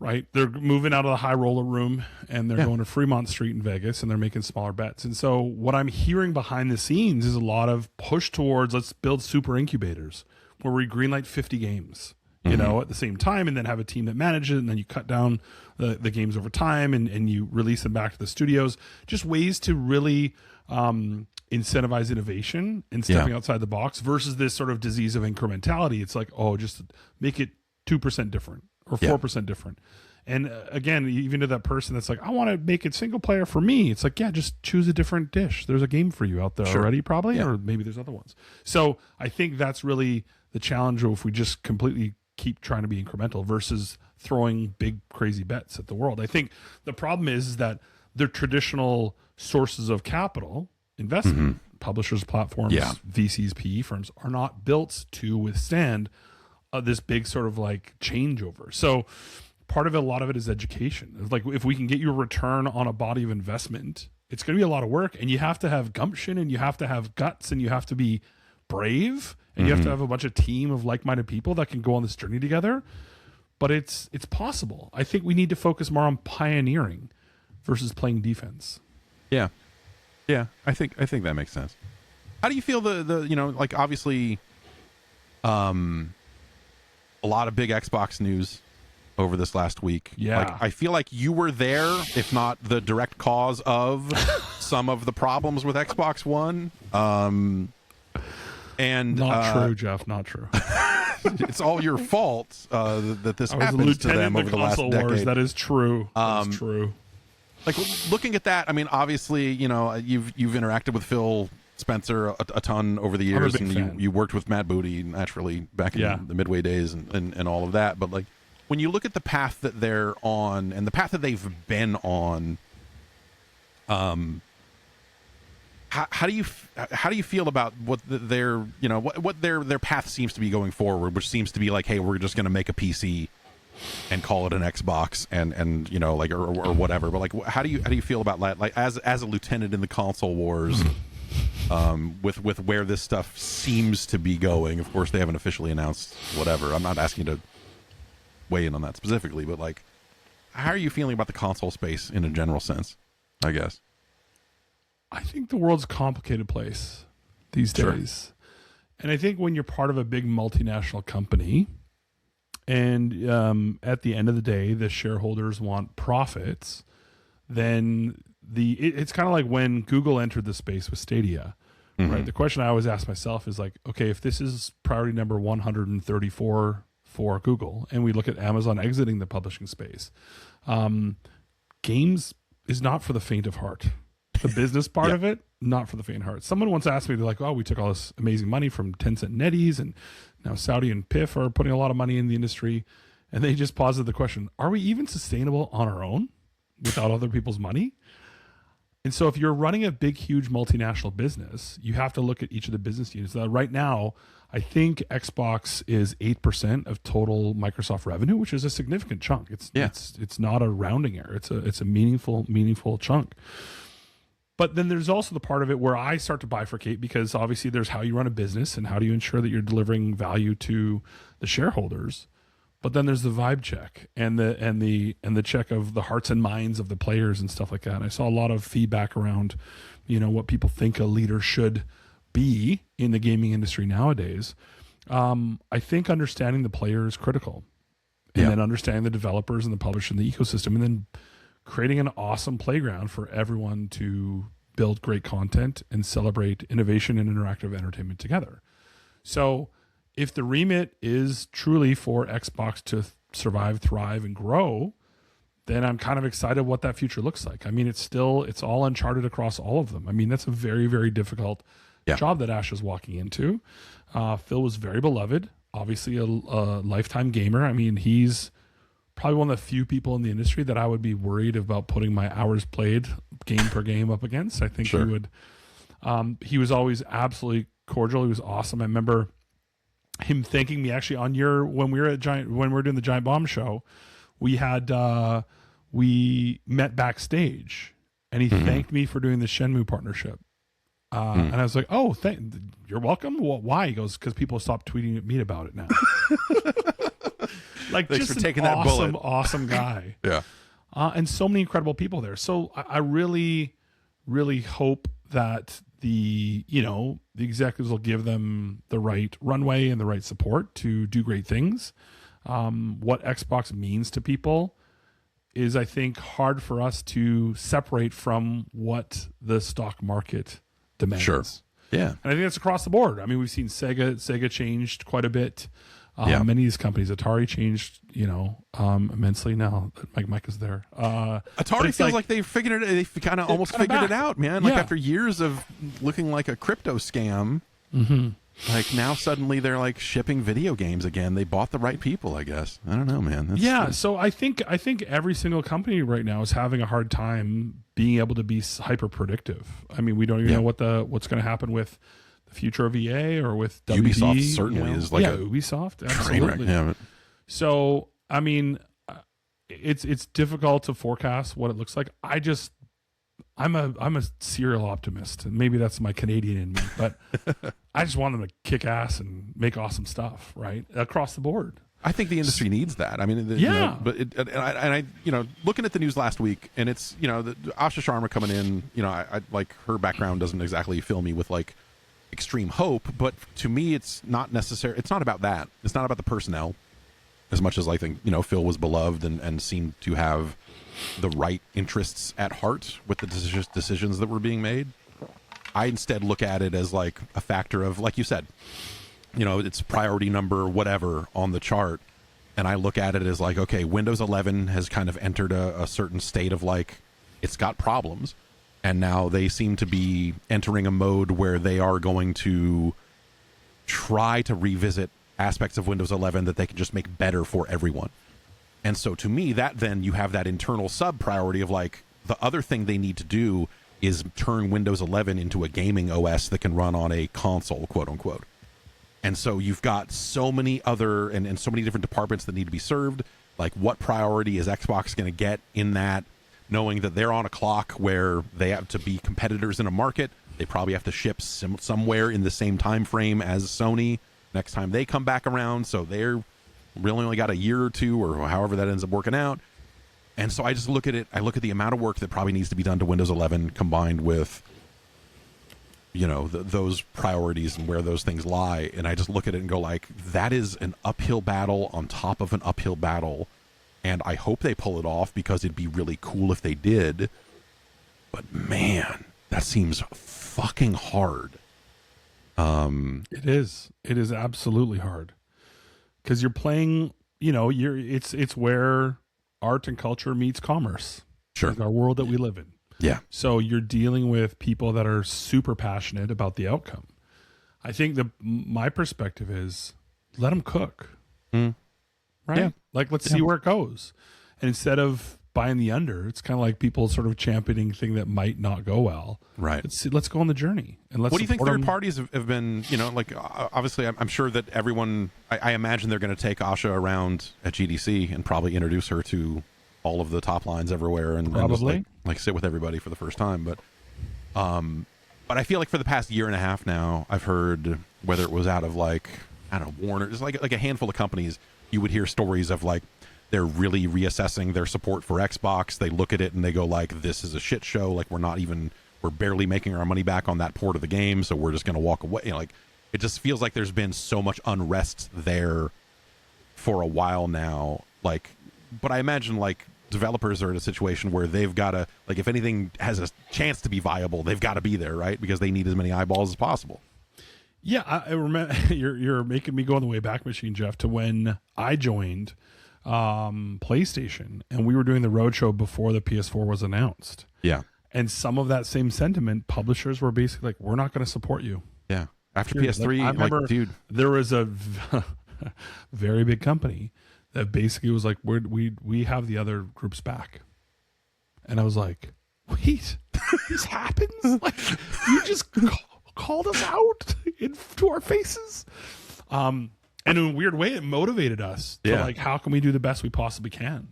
right? They're moving out of the high roller room and they're going to Fremont Street in Vegas and they're making smaller bets. And so what I'm hearing behind the scenes is a lot of push towards let's build super incubators where we greenlight 50 games. You know, at the same time, and then have a team that manages it, and then you cut down the games over time and you release them back to the studios. Just ways to really incentivize innovation and stepping outside the box versus this sort of disease of incrementality. It's like, oh, just make it 2% different or 4% different. And again, even to that person that's like, I want to make it single player for me. It's like, yeah, just choose a different dish. There's a game for you out there already, probably, or maybe there's other ones. So I think that's really the challenge if we just completely keep trying to be incremental versus throwing big crazy bets at the world. I think the problem is that the traditional sources of capital investment, publishers, platforms, VCs, PE firms are not built to withstand this big sort of like changeover. So part of it, a lot of it is education. It's like if we can get you a return on a body of investment, it's going to be a lot of work, and you have to have gumption and you have to have guts and you have to be brave. And you have to have a bunch of team of like-minded people that can go on this journey together. But it's possible. I think we need to focus more on pioneering versus playing defense. Yeah. I think that makes sense. How do you feel the you know, like obviously a lot of big Xbox news over this last week. Yeah. Like I feel like you were there, if not the direct cause of some of the problems with Xbox One. And not true, Jeff. Not true. It's all your fault that this happens to them over the last decade. Wars. That is true. That's true. Like looking at that, I mean, obviously, you know, you've interacted with Phil Spencer a ton over the years, and you worked with Matt Booty naturally back in the Midway days and all of that. But like when you look at the path that they're on and the path that they've been on, How do you feel about what their path seems to be going forward, which seems to be like, hey, we're just going to make a PC and call it an Xbox and you know, like or whatever. But like, how do you feel about that? Like as a lieutenant in the console wars, with where this stuff seems to be going. Of course, they haven't officially announced whatever. I'm not asking you to weigh in on that specifically, but like, how are you feeling about the console space in a general sense? I guess. I think the world's a complicated place these days. And I think when you're part of a big multinational company and at the end of the day, the shareholders want profits, then it's kind of like when Google entered the space with Stadia, right? The question I always ask myself is like, okay, if this is priority number 134 for Google and we look at Amazon exiting the publishing space, games is not for the faint of heart. The business part of it, not for the faint of heart. Someone once asked me, they're like, oh, we took all this amazing money from Tencent NetEase, and now Saudi and PIF are putting a lot of money in the industry. And they just posited the question, are we even sustainable on our own without other people's money? And so if you're running a big, huge multinational business, you have to look at each of the business units. Right now, I think Xbox is 8% of total Microsoft revenue, which is a significant chunk. It's not a rounding error. It's a meaningful chunk. But then there's also the part of it where I start to bifurcate, because obviously there's how you run a business and how do you ensure that you're delivering value to the shareholders. But then there's the vibe check and the check of the hearts and minds of the players and stuff like that. And I saw a lot of feedback around, what people think a leader should be in the gaming industry nowadays. I think understanding the player is critical, and then understanding the developers and the publishers and the ecosystem, and then creating an awesome playground for everyone to build great content and celebrate innovation and interactive entertainment together. So if the remit is truly for Xbox to survive, thrive, and grow, then I'm kind of excited what that future looks like. I mean, it's all uncharted across all of them. I mean, that's a very, very difficult job that Ash is walking into. Phil was very beloved, obviously a lifetime gamer. I mean, he's probably one of the few people in the industry that I would be worried about putting my hours played game per game up against. I think he would. He was always absolutely cordial. He was awesome. I remember him thanking me actually on when we were doing the Giant Bomb show. We met backstage, and he thanked me for doing the Shenmue partnership. And I was like, "Oh, you're welcome." Why? He goes, "Because people stopped tweeting at me about it now." Like, thanks just for taking that bullet. Awesome guy. Yeah. And so many incredible people there. So I really, really hope that the executives will give them the right runway and the right support to do great things. What Xbox means to people is, I think, hard for us to separate from what the stock market demands. Sure. Yeah. And I think that's across the board. I mean, we've seen Sega changed quite a bit. Many of these companies, Atari changed, immensely now that Mike is there. Atari feels like they've figured it. They've kind of almost figured it out, man. Like after years of looking like a crypto scam, like now suddenly they're like shipping video games again. They bought the right people, I guess. I don't know, man. So I think every single company right now is having a hard time being able to be hyper predictive. I mean, we don't even know what's going to happen with the future of EA or with WB. Ubisoft certainly is like a Ubisoft, absolutely. Yeah. So I mean, it's difficult to forecast what it looks like. I'm a serial optimist, and maybe that's my Canadian in me, but I just want them to kick ass and make awesome stuff, right, across the board. I think the industry needs that. I mean, I looking at the news last week, and it's Asha Sharma coming in. I like her background doesn't exactly fill me with like extreme hope, but to me, it's not necessary. It's not about that. It's not about the personnel as much as I think Phil was beloved and seemed to have the right interests at heart with the decisions that were being made. I instead look at it as like a factor of, like you said, it's priority number whatever on the chart, and I look at it as like, okay, Windows 11 has kind of entered a certain state of like it's got problems, and now they seem to be entering a mode where they are going to try to revisit aspects of Windows 11 that they can just make better for everyone. And so to me, that then you have that internal sub priority of like the other thing they need to do is turn Windows 11 into a gaming OS that can run on a console, quote unquote. And so you've got so many other and so many different departments that need to be served. Like, what priority is Xbox going to get in that, knowing that they're on a clock where they have to be competitors in a market? They probably have to ship somewhere in the same time frame as Sony next time they come back around. So they're really only got a year or two, or however that ends up working out. And so I just look at it. I look at the amount of work that probably needs to be done to Windows 11 combined with, those priorities and where those things lie. And I just look at it and go like, that is an uphill battle on top of an uphill battle. And I hope they pull it off, because it'd be really cool if they did. But man, that seems fucking hard. It is absolutely hard, because you're playing, it's where art and culture meets commerce. Sure. Like our world that we live in. Yeah. So you're dealing with people that are super passionate about the outcome. I think my perspective is, let them cook. Right? Yeah. Like, let's see where it goes. And instead of, buying the under. It's kind of like people sort of championing thing that might not go well. Right. Let's go on the journey and let's. What do you think third them. parties have been? Like obviously, I'm sure that everyone. I imagine they're going to take Asha around at GDC and probably introduce her to all of the top lines everywhere, and just like sit with everybody for the first time. But I feel like for the past year and a half now, I've heard, whether it was out of like, I don't know, Warner, just like a handful of companies, you would hear stories of like they're really reassessing their support for Xbox. They look at it and they go like, this is a shit show. Like we're barely making our money back on that port of the game, so we're just going to walk away. Like it just feels like there's been so much unrest there for a while now. Like, but I imagine like developers are in a situation where they've got to, like, if anything has a chance to be viable, they've got to be there, right? Because they need as many eyeballs as possible. Yeah, I remember you're making me go on the way back machine, Jeff, to when I joined PlayStation and we were doing the roadshow before the PS4 was announced. Yeah. And some of that same sentiment, publishers were basically like, we're not going to support you. Yeah. After PS3, I remember, dude, there was a very big company that basically was like, we have the other groups back. And I was like, wait, this happens? Like, you just called us out to our faces? And in a weird way, it motivated us to like, how can we do the best we possibly can?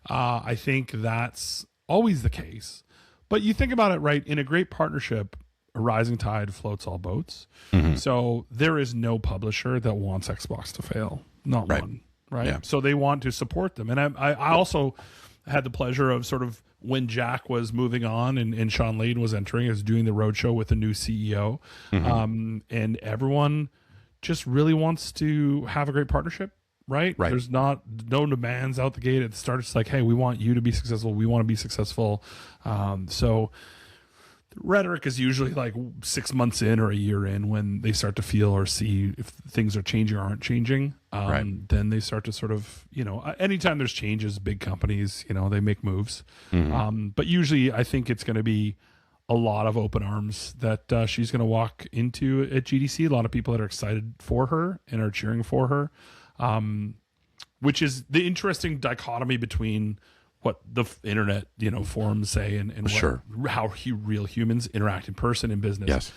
I think that's always the case. But you think about it, right? In a great partnership, a rising tide floats all boats. Mm-hmm. So there is no publisher that wants Xbox to fail. Not one. Right. Yeah. So they want to support them. And I also had the pleasure of sort of, when Jack was moving on and Sean Layden was entering, is doing the roadshow with the new CEO. Mm-hmm. And everyone just really wants to have a great partnership. Right. There's no demands out the gate. It starts like, hey, we want you to be successful. We want to be successful. So the rhetoric is usually like 6 months in or a year in, when they start to feel or see if things are changing or aren't changing. Then they start to sort of, anytime there's changes, big companies, they make moves. Mm-hmm. But usually I think it's going to be a lot of open arms that she's going to walk into at GDC. A lot of people that are excited for her and are cheering for her, which is the interesting dichotomy between what the internet, forums say and how real humans interact in person in business. Yes.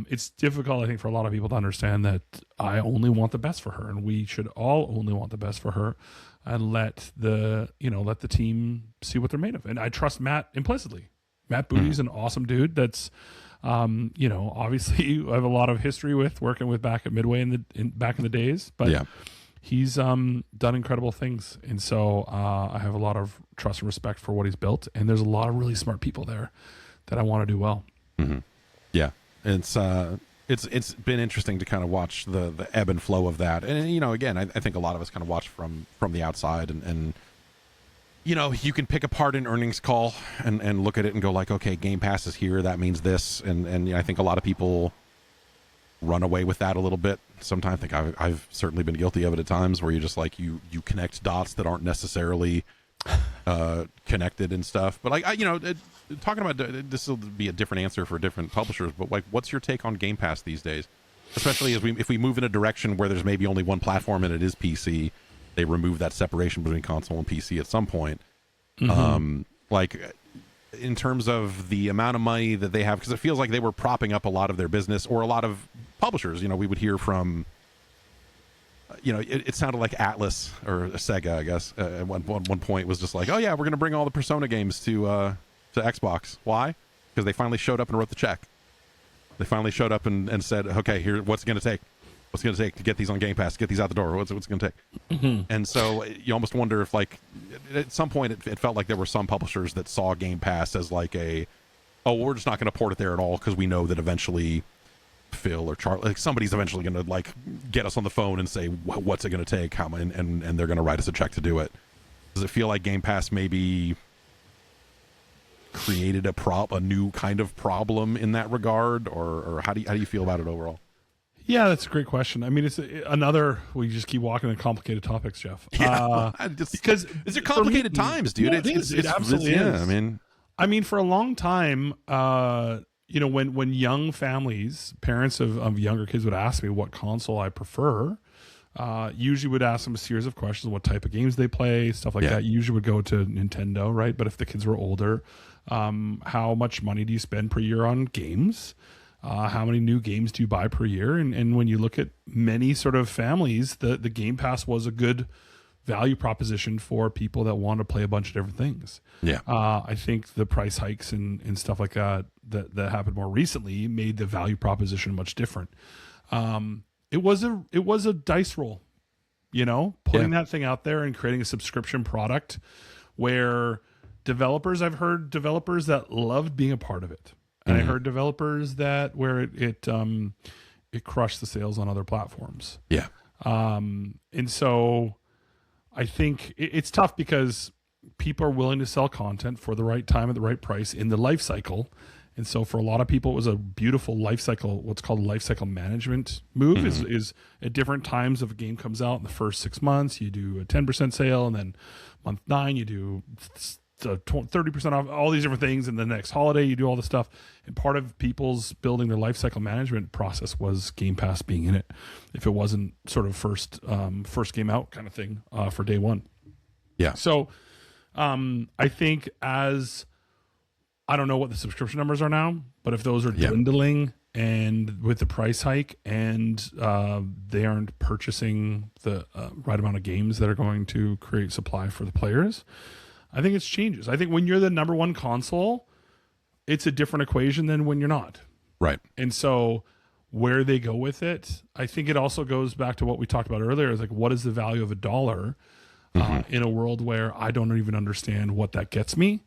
It's difficult, I think, for a lot of people to understand that I only want the best for her, and we should all only want the best for her, and let the team see what they're made of. And I trust Matt implicitly. Matt Booty's an awesome dude. That's, obviously I have a lot of history with working with back at Midway back in the days, but he's done incredible things. And so I have a lot of trust and respect for what he's built. And there's a lot of really smart people there that I want to do well. Mm-hmm. Yeah. It's been interesting to kind of watch the ebb and flow of that. And, again, I think a lot of us kind of watch from the outside and you can pick apart an earnings call and look at it and go like, okay, Game Pass is here. That means this. And I think a lot of people run away with that a little bit. Sometimes I think I've certainly been guilty of it at times, where you just like, you connect dots that aren't necessarily connected and stuff. But like, talking about this will be a different answer for different publishers, but like, what's your take on Game Pass these days? Especially if we move in a direction where there's maybe only one platform and it is PC, they remove that separation between console and PC at some point. Mm-hmm. Like, in terms of the amount of money that they have, because it feels like they were propping up a lot of their business, or a lot of publishers. We would hear from, it sounded like Atlas or Sega, I guess, at one point was just like, oh yeah, we're going to bring all the Persona games to Xbox. Why? Because they finally showed up and wrote the check. They finally showed up and said, okay, here, what's it going to take? What's it going to take to get these on Game Pass, get these out the door? What's it going to take? Mm-hmm. And so you almost wonder if, like, at some point it felt like there were some publishers that saw Game Pass as like we're just not going to port it there at all, because we know that eventually Phil or Charlie, like, somebody's eventually going to like get us on the phone and say, what's it going to take? And they're going to write us a check to do it. Does it feel like Game Pass maybe created a new kind of problem in that regard, or how do you feel about it overall? Yeah, that's a great question. I mean, it's we just keep walking into complicated topics, Jeff. Yeah, because these are complicated times, dude. Yeah, it absolutely is. I mean, for a long time, when young families, parents of younger kids would ask me what console I prefer, usually would ask them a series of questions, what type of games they play, stuff like that. You usually would go to Nintendo, right? But if the kids were older, how much money do you spend per year on games? How many new games do you buy per year? And when you look at many sort of families, the Game Pass was a good value proposition for people that want to play a bunch of different things. Yeah. I think the price hikes and stuff like that happened more recently made the value proposition much different. It was a dice roll, putting that thing out there and creating a subscription product where I've heard developers that loved being a part of it. And I heard developers where it crushed the sales on other platforms. Yeah. And so I think it's tough because people are willing to sell content for the right time at the right price in the life cycle. And so for a lot of people, it was a beautiful life cycle, what's called life cycle management move is at different times of a game comes out in the first 6 months, you do a 10% sale. And then month 9, you do 30% off, all these different things. And the next holiday, you do all this stuff. And part of people's building their life cycle management process was Game Pass being in it. If it wasn't sort of first game out kind of thing for day one. Yeah. So I think I don't know what the subscription numbers are now, but if those are dwindling and with the price hike and they aren't purchasing the right amount of games that are going to create supply for the players, I think it's changes. I think when you're the number one console, it's a different equation than when you're not. Right. And so where they go with it, I think it also goes back to what we talked about earlier, is like, what is the value of $1 in a world where I don't even understand what that gets me?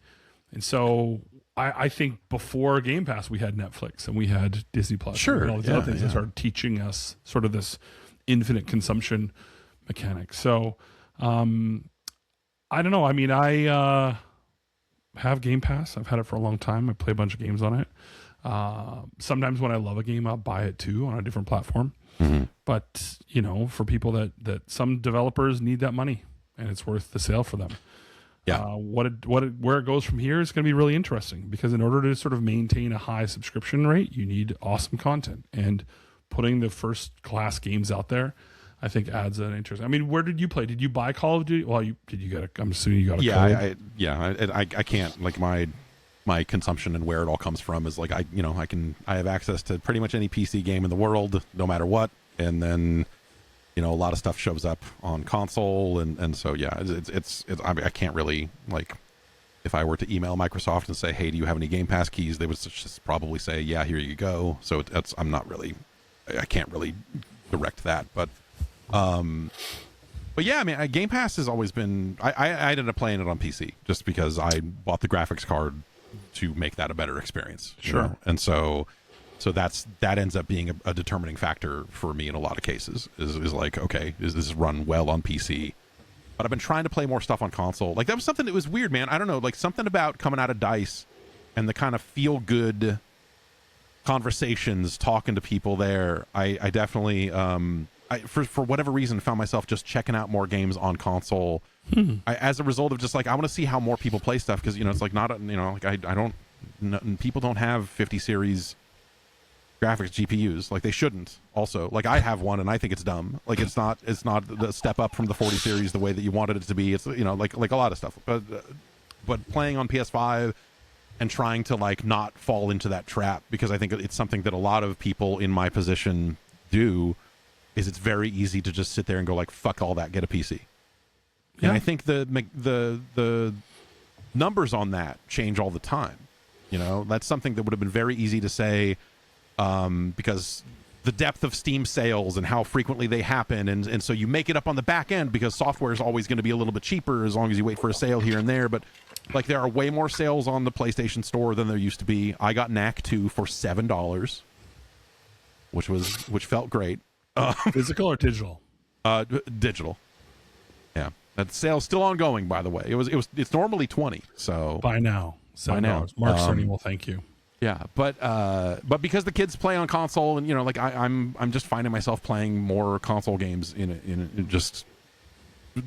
And so I think before Game Pass, we had Netflix and we had Disney Plus and all these other things that started teaching us sort of this infinite consumption mechanic. So I don't know. I mean, I have Game Pass. I've had it for a long time. I play a bunch of games on it. Sometimes when I love a game, I'll buy it too on a different platform. But, for people that some developers need that money and it's worth the sale for them. Yeah. Where it goes from here is going to be really interesting, because in order to sort of maintain a high subscription rate, you need awesome content, and putting the first class games out there, I think adds an interest. I mean, where did you play? Did you buy Call of Duty? Well, I'm assuming you got a code. I can't, like, my consumption and where it all comes from is like, I have access to pretty much any PC game in the world, no matter what. And then, a lot of stuff shows up on console, and so I can't really, like, if I were to email Microsoft and say, hey, do you have any Game Pass keys, they would just probably say, yeah, here you go. So I can't really direct that, but yeah, I mean, Game Pass has always been, I ended up playing it on PC just because I bought the graphics card to make that a better experience. Sure. And so that ends up being a determining factor for me in a lot of cases is like, okay, is this run well on PC? But I've been trying to play more stuff on console. Like, that was something that was weird, man. I don't know, like, something about coming out of DICE and the kind of feel good conversations, talking to people there. I definitely, for whatever reason, found myself just checking out more games on console. As a result of just like, I want to see how more people play stuff, because it's like, not like I don't, people don't have 50 series graphics GPUs, like they shouldn't. Also, like, I have one and I think it's dumb. Like, it's not the step up from the 40 series the way that you wanted it to be. It's like a lot of stuff. But playing on PS5 and trying to, like, not fall into that trap, because I think it's something that a lot of people in my position do, is it's very easy to just sit there and go like, fuck all that, get a PC. Yeah. And I think the numbers on that change all the time. That's something that would have been very easy to say, because the depth of Steam sales and how frequently they happen, and so you make it up on the back end because software is always going to be a little bit cheaper as long as you wait for a sale here and there. But, like, there are way more sales on the PlayStation Store than there used to be. I got Knack 2 for $7, which felt great. Physical or digital? Digital. Yeah, that sale's still ongoing, by the way. It's normally $20. So by now, $7. Mark Cerny will thank you. Yeah, but because the kids play on console, and like I'm just finding myself playing more console games in just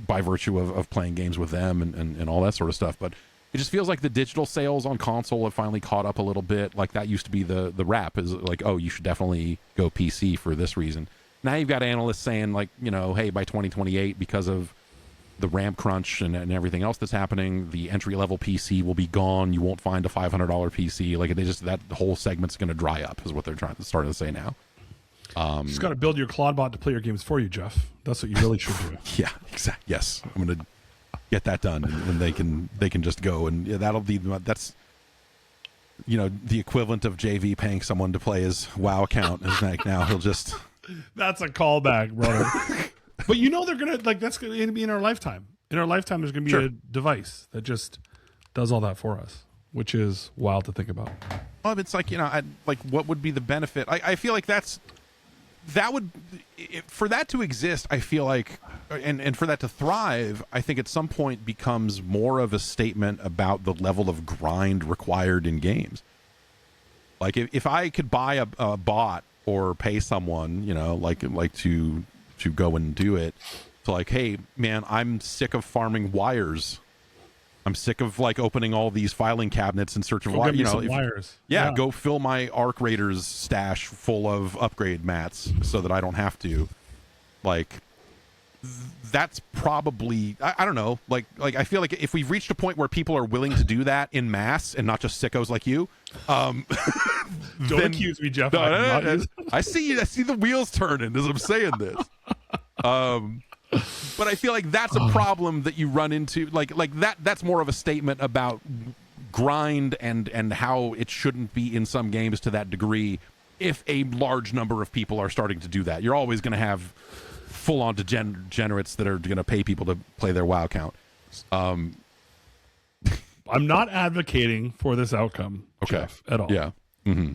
by virtue of playing games with them and all that sort of stuff. But it just feels like the digital sales on console have finally caught up a little bit. Like, that used to be the rap, is like, oh, you should definitely go PC for this reason. Now you've got analysts saying like, hey, by 2028, because of the RAM crunch and everything else that's happening, the entry-level PC will be gone. You won't find a $500 PC. Like that whole segment's going to dry up, is what they're starting to say now. You just got to build your Claude bot to play your games for you, Jeff. That's what you really should do. Yeah, exactly. Yes, I'm going to get that done, and they can just go, and that's the equivalent of JV paying someone to play his WoW account. Is like now he'll just. That's a callback, brother. But they're gonna that's gonna be in our lifetime. In our lifetime, there's gonna be a device that just does all that for us, which is wild to think about. Well, it's like what would be the benefit? I feel like for that to exist, I feel like, and for that to thrive, I think at some point becomes more of a statement about the level of grind required in games. Like if I could buy a bot or pay someone, like to go and do it, so like, hey man, I'm sick of farming wires. I'm sick of opening all these filing cabinets in search of wires. Yeah, go fill my Arc Raiders stash full of upgrade mats so that I don't have to. That's probably I don't know. I feel like if we've reached a point where people are willing to do that in mass and not just sickos like you, don't accuse me, Jeff. I see the wheels turning as I'm saying this. But I feel like that's a problem that you run into. That's more of a statement about grind and how it shouldn't be in some games to that degree. If a large number of people are starting to do that, you're always going to have full-on degenerates that are going to pay people to play their WoW account. I'm not advocating for this outcome, Jeff, at all. Yeah. Mm-hmm.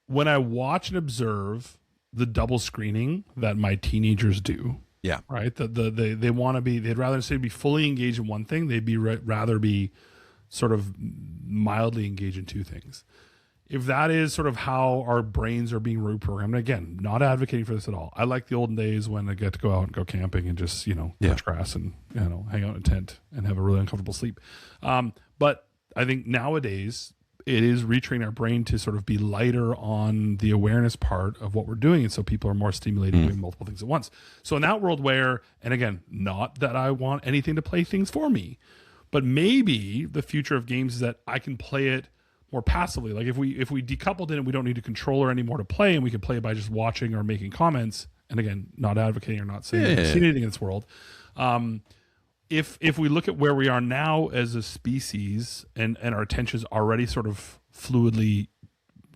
When I watch and observe the double screening that my teenagers do, yeah, right. They want to be. They'd rather say be fully engaged in one thing. They'd rather be sort of mildly engaged in two things. If that is sort of how our brains are being reprogrammed, again, not advocating for this at all. I like the olden days when I get to go out and go camping and just touch grass and hang out in a tent and have a really uncomfortable sleep. But I think nowadays it is retraining our brain to sort of be lighter on the awareness part of what we're doing. And so people are more stimulated doing multiple things at once. So in that world where, and again, not that I want anything to play things for me, but maybe the future of games is that I can play it more passively. Like if we decoupled it and we don't need a controller anymore to play, and we can play it by just watching or making comments. And again, not advocating or not saying I've seen anything in this world. If we look at where we are now as a species and our attention is already sort of fluidly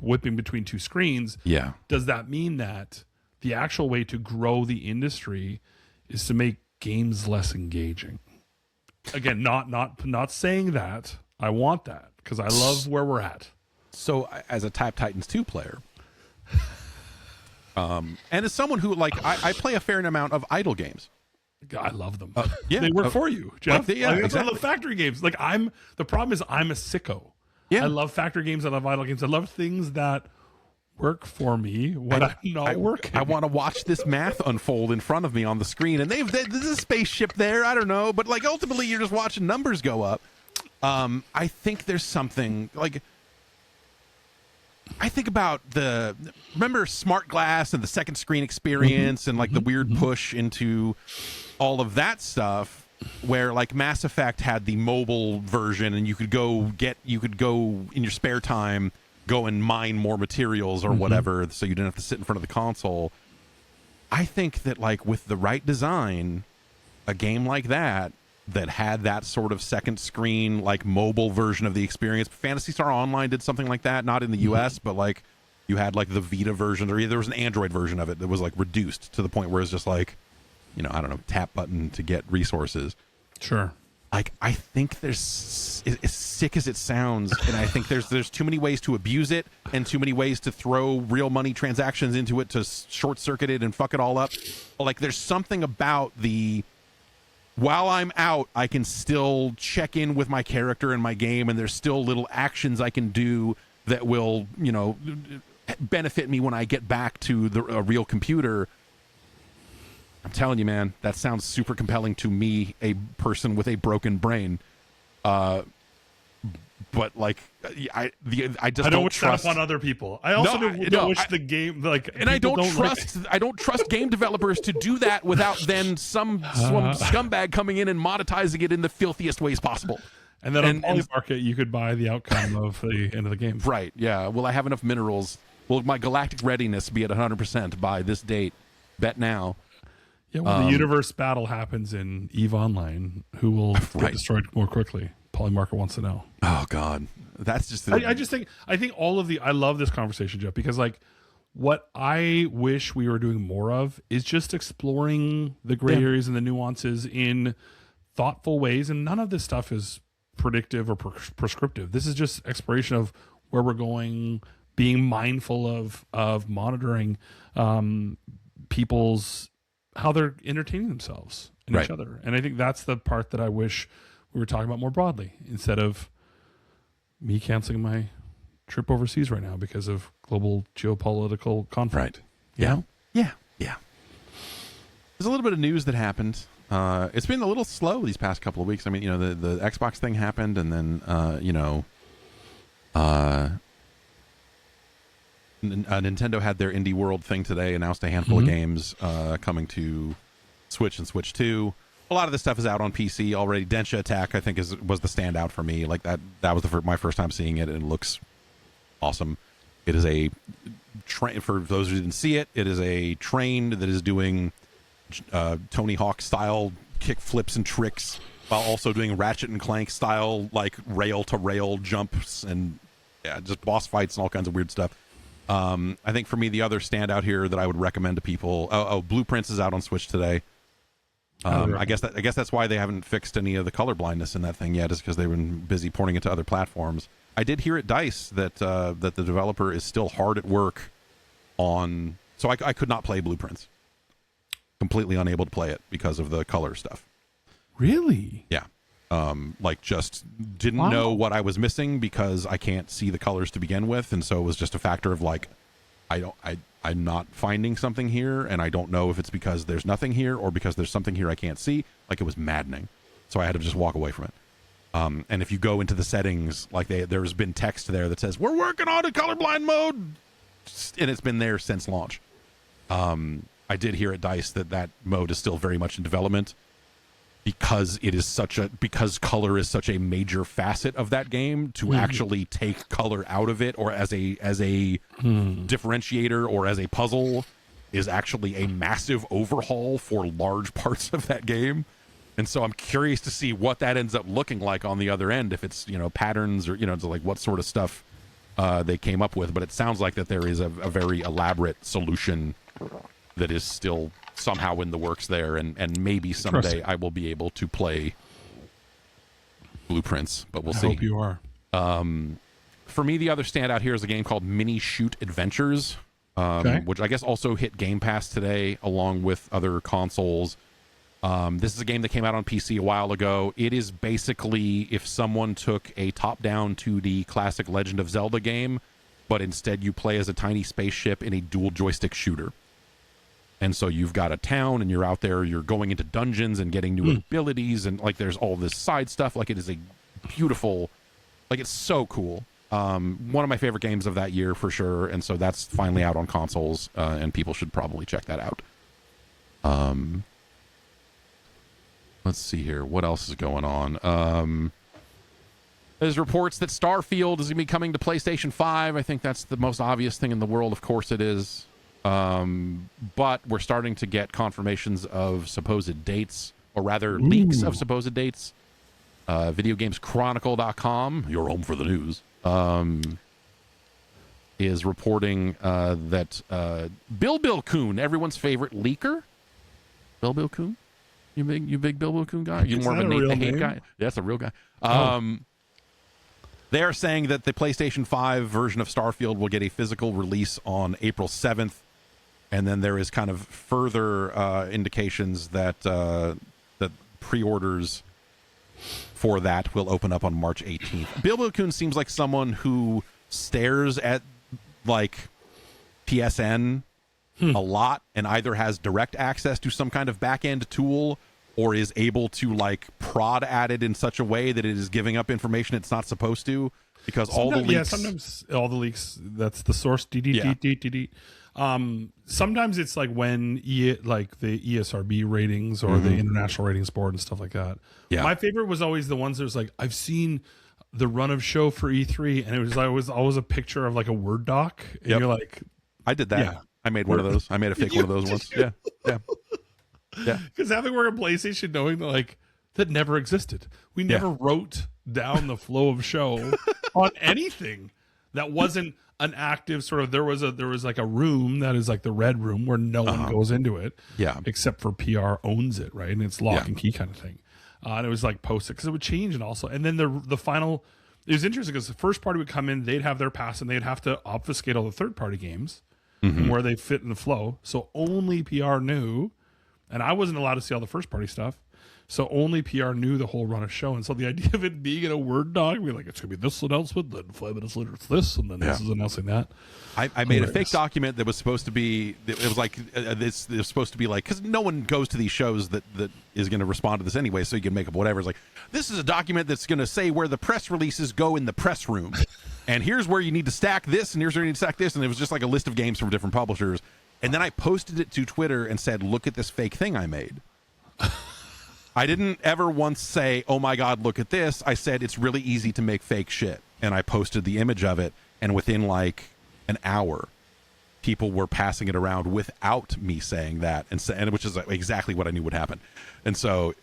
whipping between two screens, does that mean that the actual way to grow the industry is to make games less engaging? Again, not saying that. I want that because I love where we're at. So as a Type Titans 2 player, and as someone who I play a fair amount of idle games. I love them. They work for you, Jeff. Exactly. I love factory games. The problem is I'm a sicko. Yeah. I love factory games. I love idle games. I love things that work for me when I'm not working. I want to watch this math unfold in front of me on the screen, and there's a spaceship there. I don't know, but ultimately you're just watching numbers go up. I think there's something I think about remember Smart Glass and the second screen experience and the weird push into all of that stuff where Mass Effect had the mobile version and you could go in your spare time, go and mine more materials or whatever, so you didn't have to sit in front of the console. I think that with the right design, a game like that had that sort of second screen mobile version of the experience. Phantasy Star Online did something like that, not in the US, but you had the Vita version, or there was an Android version of it that was reduced to the point where it's just I don't know, tap button to get resources. Sure. I think there's, as sick as it sounds, and I think there's too many ways to abuse it and too many ways to throw real money transactions into it to short circuit it and fuck it all up. There's something about while I'm out, I can still check in with my character and my game, and there's still little actions I can do that will, benefit me when I get back to a real computer. I'm telling you, man, that sounds super compelling to me, a person with a broken brain. but like I just I don't wish trust that upon other people. I also don't wish the game like, and I don't trust game developers to do that without then some scumbag coming in and monetizing it in the filthiest ways possible. And then on Polymarket, you could buy the outcome of the end of the game. Right? Yeah. Will I have enough minerals? Will my galactic readiness be at 100% by this date? Bet now. Yeah. When the universe battle happens in EVE Online, who will get destroyed more quickly? Polymarket wants to know. Oh God, that's just. I think all of I love this conversation, Jeff, because like what I wish we were doing more of is just exploring the gray areas and the nuances in thoughtful ways, and none of this stuff is predictive or prescriptive. This is just exploration of where we're going, being mindful of monitoring people's how they're entertaining themselves and each other, and I think that's the part that I wish we were talking about more broadly, instead of me canceling my trip overseas right now because of global geopolitical conflict. Right. Yeah. There's a little bit of news that happened. It's been a little slow these past couple of weeks. I mean, the Xbox thing happened, and then Nintendo had their Indie World thing today, announced a handful of games coming to Switch and Switch 2. A lot of this stuff is out on PC already. Densha Attack, I think, was the standout for me. Like that was my first time seeing it, and it looks awesome. It is a train. For those who didn't see it, it is a train that is doing Tony Hawk style kick flips and tricks, while also doing Ratchet and Clank style like rail to rail jumps and just boss fights and all kinds of weird stuff. I think for me, the other standout here that I would recommend to people. Blueprints is out on Switch today. I guess that's why they haven't fixed any of the color blindness in that thing yet, is because they've been busy porting it to other platforms. I did hear at DICE that the developer is still hard at work on. So I could not play Blueprints. Completely unable to play it because of the color stuff. Really? Yeah. Like just didn't know what I was missing because I can't see the colors to begin with, and so it was just a factor of like I'm not finding something here, and I don't know if it's because there's nothing here or because there's something here I can't see. Like, it was maddening. So I had to just walk away from it. And if you go into the settings, like there's been text there that says, "We're working on a colorblind mode," and it's been there since launch. I did hear at DICE that mode is still very much in development because because color is such a major facet of that game. To actually take color out of it, or as a differentiator, or as a puzzle, is actually a massive overhaul for large parts of that game. And so I'm curious to see what that ends up looking like on the other end, if it's patterns or like what sort of stuff they came up with. But it sounds like that there is a very elaborate solution that is still somehow in the works there, and maybe someday I will be able to play Blueprints, but we'll see. I hope you are. For me, the other standout here is a game called Mini Shoot Adventures, which I guess also hit Game Pass today along with other consoles. This is a game that came out on PC a while ago. It is basically if someone took a top-down 2D classic Legend of Zelda game, but instead you play as a tiny spaceship in a dual joystick shooter. And so you've got a town, and you're out there, you're going into dungeons and getting new abilities, and like there's all this side stuff. Like, it is a beautiful, like, it's so cool. One of my favorite games of that year for sure, and so that's finally out on consoles, and people should probably check that out. Let's see here. What else is going on? There's reports that Starfield is going to be coming to PlayStation 5. I think that's the most obvious thing in the world. Of course it is. But we're starting to get confirmations of supposed dates, or rather leaks of supposed dates. VideoGamesChronicle.com, your home for the news, is reporting that Bill Coon, everyone's favorite leaker, Bill Coon, you big Bill Coon guy, you more of a Nate the Hate guy? Yeah, that's a real guy. They're saying that the PlayStation 5 version of Starfield will get a physical release on April 7th. And then there is kind of further indications that that pre-orders for that will open up on March 18th. Bill Coon seems like someone who stares at like PSN a lot, and either has direct access to some kind of back-end tool or is able to like prod at it in such a way that it is giving up information it's not supposed to, because all the leaks. Yeah, sometimes all the leaks. That's the source. Sometimes it's like when like the ESRB ratings or the International Ratings Board and stuff like that. Yeah. My favorite was always the ones that was like, I've seen the run of show for E3, and it was always a picture of like a Word doc, and you're like, I did that. Yeah. I made one of those. I made a fake one of those once. Yeah. Because having worked at PlayStation, knowing that like that never existed. We never wrote down the flow of show on anything that wasn't an active sort of. There was like a room that is like the red room where no one goes into it. Yeah. Except for PR owns it, right? And it's lock and key kind of thing. And it was like posted because it would change, and also, and then the final. It was interesting because the first party would come in, they'd have their pass, and they'd have to obfuscate all the third party games and where they fit in the flow. So only PR knew, and I wasn't allowed to see all the first party stuff. So only PR knew the whole run of show. And so the idea of it being in a Word doc, be like, it's going to be this announcement, then 5 minutes later it's this, and then this is announcing that. I made a fake document that was supposed to be, it was like, this was supposed to be like, because no one goes to these shows that is going to respond to this anyway, so you can make up whatever. It's like, this is a document that's going to say where the press releases go in the press room. And here's where you need to stack this, and here's where you need to stack this. And it was just like a list of games from different publishers. And then I posted it to Twitter and said, look at this fake thing I made. I didn't ever once say, oh my God, look at this. I said, it's really easy to make fake shit. And I posted the image of it. And within like an hour, people were passing it around without me saying that. And which is exactly what I knew would happen. And so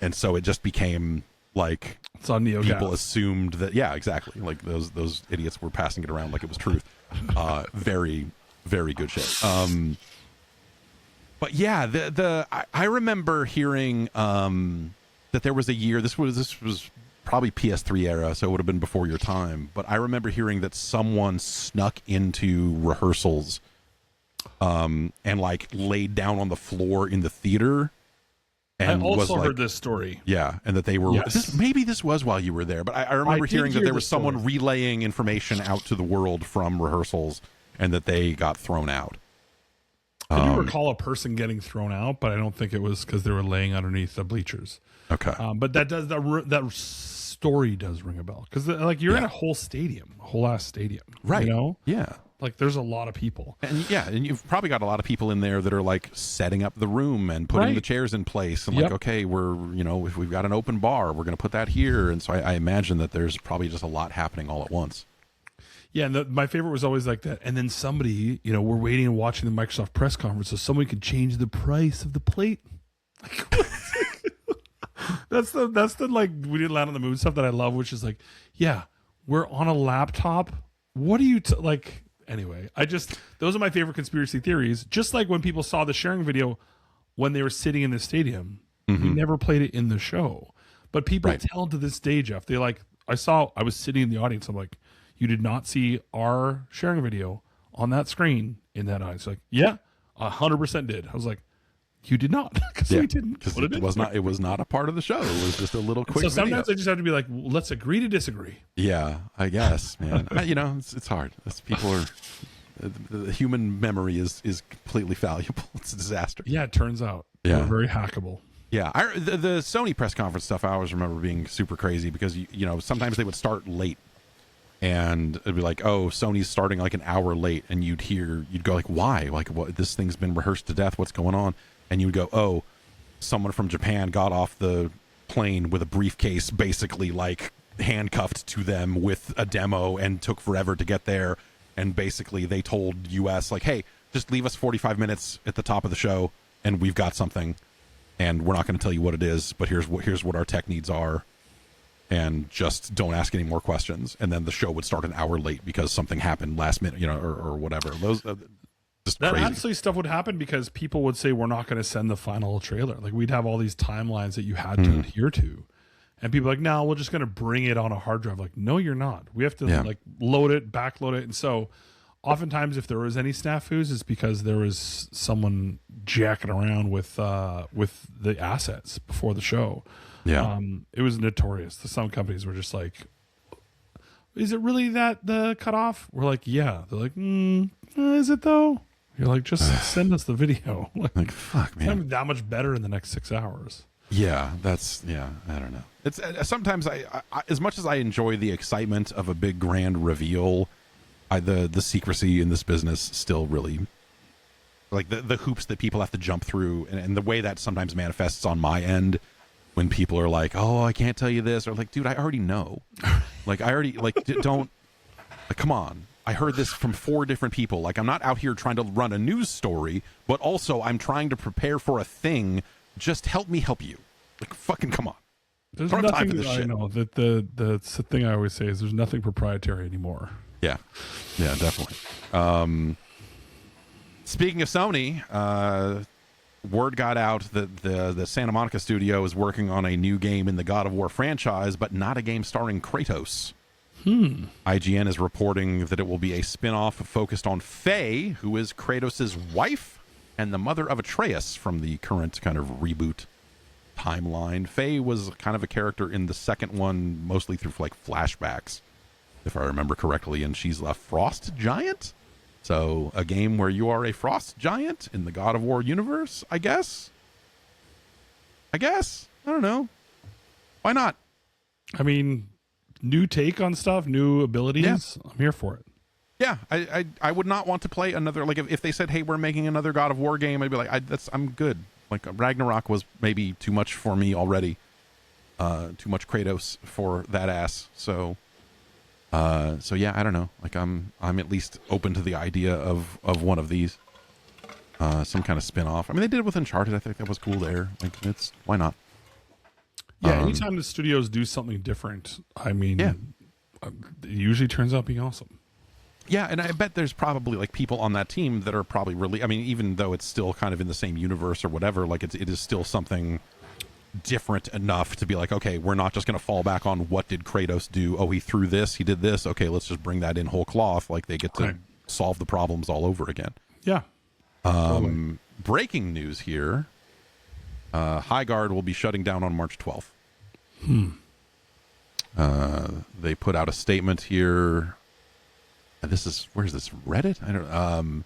it just became like, it's on NeoGAF. People assumed that, yeah, exactly. Like those idiots were passing it around like it was truth. Very, very good shit. But yeah, I remember hearing that there was a year. This was probably PS3 era, so it would have been before your time. But I remember hearing that someone snuck into rehearsals, and like laid down on the floor in the theater. And I also was heard this story. Yeah, and that they were. Yes. Maybe this was while you were there, but I remember hearing that there was someone relaying information out to the world from rehearsals, and that they got thrown out. I do recall a person getting thrown out, but I don't think it was because they were laying underneath the bleachers. Okay. But that story does ring a bell because like you're in a whole stadium, a whole ass stadium, right? You know? Yeah. Like there's a lot of people, and and you've probably got a lot of people in there that are like setting up the room and putting the chairs in place, and like, okay, if we've got an open bar, we're going to put that here, and so I imagine that there's probably just a lot happening all at once. Yeah, and my favorite was always like that. And then somebody, we're waiting and watching the Microsoft press conference so somebody could change the price of the plate. That's the like we didn't land on the moon stuff that I love, which is like, yeah, we're on a laptop. What are you like? Anyway, those are my favorite conspiracy theories. Just like when people saw the sharing video when they were sitting in the stadium, we never played it in the show, but people tell to this day, Jeff, they like, I was sitting in the audience. I'm like, you did not see our sharing video on that screen in that eye. It's like, yeah, 100% did. I was like, you did not, because we didn't. Because it was not a part of the show. It was just a little quick. So sometimes I just have to be like, let's agree to disagree. Yeah, I guess, man. It's hard. The human memory is completely valuable. It's a disaster. Yeah, it turns out. Yeah, we're very hackable. Yeah, the Sony press conference stuff, I always remember being super crazy because sometimes they would start late. And it'd be like, oh, Sony's starting like an hour late, and you'd go like, why? Like, what? This thing's been rehearsed to death. What's going on? And you would go, oh, someone from Japan got off the plane with a briefcase, basically like handcuffed to them with a demo, and took forever to get there. And basically, they told US like, hey, just leave us 45 minutes at the top of the show, and we've got something, and we're not going to tell you what it is, but here's what our tech needs are. And just don't ask any more questions. And then the show would start an hour late because something happened last minute, or whatever. Those just that crazy. Honestly, stuff would happen because people would say we're not going to send the final trailer. Like we'd have all these timelines that you had to adhere to, and people are like, no, we're just going to bring it on a hard drive. Like, no, you're not. We have to like load it, backload it, and so oftentimes if there was any snafus, it's because there was someone jacking around with the assets before the show. Yeah. It was notorious. Some companies were just like, is it really that the cutoff? We're like, yeah. They're like, is it though? You're like, just send us the video. Like, fuck, man. It's not that much better in the next 6 hours. Yeah, I don't know. It's sometimes I as much as I enjoy the excitement of a big grand reveal, the secrecy in this business still really, like the hoops that people have to jump through, and the way that sometimes manifests on my end when people are like, "Oh, I can't tell you this," or like, "Dude, I already know." Like I already don't, like, come on. I heard this from 4 different people. Like, I'm not out here trying to run a news story, but also I'm trying to prepare for a thing. Just help me help you. Like, fucking come on. There's Don't have time nothing for this shit. I know that the thing I always say is there's nothing proprietary anymore. Yeah, definitely. Speaking of Sony, word got out that the Santa Monica studio is working on a new game in the God of War franchise, but not a game starring Kratos. IGN is reporting that it will be a spin-off focused on Faye, who is Kratos' wife and the mother of Atreus from the current kind of reboot timeline. Faye was kind of a character in the second one, mostly through like flashbacks, if I remember correctly, and she's a frost giant. So a game where you are a frost giant in the God of War universe, I guess. I don't know. Why not? I mean, new take on stuff, new abilities. Yeah. I'm here for it. Yeah, I would not want to play another, like if they said, hey, we're making another God of War game, I'd be like, I'm good. Like Ragnarok was maybe too much for me already. Too much Kratos for that ass. So yeah, I don't know. Like I'm at least open to the idea of one of these. Some kind of spin-off. I mean, they did it with Uncharted. I think that was cool there. Like why not? Yeah, anytime the studios do something different, I mean, yeah. It usually turns out being awesome. Yeah, and I bet there's probably like people on that team that are probably really, I mean, even though it's still kind of in the same universe or whatever, like it is still something different enough to be like, okay, we're not just going to fall back on what did Kratos do? Oh, he threw this, he did this. Okay, let's just bring that in whole cloth. Like they get to solve the problems all over again. Yeah. Totally. Breaking news here. Highguard will be shutting down on March 12th. They put out a statement here. Where's this, Reddit? I don't.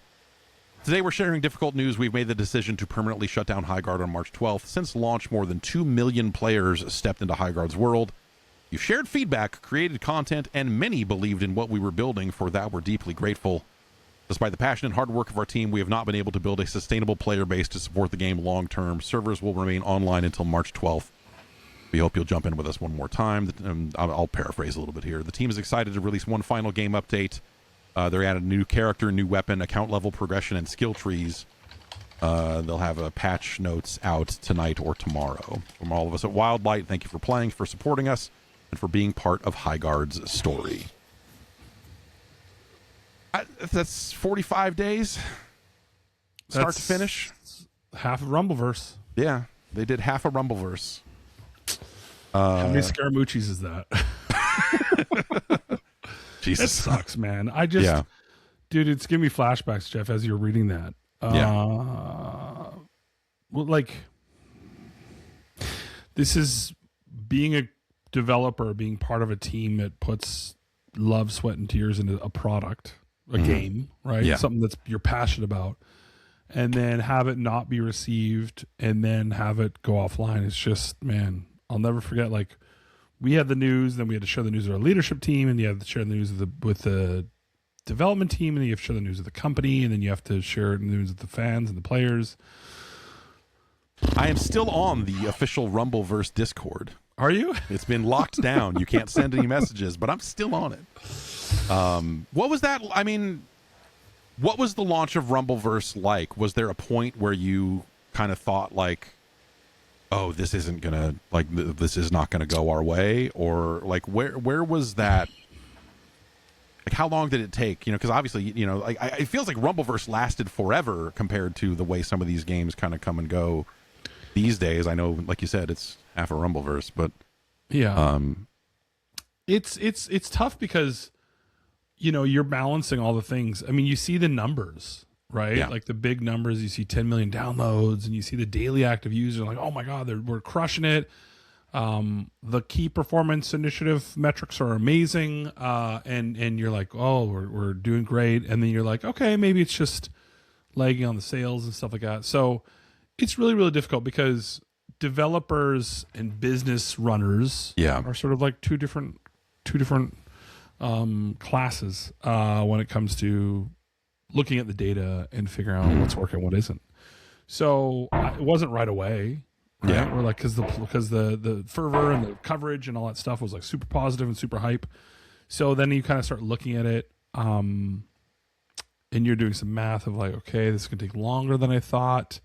Today we're sharing difficult news. We've made the decision to permanently shut down Highguard on March 12th. Since launch, more than 2 million players stepped into Highguard's world. You shared feedback, created content, and many believed in what we were building. For that, we're deeply grateful. Despite the passion and hard work of our team, we have not been able to build a sustainable player base to support the game long term. Servers will remain online until March 12th. We hope you'll jump in with us one more time. I'll paraphrase a little bit here. The team is excited to release one final game update. They're added a new character, new weapon, account level progression, and skill trees. They'll have patch notes out tonight or tomorrow. From all of us at Wildlight, thank you for playing, for supporting us, and for being part of Highguard's story. That's 45 days, start to finish. Half of Rumbleverse. Yeah, they did half a Rumbleverse. How many Scaramucci's is that? Jesus. It sucks, man. Dude, it's giving me flashbacks, Jeff, as you're reading that. Well, like, this is being a developer, being part of a team that puts love, sweat, and tears into a product, a game, right? Yeah. Something that's you're passionate about, and then have it not be received, and then have it go offline. It's just, man, I'll never forget. Like, we had the news, then we had to share the news with our leadership team, and you have to share the news with the development team, and then you have to share the news with the company, and then you have to share the news with the fans and the players. I am still on the official Rumbleverse Discord. Are you? It's been locked down. You can't send any messages, but I'm still on it. What was that? I mean, what was the launch of Rumbleverse like? Was there a point where you kind of thought like, oh, this isn't gonna, like, this is not gonna go our way? Or like, where was that? Like, how long did it take? You know, because obviously, you know, like, it feels like Rumbleverse lasted forever compared to the way some of these games kind of come and go these days. I know, like you said, it's half a Rumbleverse, but yeah, it's tough because, you know, you're balancing all the things. I mean, you see the numbers, right? Yeah. Like the big numbers. You see 10 million downloads, and you see the daily active users. Like, oh my god, we're crushing it. The key performance initiative metrics are amazing, and you're like, oh, we're doing great. And then you're like, okay, maybe it's just lagging on the sales and stuff like that. So it's really, really difficult because developers and business runners are sort of like two different classes when it comes to looking at the data and figuring out what's working, what isn't. So it wasn't right away. Right? Yeah. We're like, because the fervor and the coverage and all that stuff was like super positive and super hype. So then you kind of start looking at it, and you're doing some math of like, okay, this is gonna take longer than I thought.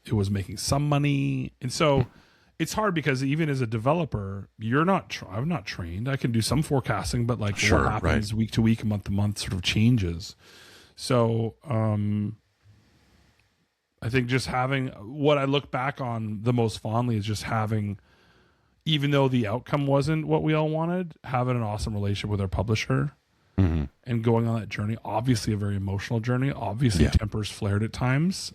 It was making some money, and so it's hard because even as a developer, you're not. I'm not trained. I can do some forecasting, but like what happens week to week, month to month, sort of changes. So I think just having what I look back on the most fondly is just having, even though the outcome wasn't what we all wanted, having an awesome relationship with our publisher and going on that journey. Obviously a very emotional journey. Obviously tempers flared at times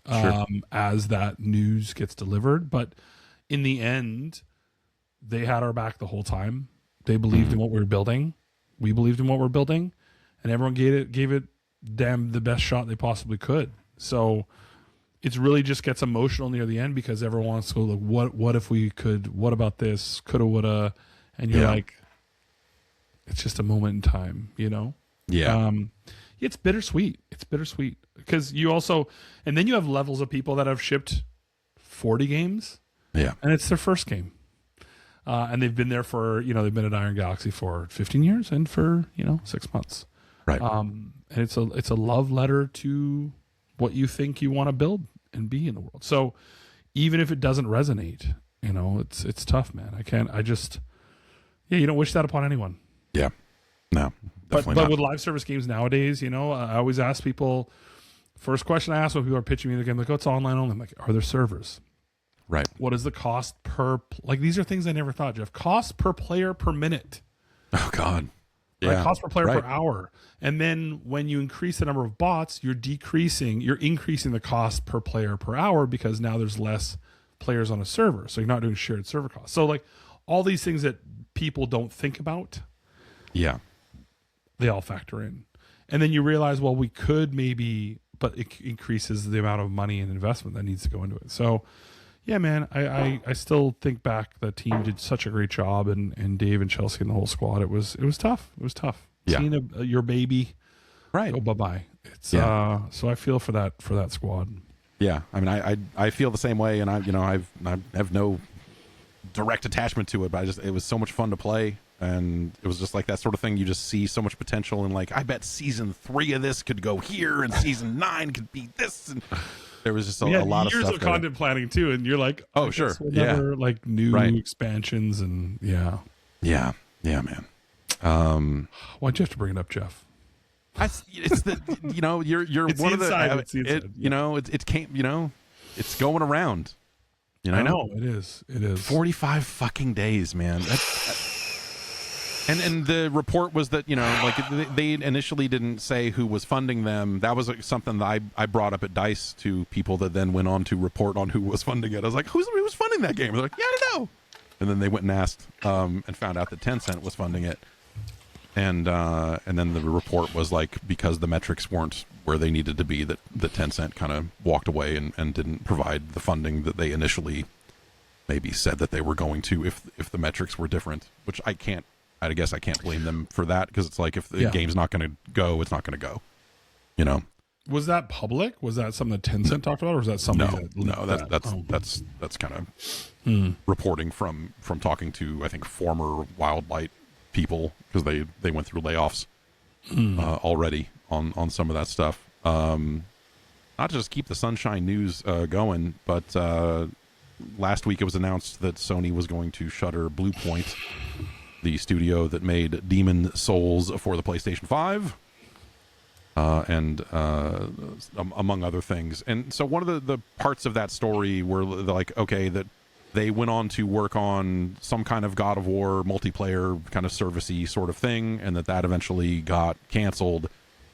as that news gets delivered. But in the end, they had our back the whole time. They believed in what we were building. We believed in what we're building. And everyone gave it the best shot they possibly could. So it's really just gets emotional near the end because everyone wants to go like, what if we could, what about this, coulda, woulda, and you're like, it's just a moment in time, you know? Yeah. It's bittersweet. It's bittersweet because you also, and then you have levels of people that have shipped 40 games. Yeah. And it's their first game. And they've been there for, they've been at Iron Galaxy for 15 years and for, 6 months. Right. And it's a love letter to what you think you want to build and be in the world. So even if it doesn't resonate, it's tough, man. You don't wish that upon anyone. Yeah. No, but with live service games nowadays, I always ask people, first question I ask when people are pitching me the game, like, oh, it's online only. I'm like, are there servers? Right. What is the cost per, these are things I never thought, Jeff. Cost per player per minute. Oh God. Yeah. Right? Cost per player per hour. And then when you increase the number of bots, you're increasing the cost per player per hour because now there's less players on a server. So you're not doing shared server costs. So like all these things that people don't think about. Yeah. They all factor in. And then you realize, well, we could maybe, but it increases the amount of money and investment that needs to go into it. So yeah, man, I still think back, the team did such a great job, and Dave and Chelsea and the whole squad. It was tough. It was tough. Yeah. Seeing your baby, right? Oh, bye. It's so I feel for that squad. Yeah, I mean, I feel the same way, and I have no direct attachment to it, but it was so much fun to play, and it was just like that sort of thing. You just see so much potential, and like, I bet season 3 of this could go here, and season 9 could be this, and there was just a lot of stuff. Years of content planning too, and you're like, oh sure, like new expansions, and yeah, man. Why'd you have to bring it up, Jeff? It's the you're it's one of the it came it's going around. I know it is 45 fucking days, man. And the report was that they initially didn't say who was funding them. That was something that I brought up at DICE to people that then went on to report on who was funding it. I was like, who was funding that game? They're like, yeah, I don't know. And then they went and asked and found out that Tencent was funding it. And then the report was like, because the metrics weren't where they needed to be, that Tencent kind of walked away and didn't provide the funding that they initially maybe said that they were going to if the metrics were different, which I guess I can't blame them for that, because it's like, if the game's not going to go, it's not going to go. Was that public? Was that something that Tencent talked about, or was that something? That's kind of reporting from talking to, I think, former Wildlight people, because they went through layoffs already on some of that stuff. Not to just keep the Sunshine news going, but last week it was announced that Sony was going to shutter Blue Point, the studio that made Demon Souls for the PlayStation 5, and among other things. And so one of the parts of that story were like, okay, that they went on to work on some kind of God of War multiplayer kind of servicey sort of thing, and that eventually got canceled,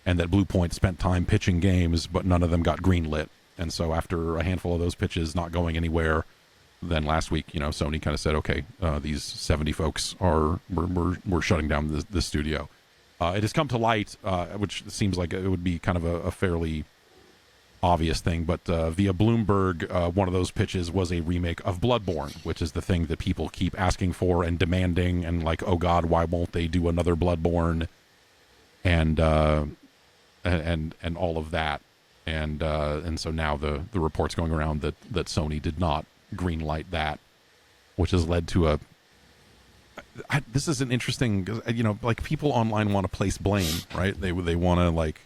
and that Blue Point spent time pitching games, but none of them got greenlit. And so after a handful of those pitches not going anywhere, then last week, Sony kind of said, okay, these 70 folks we're shutting down the studio. It has come to light, which seems like it would be kind of a fairly obvious thing, but via Bloomberg, one of those pitches was a remake of Bloodborne, which is the thing that people keep asking for and demanding, and like, oh God, why won't they do another Bloodborne? And all of that, and so now the reports going around that Sony did not greenlight that, which has led to this is an interesting, like people online want to place blame, right? They want to like.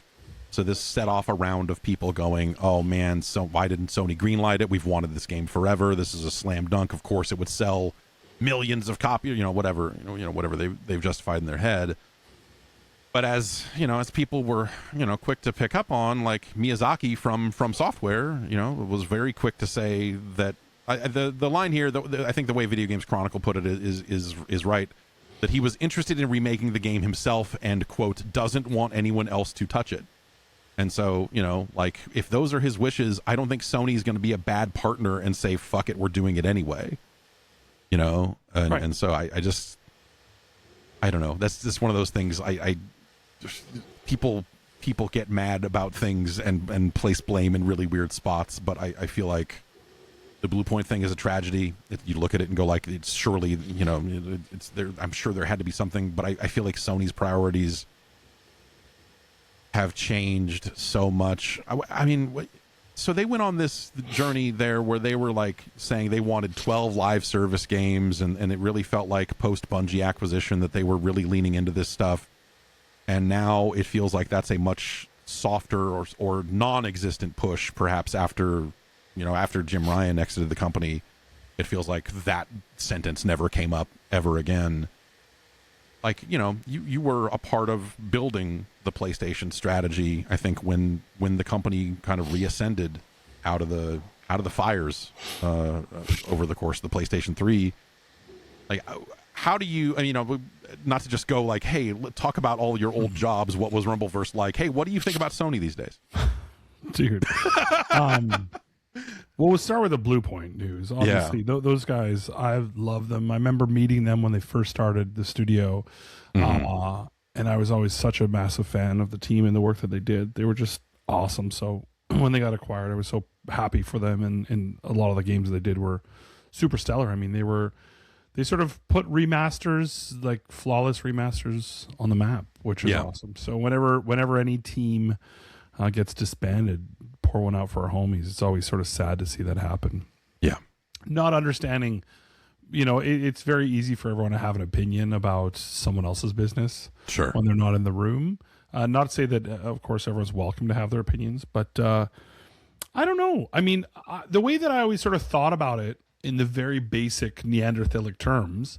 So this set off a round of people going, oh man, so why didn't Sony greenlight it? We've wanted this game forever. This is a slam dunk. Of course it would sell millions of copies, whatever they've justified in their head. But as people were, quick to pick up on, like Miyazaki from Software, was very quick to say that the line here, I think the way Video Games Chronicle put it is right, that he was interested in remaking the game himself and, quote, doesn't want anyone else to touch it. And so, like, if those are his wishes, I don't think Sony's going to be a bad partner and say, fuck it, we're doing it anyway. Right. And so I don't know. That's just one of those things. People get mad about things and place blame in really weird spots, but I feel like the Blue Point thing is a tragedy. You look at it and go like, it's surely, it's there. I'm sure there had to be something, but I feel like Sony's priorities have changed so much. I mean, so they went on this journey there where they were like saying they wanted 12 live service games, and it really felt like post Bungie acquisition that they were really leaning into this stuff. And now it feels like that's a much softer or non-existent push, perhaps after Jim Ryan exited the company. It feels like that sentence never came up ever again. Like, you were a part of building the PlayStation strategy, I think, when the company kind of reascended out of the fires over the course of the PlayStation 3. Like, how do you, not to just go like, hey, talk about all your old jobs, what was Rumbleverse like? Hey, what do you think about Sony these days? Dude. Well, we'll start with the Blue Point news. Obviously, those guys, I love them. I remember meeting them when they first started the studio, and I was always such a massive fan of the team and the work that they did. They were just awesome. So when they got acquired, I was so happy for them, and a lot of the games they did were super stellar. I mean, they sort of put remasters, like flawless remasters, on the map, which is awesome. So whenever any team gets disbanded, pour one out for our homies. It's always sort of sad to see that happen. Yeah. Not understanding, it's very easy for everyone to have an opinion about someone else's business. Sure. When they're not in the room. Not to say that, of course, everyone's welcome to have their opinions, but I don't know. I mean, the way that I always sort of thought about it in the very basic Neanderthalic terms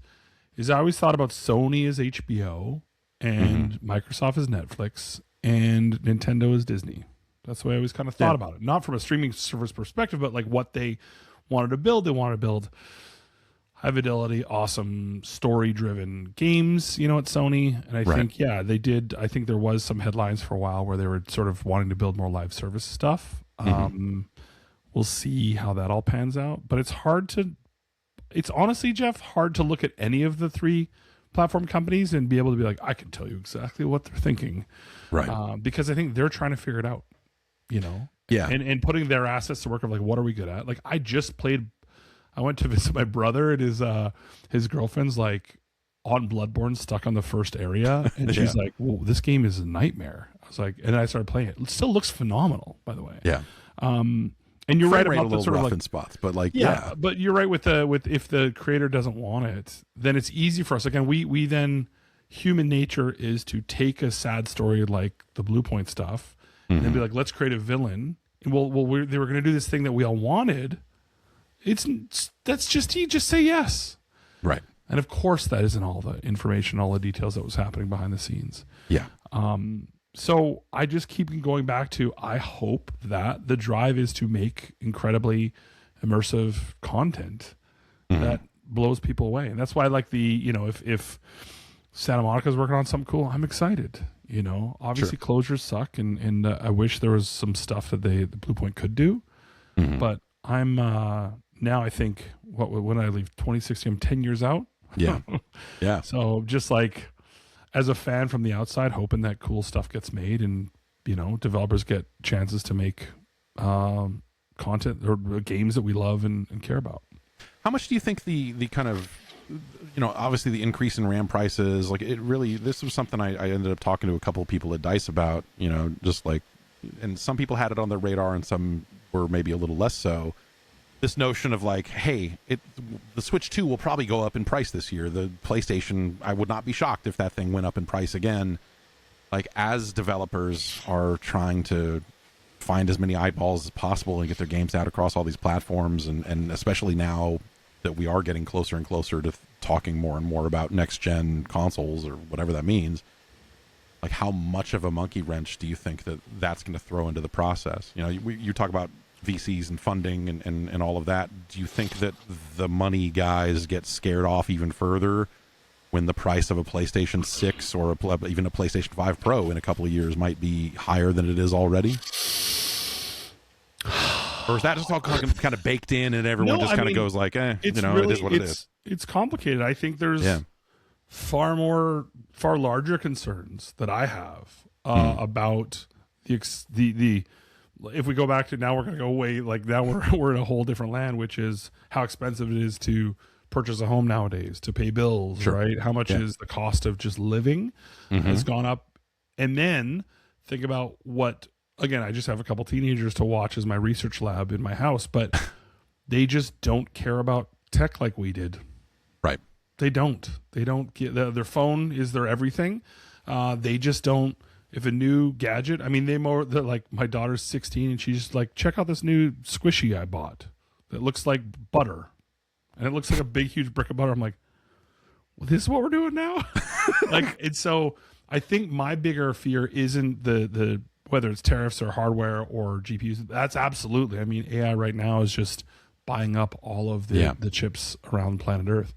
is I always thought about Sony as HBO and Microsoft as Netflix and Nintendo as Disney. That's the way I always kind of thought about it. Not from a streaming service perspective, but like what they wanted to build. They wanted to build high fidelity, awesome, story-driven games, at Sony. And I think, they did. I think there was some headlines for a while where they were sort of wanting to build more live service stuff. We'll see how that all pans out. But it's honestly, Jeff, hard to look at any of the three platform companies and be able to be like, I can tell you exactly what they're thinking. Right. Because I think they're trying to figure it out. And putting their assets to work of like, what are we good at? Like, I went to visit my brother, and his girlfriend's like on Bloodborne, stuck on the first area, and she's like, "Whoa, this game is a nightmare." I was like, and I started playing it. It still looks phenomenal, by the way. Yeah. And you're right about the sort of like in spots, but like, but you're right with if the creator doesn't want it, then it's easy for us. Again, we then, human nature is to take a sad story like the Blue Point stuff. And then be like, let's create a villain. And they were going to do this thing that we all wanted. You just say yes. Right. And of course, that isn't all the information, all the details that was happening behind the scenes. Yeah. So I just keep going back to, I hope that the drive is to make incredibly immersive content that blows people away. And that's why I like if Santa Monica's working on something cool, I'm excited. Obviously closures suck, and I wish there was some stuff that the Blue Point could do. But I'm now, I think, when I leave 2016, I'm 10 years out. Yeah. Yeah. So just like as a fan from the outside, hoping that cool stuff gets made and, developers get chances to make content or games that we love and care about. How much do you think the kind of, obviously the increase in RAM prices, like it really, this was something I ended up talking to a couple of people at DICE about, just like, and some people had it on their radar and some were maybe a little less so. This notion of like, hey, the Switch 2 will probably go up in price this year. The PlayStation, I would not be shocked if that thing went up in price again. Like, as developers are trying to find as many eyeballs as possible and get their games out across all these platforms, and especially now that we are getting closer and closer to talking more and more about next-gen consoles or whatever that means, like, how much of a monkey wrench do you think that's going to throw into the process? You talk about VCs and funding and all of that. Do you think that the money guys get scared off even further when the price of a PlayStation 6 or even a PlayStation 5 Pro in a couple of years might be higher than it is already? Or is that just all kind of baked in and everyone just kind of goes like, it is what it is? It's complicated. I think there's far larger concerns that I have about the if we go back to now, we're going to go away. Like now we're in a whole different land, which is how expensive it is to purchase a home nowadays, to pay bills, right? How much is the cost of just living has gone up. And then think about what, again, I just have a couple teenagers to watch as my research lab in my house, but they just don't care about tech like we did. Right. They don't get their phone is their everything. They just don't. If a new gadget, I mean, they're like, my daughter's 16 and she's just like, check out this new squishy I bought that looks like butter. And it looks like a big, huge brick of butter. I'm like, well, this is what we're doing now? And so I think my bigger fear isn't the whether it's tariffs or hardware or GPUs. That's absolutely. I mean, AI right now is just buying up all of the chips around planet Earth.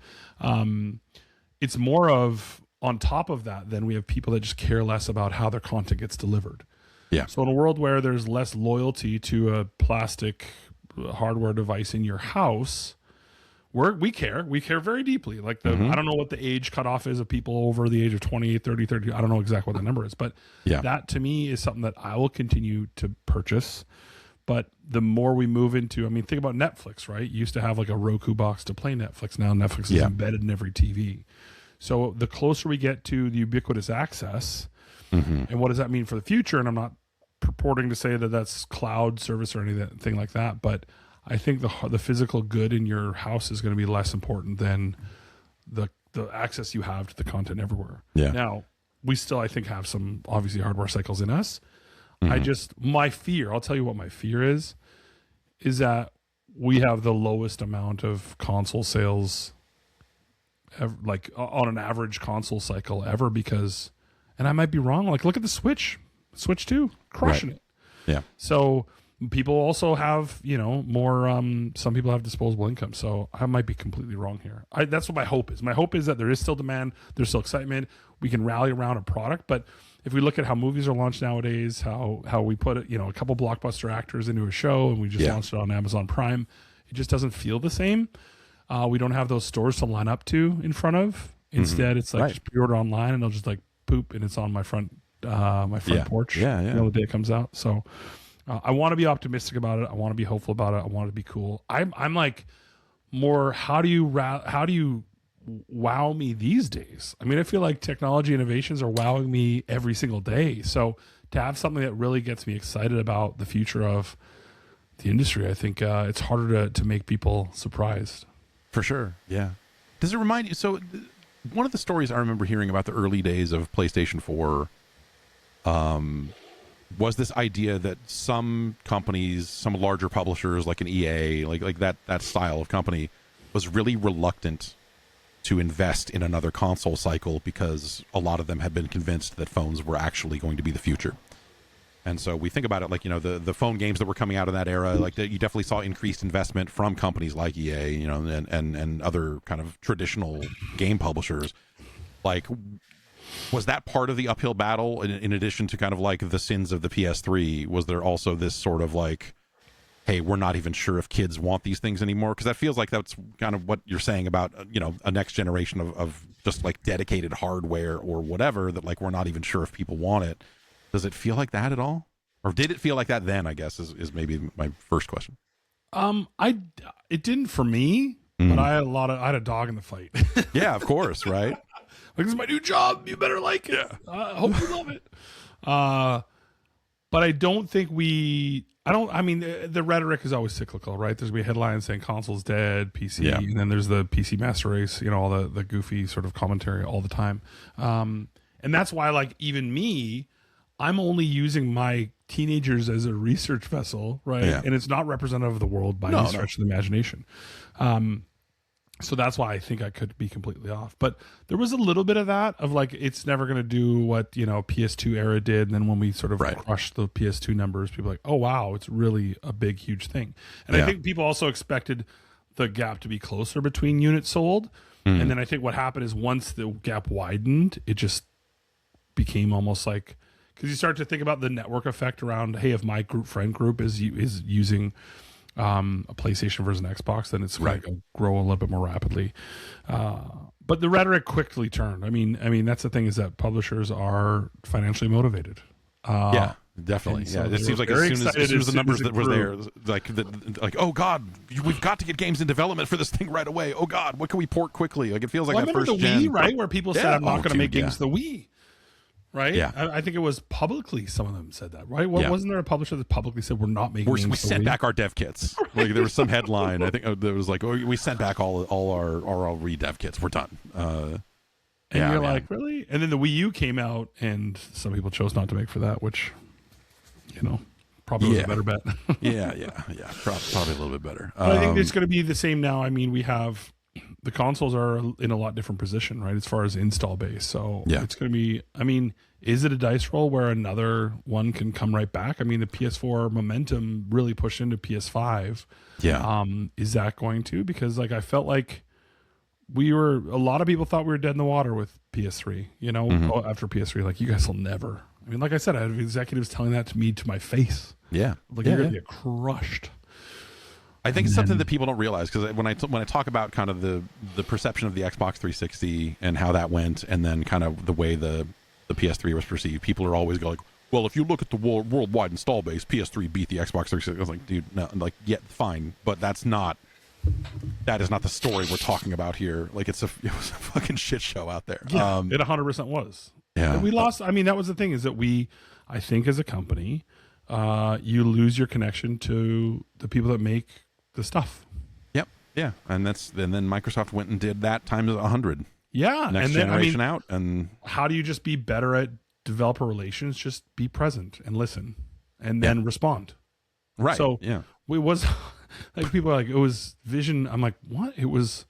It's more of, on top of that, then we have people that just care less about how their content gets delivered. Yeah. So in a world where there's less loyalty to a plastic hardware device in your house, we care very deeply. Like I don't know what the age cutoff is of people over the age of 20, 30, 30. I don't know exactly what the number is, but that to me is something that I will continue to purchase. But the more we move into, I mean, think about Netflix, right? You used to have like a Roku box to play Netflix. Now Netflix is embedded in every TV. So the closer we get to the ubiquitous access, and what does that mean for the future? And I'm not purporting to say that that's cloud service or anything like that, but I think the physical good in your house is going to be less important than the access you have to the content everywhere. Yeah. Now, we still, I think, have some obviously hardware cycles in us. My fear, I'll tell you what my fear is that we have the lowest amount of console sales ever, like on an average console cycle ever, because, and I might be wrong, like look at the Switch 2 crushing it. Yeah. So people also have, more, some people have disposable income. So I might be completely wrong here. That's what my hope is. My hope is that there is still demand. There's still excitement. We can rally around a product. But if we look at how movies are launched nowadays, how we put it, a couple blockbuster actors into a show and we just launched it on Amazon Prime, it just doesn't feel the same. We don't have those stores to line up to in front of. Instead, it's like just pre-order online and they'll just like poop and it's on my front porch. The day it comes out. So I want to be optimistic about it. I want to be hopeful about it. I want it to be cool. I'm like more, how do you wow me these days? I mean, I feel like technology innovations are wowing me every single day. So to have something that really gets me excited about the future of the industry, I think it's harder to make people surprised. For sure. Yeah. Does it remind you? So one of the stories I remember hearing about the early days of PlayStation 4 was this idea that some companies, some larger publishers like an EA, like that style of company, was really reluctant to invest in another console cycle because a lot of them had been convinced that phones were actually going to be the future. And so we think about it like, the phone games that were coming out in that era, like you definitely saw increased investment from companies like EA, and other kind of traditional game publishers. Like, was that part of the uphill battle in addition to kind of like the sins of the PS3? Was there also this sort of like, hey, we're not even sure if kids want these things anymore? Because that feels like that's kind of what you're saying about, a next generation of just like dedicated hardware or whatever that like we're not even sure if people want it. Does it feel like that at all? Or did it feel like that then, I guess, is maybe my first question. It didn't for me, but I had a dog in the fight. Yeah, of course, right? Like, this is my new job. You better like it. Yeah. I hope you love it. But I don't think the rhetoric is always cyclical, right? There's going to be headlines saying console's dead, PC, and then there's the PC master race, all the goofy sort of commentary all the time. And that's why, like, even me, I'm only using my teenagers as a research vessel, right? Yeah. And it's not representative of the world by any stretch of the imagination. So that's why I think I could be completely off. But there was a little bit of that, of like, it's never going to do what, PS2 era did. And then when we sort of crushed the PS2 numbers, people were like, oh, wow, it's really a big, huge thing. And I think people also expected the gap to be closer between units sold. And then I think what happened is once the gap widened, it just became almost like, because you start to think about the network effect around, hey, if my friend group is using a PlayStation versus an Xbox, then it's going to grow a little bit more rapidly. But the rhetoric quickly turned. I mean, that's the thing, is that publishers are financially motivated. Yeah, definitely. So it seems like as soon as the numbers that were there, like, oh God, we've got to get games in development for this thing right away. Oh God, what can we port quickly? Like, it feels like that first the gen, Wii, right, where people said, I'm not going to make games yeah. the Wii. Right? Yeah. I think it was publicly some of them said that, right? Wasn't there a publisher that publicly said, we're not making games we the sent Wii? back our dev kits. Like, there was some headline, I think there was like, oh, we sent back all our re-dev kits. We're done. And you're like, really? And then the Wii U came out, and some people chose not to make for that, which, probably was a better bet. yeah. Probably a little bit better. But I think it's going to be the same now. I mean, we have the consoles are in a lot different position, right, as far as install base. So it's going to be, I mean, is it a dice roll where another one can come right back? I mean, the PS4 momentum really pushed into PS5. Yeah. Is that going to? Because, like, I felt like a lot of people thought we were dead in the water with PS3, after PS3, like, you guys will never. I mean, like I said, I have executives telling that to me to my face. Yeah. Like, you're going to get crushed. I think it's something that people don't realize, because when I talk about kind of the perception of the Xbox 360 and how that went, and then kind of the way the PS3 was perceived, people are always going like, well, if you look at the worldwide install base, PS3 beat the Xbox 360. I was like, dude, no, like, yeah, fine, but that is not the story we're talking about here. Like, it was a fucking shit show out there. Yeah, it 100% was. Yeah, and we lost. I mean, that was the thing, is that I think as a company, you lose your connection to the people that make the stuff. Yep. Yeah. And then Microsoft went and did that times 100. Yeah. Next generation out. And how do you just be better at developer relations? Just be present and listen, and then respond. Right. So yeah, it was like, people are like, it was vision. I'm like, what? It was,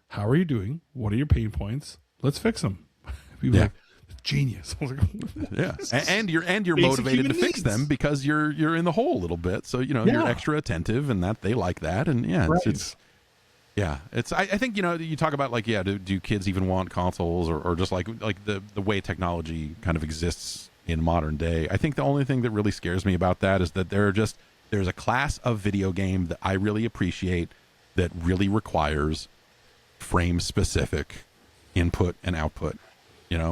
how are you doing? What are your pain points? Let's fix them. People are like, genius. I was like, yeah, and you're motivated to fix them because you're in the hole a little bit, so you're extra attentive, and that they like that, and it's I think you talk about, like, do kids even want consoles, or just like the way technology kind of exists in modern day. I think the only thing that really scares me about that is that there's a class of video game that I really appreciate that really requires frame specific input and output.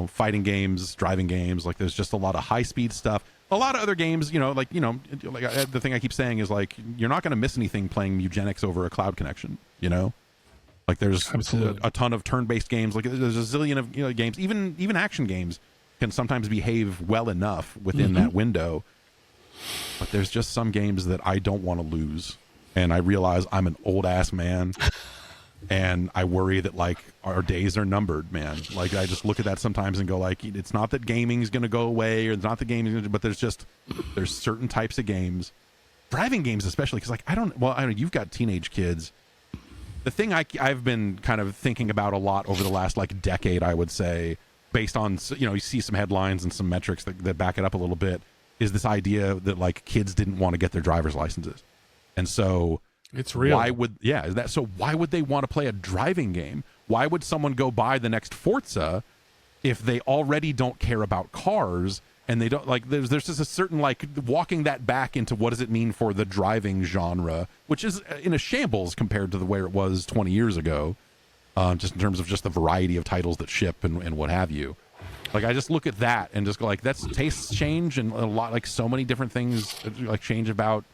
Fighting games, driving games, like, there's just a lot of high-speed stuff. A lot of other games, like the thing I keep saying is, like, you're not going to miss anything playing eugenics over a cloud connection, Like, there's a ton of turn-based games. Like, there's a zillion of games. Even action games can sometimes behave well enough within that window. But there's just some games that I don't want to lose. And I realize I'm an old-ass man. And I worry that, like, our days are numbered, man. Like, I just look at that sometimes and go, like, it's not that gaming is going to go away, or it's not that gaming, but there's certain types of games, driving games especially, because, like, I don't know, you've got teenage kids. The thing I've been kind of thinking about a lot over the last, like, decade, I would say, based on, you see some headlines and some metrics that back it up a little bit, is this idea that, like, kids didn't want to get their driver's licenses. And so it's real. Why would they want to play a driving game? Why would someone go buy the next Forza if they already don't care about cars, and they don't, like, there's just a certain, like, walking that back into what does it mean for the driving genre, which is in a shambles compared to the way it was 20 years ago, just in terms of just the variety of titles that ship and what have you. Like I just look at that and just go like, that's tastes change, and a lot, like so many different things like change about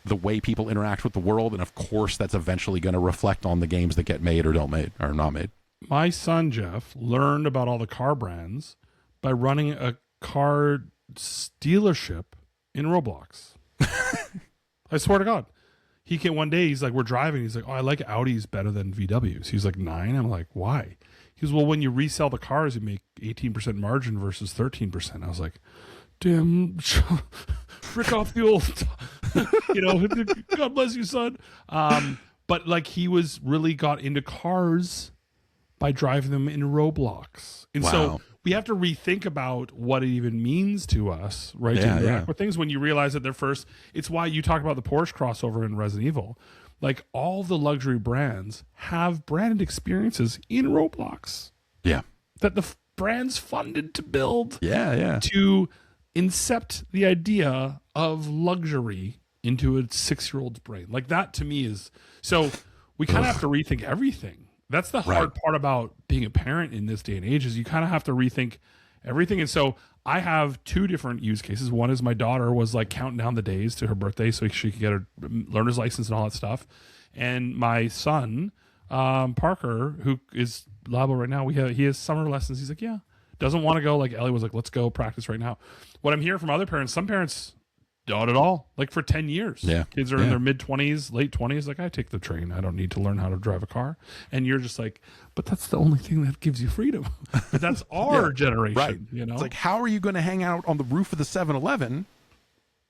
the way people interact with the world, and of course that's eventually going to reflect on the games that get made or don't made or not made. My son Jeff learned about all the car brands by running a car dealership in Roblox. I swear to God. He came one day, he's like, we're driving. He's like, oh, I like Audis better than VWs. He's like 9. I'm like, why? He goes, well, when you resell the cars, you make 18% margin versus 13%. I was like, damn, frick off the old, God bless you, son. But like he was really got into cars by driving them in Roblox. And so we have to rethink about what it even means to us, right? To interact with things when you realize that they're first. It's why you talk about the Porsche crossover in Resident Evil. Like all the luxury brands have branded experiences in Roblox. Yeah. That the brands funded to build. Yeah. To incept the idea of luxury into a 6-year-old's brain. Like that to me is, so we kind of have to rethink everything. That's the hard part about being a parent in this day and age, is you kind of have to rethink everything. And so I have 2 different use cases. One is my daughter was like counting down the days to her birthday so she could get her learner's license and all that stuff. And my son, Parker, who is liable right now, he has summer lessons. He's like, yeah, doesn't want to go. Like Ellie was like, let's go practice right now. What I'm hearing from other parents, some parents not at all, like for 10 years. Yeah. Kids are in their mid-20s, late 20s. Like, I take the train. I don't need to learn how to drive a car. And you're just like, but that's the only thing that gives you freedom. But that's our generation. Right. You know? It's like, how are you going to hang out on the roof of the 7-Eleven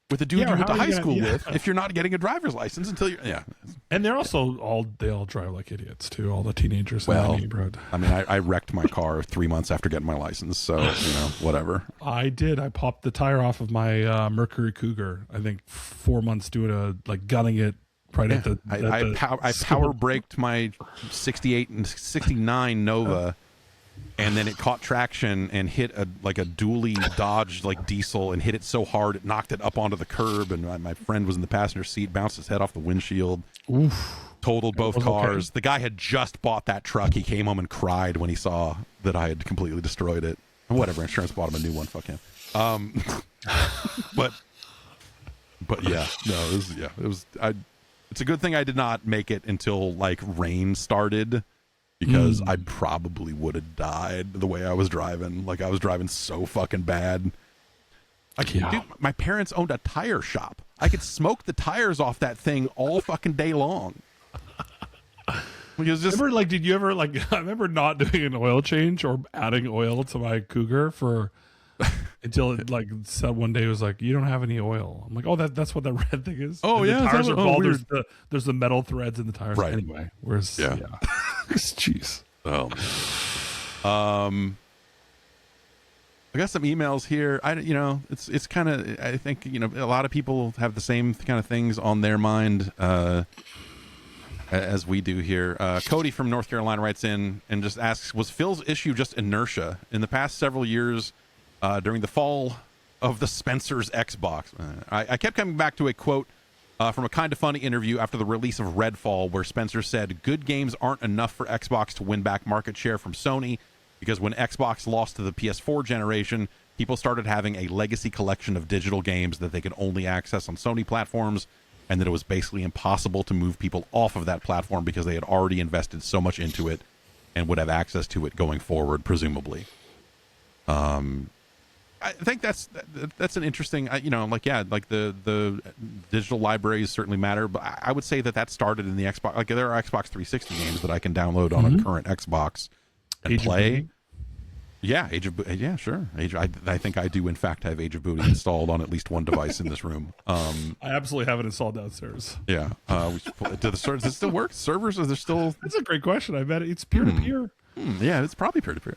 with a dude you went to high school with if you're not getting a driver's license until you're... Yeah. And they're also they all drive like idiots, too. All the teenagers in my neighborhood. I mean, I wrecked my car 3 months after getting my license. So, whatever. I did. I popped the tire off of my Mercury Cougar. I think 4 months doing gunning it right at the... I power braked my 68 and 69 Nova, and then it caught traction and hit a dually Dodge diesel and hit it so hard it knocked it up onto the curb, and my friend was in the passenger seat, bounced his head off the windshield. Oof. Totaled both cars. Okay. The guy had just bought that truck. He came home and cried when he saw that I had completely destroyed it. And whatever, insurance bought him a new one. Fuck him. But yeah, no, it was. It's a good thing I did not make it until rain started, because I probably would have died the way I was driving. Like I was driving so fucking bad. Dude, my parents owned a tire shop. I could smoke the tires off that thing all fucking day long. Remember, did you ever I remember not doing an oil change or adding oil to my Cougar until it said one day it was like, you don't have any oil. I'm like, oh, that's what that red thing is. Oh, and yeah, the tires are bald. There's the metal threads in the tires. Right. Anyway, whereas jeez. Oh. I got some emails here. It's kind of, I think, a lot of people have the same kind of things on their mind as we do here. Cody from North Carolina writes in and just asks, was Phil's issue just inertia? In the past several years, during the fall of the Spencer's Xbox, I kept coming back to a quote from a Kind of Funny interview after the release of Redfall, where Spencer said, good games aren't enough for Xbox to win back market share from Sony, because when Xbox lost to the PS4 generation, people started having a legacy collection of digital games that they could only access on Sony platforms, and that it was basically impossible to move people off of that platform because they had already invested so much into it and would have access to it going forward, presumably. I think that's an interesting, the digital libraries certainly matter, but I would say that started in the Xbox. Like there are Xbox 360 games that I can download on a current Xbox and play. Yeah, sure. I think I do in fact have Age of Booty installed on at least one device in this room. I absolutely have it installed downstairs. Yeah. Does it still work? Servers, are there still? That's a great question. I bet it's peer-to-peer. Yeah, it's probably peer-to-peer.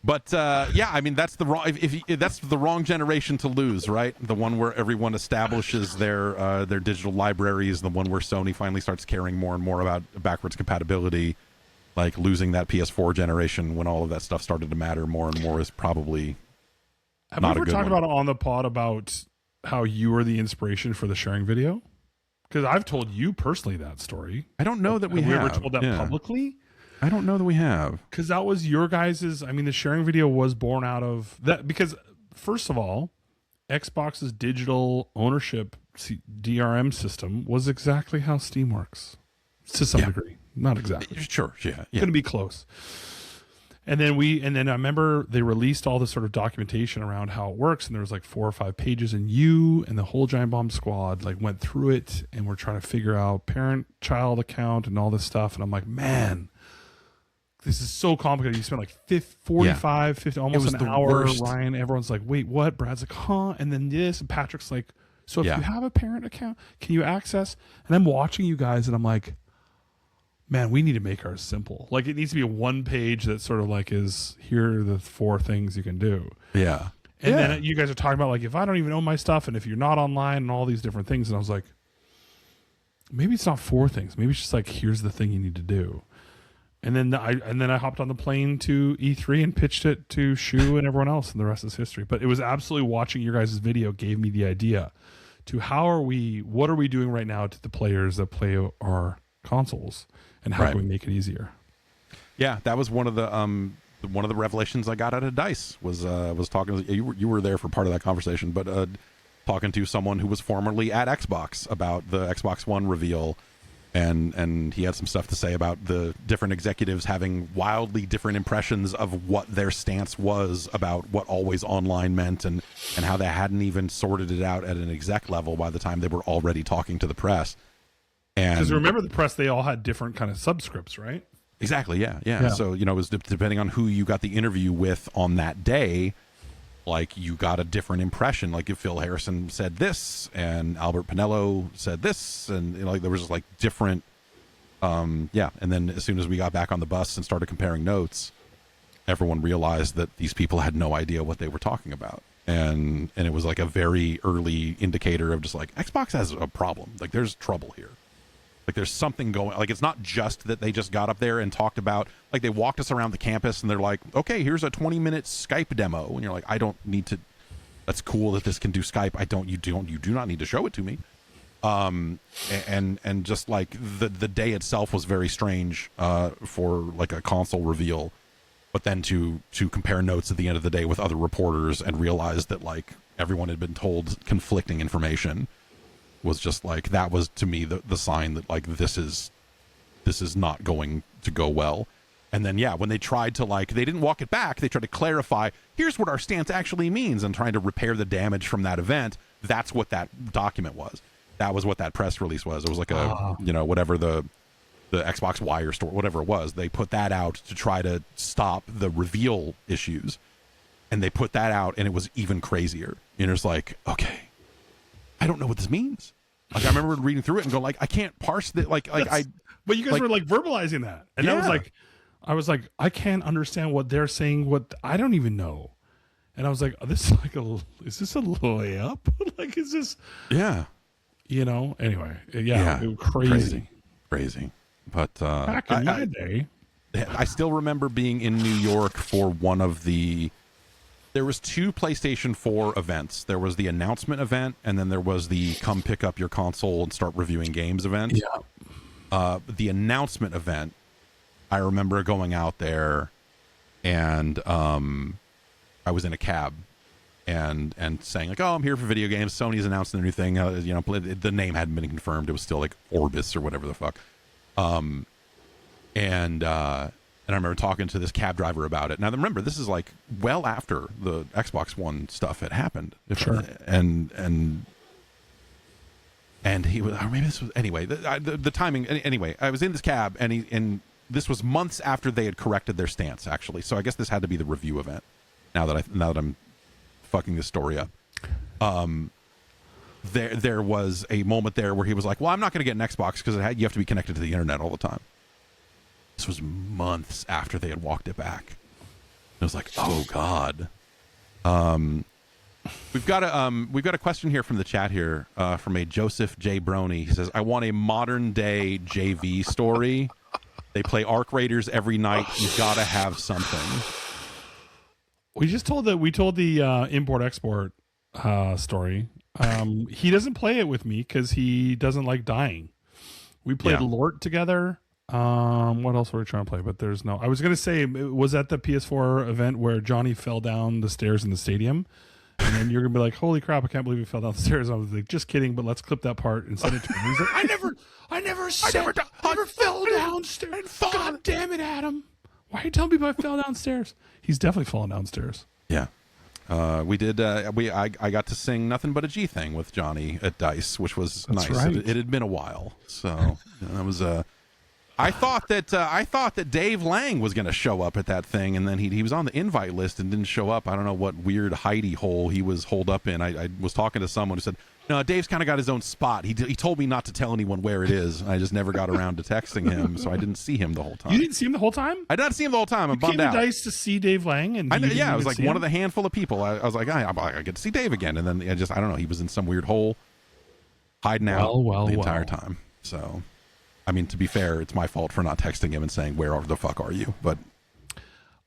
But I mean, that's the wrong. If that's the wrong generation to lose, right? The one where everyone establishes their digital libraries, the one where Sony finally starts caring more and more about backwards compatibility. Like losing that PS4 generation when all of that stuff started to matter more and more is probably Have not we a ever good talked one. about on the pod about how you were the inspiration for the sharing video? Because I've told you personally that story. I don't know that we have. have We ever told that publicly? I don't know that we have. Because that was your guys's. I mean, the sharing video was born out of that. Because first of all, Xbox's digital ownership DRM system was exactly how Steam works, to some degree. Not exactly. Sure. Yeah. Going to be close. And then I remember they released all this sort of documentation around how it works, and there was like 4 or 5 pages, and you and the whole Giant Bomb squad like went through it, and we're trying to figure out parent-child account and all this stuff. And I'm like, man, this is so complicated. You spent like 45, 50, almost an hour. Worst. Ryan, everyone's like, wait, what? Brad's like, huh? And then this, and Patrick's like, so if you have a parent account, can you access? And I'm watching you guys, and I'm like, man, we need to make ours simple. Like, it needs to be a 1 page that sort of like is, here are the 4 things you can do. Yeah. And then you guys are talking about like, if I don't even own my stuff, and if you're not online and all these different things. And I was like, maybe it's not 4 things. Maybe it's just like, here's the thing you need to do. And then I hopped on the plane to E3 and pitched it to Shu and everyone else, and the rest is history. But it was absolutely watching your guys' video gave me the idea to what are we doing right now to the players that play our consoles, and how can we make it easier? Yeah, that was one of the revelations I got out of DICE was talking. You were there for part of that conversation, but talking to someone who was formerly at Xbox about the Xbox One reveal, and he had some stuff to say about the different executives having wildly different impressions of what their stance was about what always online meant, and how they hadn't even sorted it out at an exec level by the time they were already talking to the press. And because remember, the press, they all had different kind of subscripts, right? Exactly. Yeah. So, it was depending on who you got the interview with on that day, like, you got a different impression. Like, if Phil Harrison said this and Albert Pinello said this, and like there was just like different, and then as soon as we got back on the bus and started comparing notes, everyone realized that these people had no idea what they were talking about. And it was like a very early indicator of just like, Xbox has a problem. Like, there's trouble here. Like, there's something going, like, it's not just that they just got up there and talked about, like, they walked us around the campus and they're like, okay, here's a 20-minute Skype demo. And you're like, I don't need to, that's cool that this can do Skype. You do not need to show it to me. And just like the day itself was very strange, for like a console reveal, but then to compare notes at the end of the day with other reporters and realize that like everyone had been told conflicting information was just like, that was to me the sign that like this is not going to go well. And then when they tried to, like, they didn't walk it back, they tried to clarify, here's what our stance actually means, and trying to repair the damage from that event. That's what that document was. That was what that press release was. It was like a whatever the Xbox Wire store, whatever it was, they put that out to try to stop the reveal issues, and they put that out, and it was even crazier. And it's like, okay, I don't know what this means. Like, I remember reading through it and go like, I can't parse that. But you guys were like verbalizing that, and that was like, I was like, I can't understand what they're saying. What I don't even know, and I was like, is this a layup? Like, is this? Yeah. Anyway, it was crazy. But back in my day, I still remember being in New York for one of there was 2 PlayStation 4 events. There was the announcement event, and then there was the come pick up your console and start reviewing games event. Yeah. The announcement event, I remember going out there, and I was in a cab and saying like, oh, I'm here for video games. Sony's announcing a new thing. The name hadn't been confirmed. It was still like Orbis or whatever the fuck. And I remember talking to this cab driver about it. Now, remember, this is like well after the Xbox One stuff had happened. Sure. And he was, or maybe this was, anyway, the timing. Anyway, I was in this cab, and this was months after they had corrected their stance, actually. So I guess this had to be the review event. Now that I'm fucking this story up. There was a moment there where he was like, well, I'm not going to get an Xbox because you have to be connected to the internet all the time. This was months after they had walked it back. It was like, oh God. We've got a question here from the chat here, from a Joseph J. Brony. He says, I want a modern day JV story. They play Arc Raiders every night. You've got to have something. We told the import export story. He doesn't play it with me because he doesn't like dying. We played Lort together. What else were we trying to play? But there's no. I was gonna say, was that the PS4 event where Johnny fell down the stairs in the stadium, and then you're gonna be like, "Holy crap! I can't believe he fell down the stairs." I was like, "Just kidding," but let's clip that part and send it to him. He's like, "I never fell downstairs. God damn it, Adam! Why are you telling people I fell downstairs?" He's definitely fallen downstairs. Yeah. We did. I got to sing "Nothing But a G Thing" with Johnny at Dice, which was That's nice. right. It had been a while, so that was. I thought that Dave Lang was going to show up at that thing, and then he was on the invite list and didn't show up. I don't know what weird hidey hole he was holed up in. I was talking to someone who said, "No, Dave's kind of got his own spot. He told me not to tell anyone where it is." And I just never got around to texting him, so I didn't see him the whole time. You didn't see him the whole time? I did not see him the whole time. I'm bummed out. You came to Dice to see Dave Lang, and I was like one of the handful of people. I was like, I get to see Dave again, and then I don't know. He was in some weird hole, hiding out the entire time. So, I mean, to be fair, it's my fault for not texting him and saying, "Where the fuck are you?" But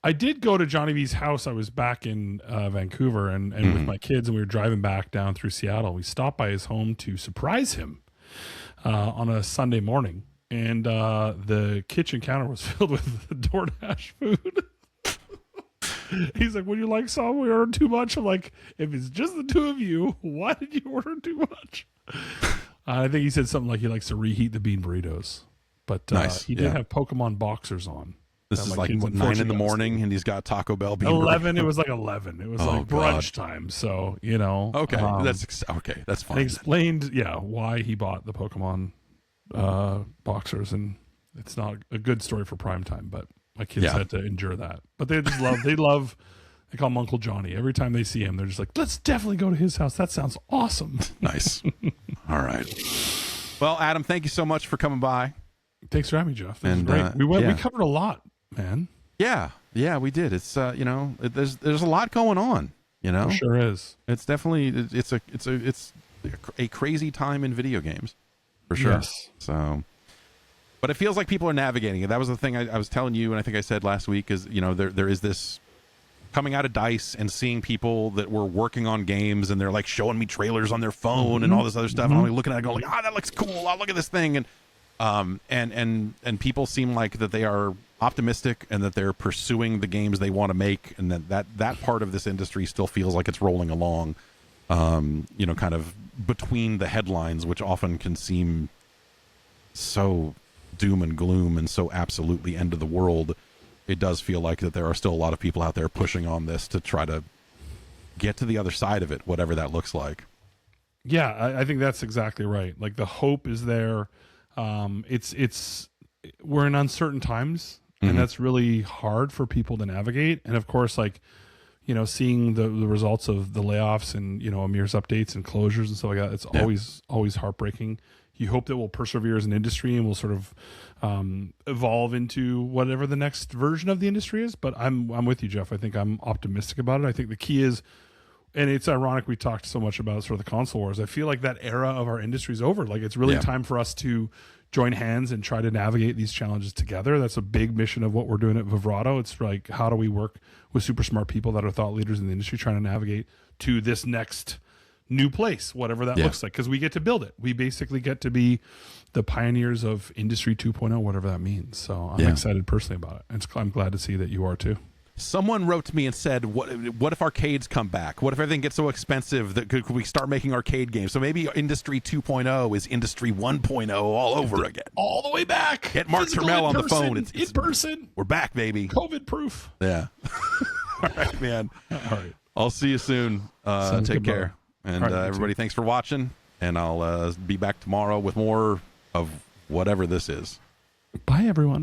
I did go to Johnny V's house. I was back in Vancouver and with my kids, and we were driving back down through Seattle. We stopped by his home to surprise him on a Sunday morning, and the kitchen counter was filled with DoorDash food. He's like, "Would you like some? We ordered too much." I'm like, "If it's just the two of you, why did you order too much?" I think he said something like he likes to reheat the bean burritos. But nice. He did have Pokemon boxers on. This is like 9 in the morning, and he's got Taco Bell bean 11. burritos. It was like 11. It was like brunch time. So, you know. Okay, that's fine. I explained, why he bought the Pokemon boxers, and it's not a good story for prime time, but my kids had to endure that. But they just love, they call him Uncle Johnny. Every time they see him, they're just like, "Let's definitely go to his house. That sounds awesome." Nice. All right. Well, Adam, thank you so much for coming by. Thanks for having me, Jeff. This was great. We covered a lot, man. Yeah, we did. It's there's a lot going on. It sure is. It's definitely it's a crazy time in video games, for sure. Yes. So, but it feels like people are navigating it. That was the thing I was telling you, and I think I said last week is there is this coming out of Dice and seeing people that were working on games, and they're like showing me trailers on their phone and all this other stuff, and I'm like looking at it going like, that looks cool. Look at this thing, and people seem like that they are optimistic and that they're pursuing the games they want to make, and that part of this industry still feels like it's rolling along, kind of between the headlines, which often can seem so doom and gloom and so absolutely end of the world. It does feel like that there are still a lot of people out there pushing on this to try to get to the other side of it, whatever that looks like. Yeah, I think that's exactly right. Like, the hope is there. We're in uncertain times, and that's really hard for people to navigate. And of course, seeing the results of the layoffs and, Amir's updates and closures and stuff like that, it's always heartbreaking. You hope that we'll persevere as an industry and we'll sort of evolve into whatever the next version of the industry is. But I'm with you, Jeff. I think I'm optimistic about it. I think the key is, and it's ironic we talked so much about sort of the console wars. I feel like that era of our industry is over. Like, it's really time for us to join hands and try to navigate these challenges together. That's a big mission of what we're doing at Vivrato. It's like, how do we work with super smart people that are thought leaders in the industry trying to navigate to this next new place, whatever that looks like, because we get to build it. We basically get to be the pioneers of Industry 2.0, whatever that means. So I'm excited personally about it. I'm glad to see that you are too. Someone wrote to me and said, what if arcades come back? What if everything gets so expensive that could we start making arcade games? So maybe Industry 2.0 is Industry 1.0 all over again. All the way back. Get Mark Turmel on the phone. It's in person. We're back, baby. COVID proof. Yeah. All right, man. All right. I'll see you soon. Take care. And everybody, thanks for watching. And I'll be back tomorrow with more of whatever this is. Bye, everyone.